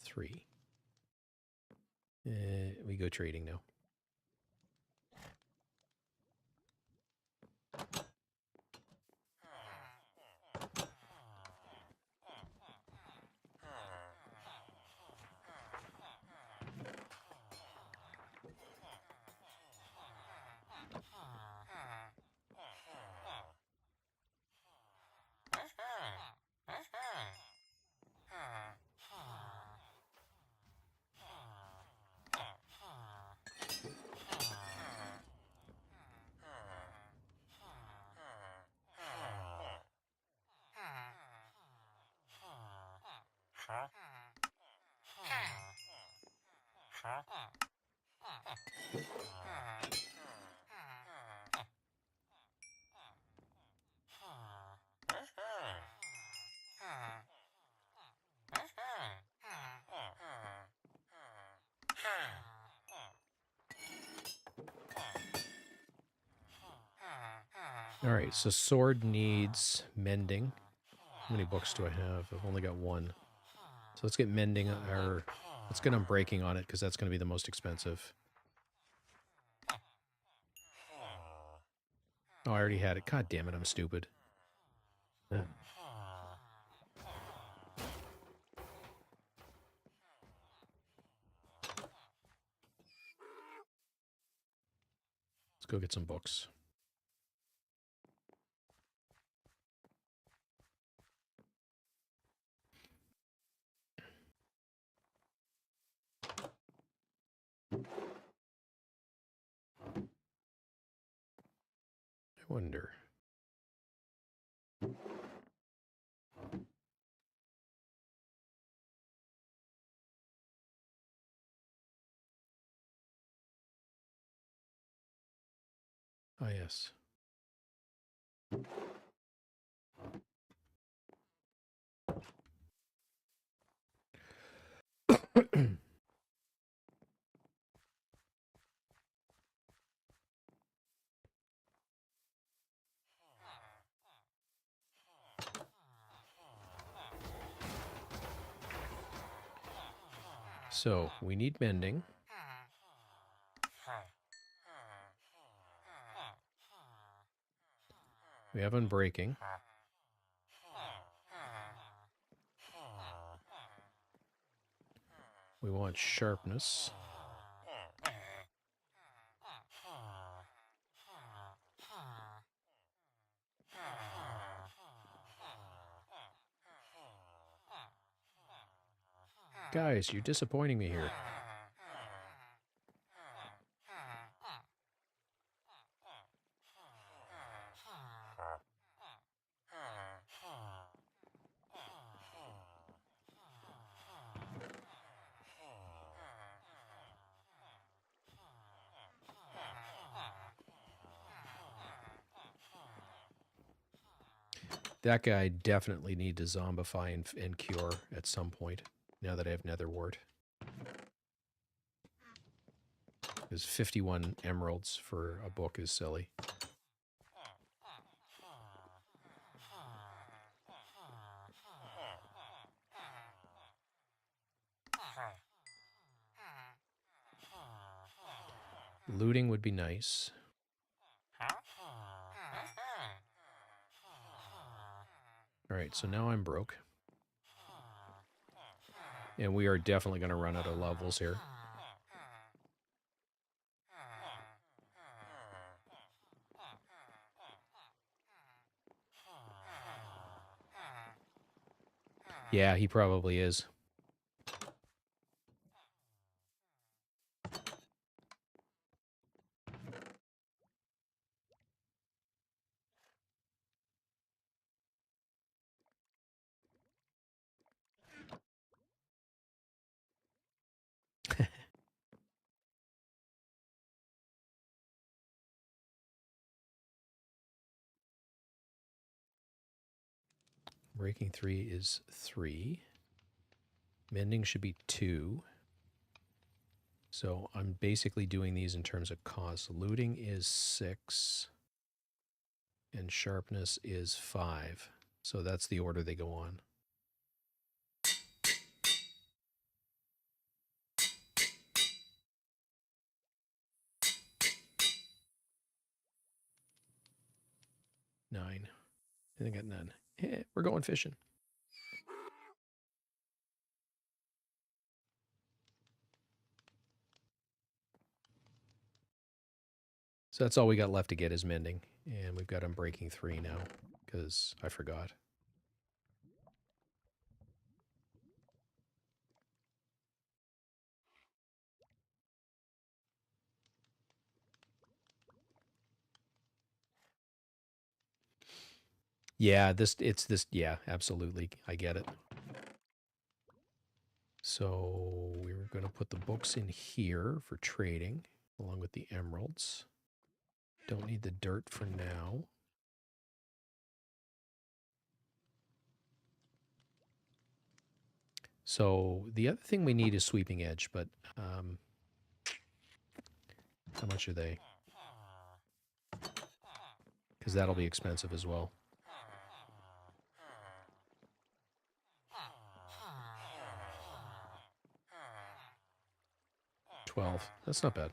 3. We go trading now. All right, so sword needs mending. How many books do I have? I've only got 1. So let's get mending, or let's get unbreaking on it, because that's going to be the most expensive. Oh, I already had it. God damn it, I'm stupid. Let's go get some books. wonder. Ah, yes. So we need mending. We have unbreaking. We want sharpness. Guys, you're disappointing me here. That guy definitely need to zombify and cure at some point, now that I have nether wart. Because 51 emeralds for a book is silly. Looting would be nice. Alright, so now I'm broke. And we are definitely going to run out of levels here. Yeah, he probably is. Breaking 3 is 3. Mending should be 2. So I'm basically doing these in terms of cost. Looting is 6. And sharpness is 5. So that's the order they go on. Nine. I think I got none. We're going fishing. So that's all we got left to get is mending. And we've got unbreaking 3 now, because I forgot. Yeah, yeah, absolutely. I get it. So we're going to put the books in here for trading, along with the emeralds. Don't need the dirt for now. So the other thing we need is sweeping edge, but how much are they? Because that'll be expensive as well. 12. That's not bad.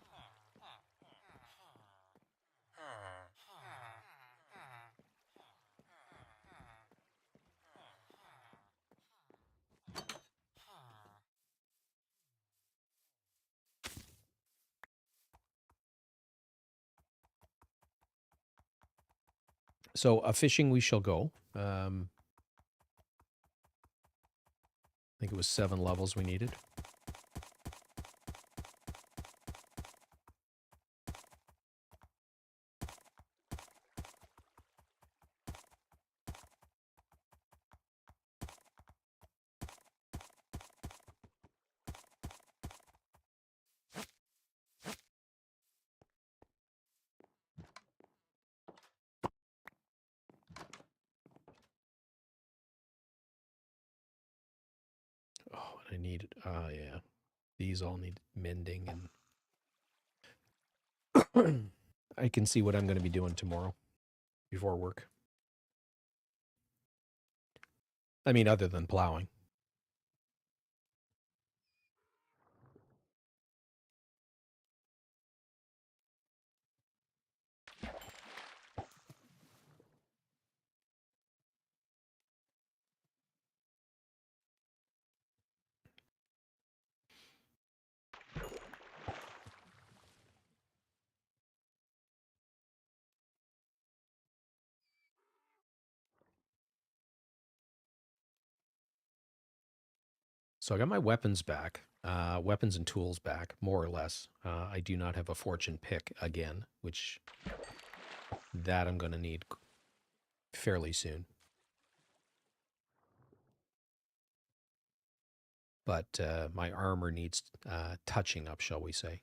So a fishing we shall go. I think it was 7 levels we needed. I need, yeah. These all need mending, and I can see what I'm going to be doing tomorrow before work. I mean, other than plowing. So I got my weapons back, weapons and tools back, more or less. I do not have a fortune pick again, which that I'm going to need fairly soon. But my armor needs touching up, shall we say.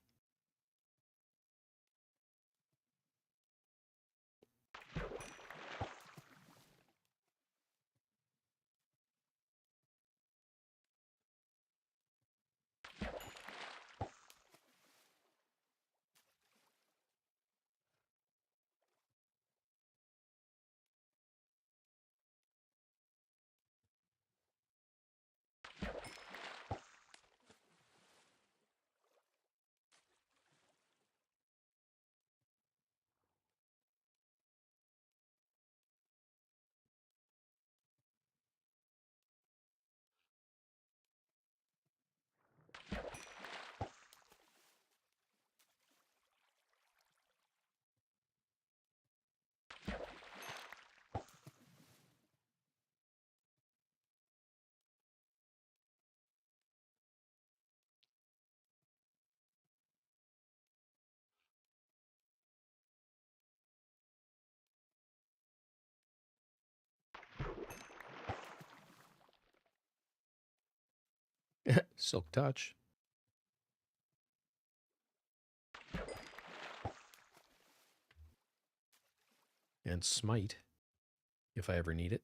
Silk touch. And smite, if I ever need it.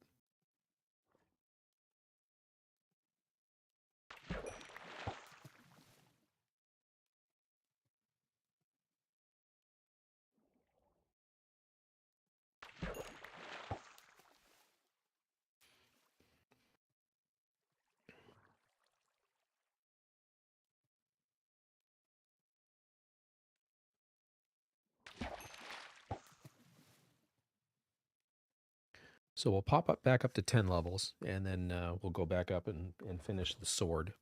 So we'll pop up back up to 10 levels, and then we'll go back up and finish the sword.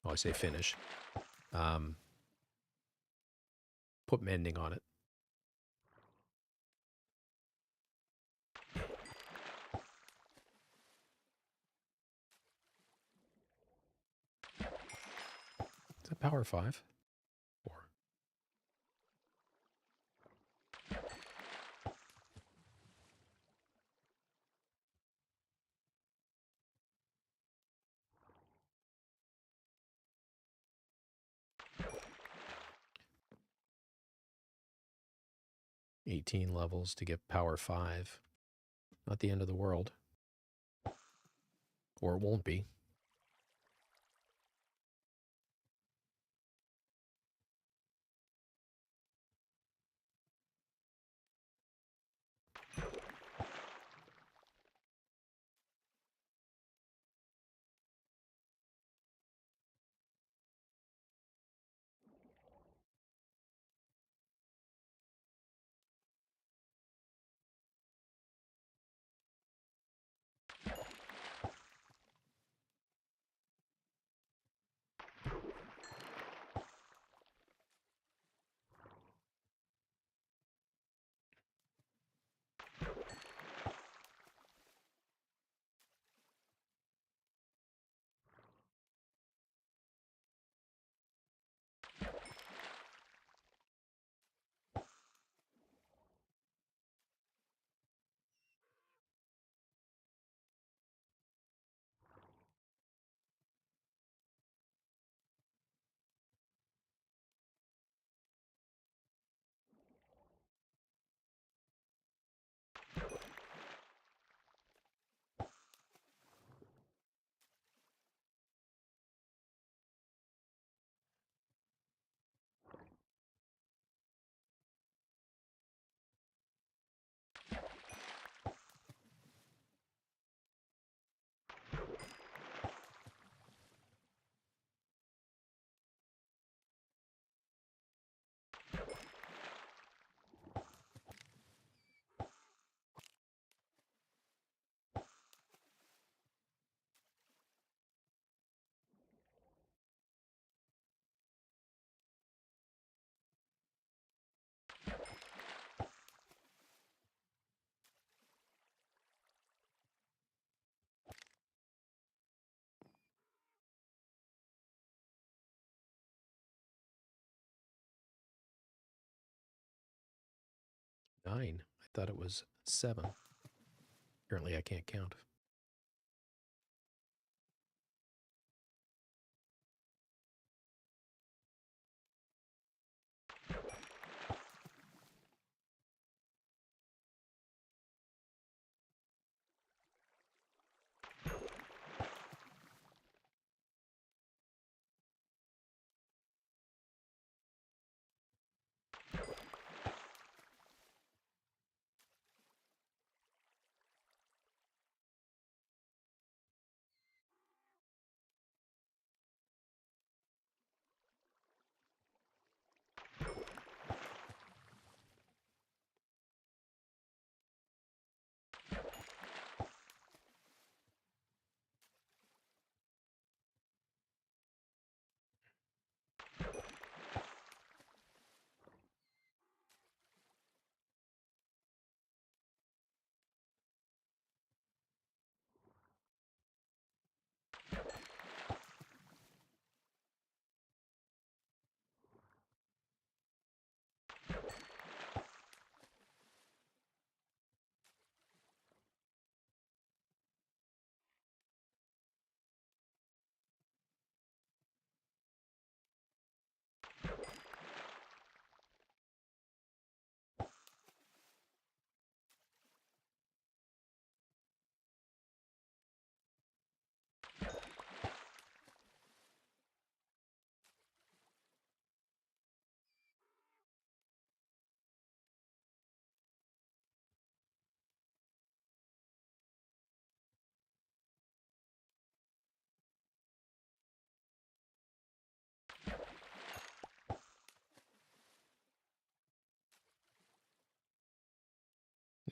Oh, I say finish. Put mending on it. Is that power 5? 4. $18 levels to get power 5. Not the end of the world. Or it won't be. 9. I thought it was 7. Apparently I can't count.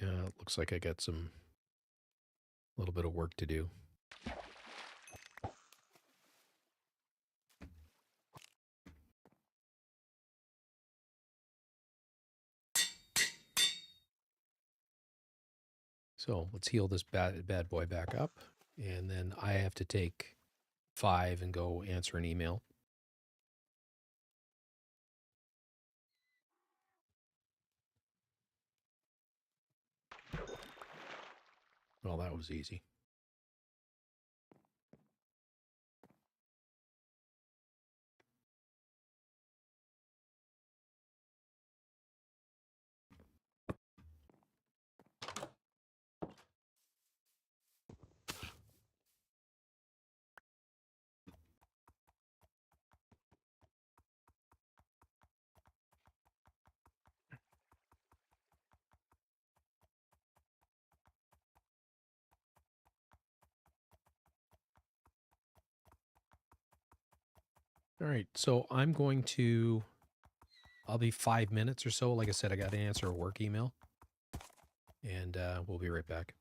Yeah, it looks like I got a little bit of work to do. So let's heal this bad boy back up. And then I have to take 5 and go answer an email. Well, that was easy. All right, so I'll be 5 minutes or so. Like I said, I got to answer a work email, and we'll be right back.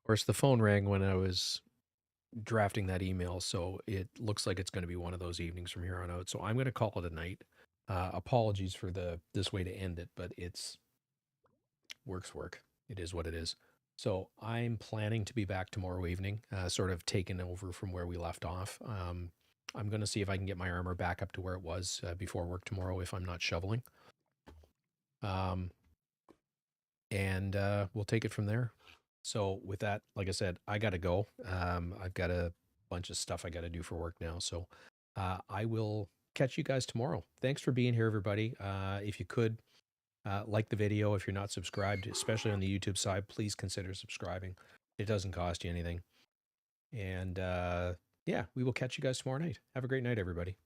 course, the phone rang when I was drafting that email, so it looks like it's going to be one of those evenings from here on out. So I'm going to call it a night. Apologies for this way to end it, but it's work. It is what it is. So I'm planning to be back tomorrow evening, sort of taking over from where we left off. I'm going to see if I can get my armor back up to where it was before work tomorrow if I'm not shoveling. And we'll take it from there. So with that, like I said, I got to go. I've got a bunch of stuff I got to do for work now. So I will catch you guys tomorrow. Thanks for being here, everybody. If you could, like the video. If you're not subscribed, especially on the YouTube side, please consider subscribing. It doesn't cost you anything. And yeah, we will catch you guys tomorrow night. Have a great night, everybody.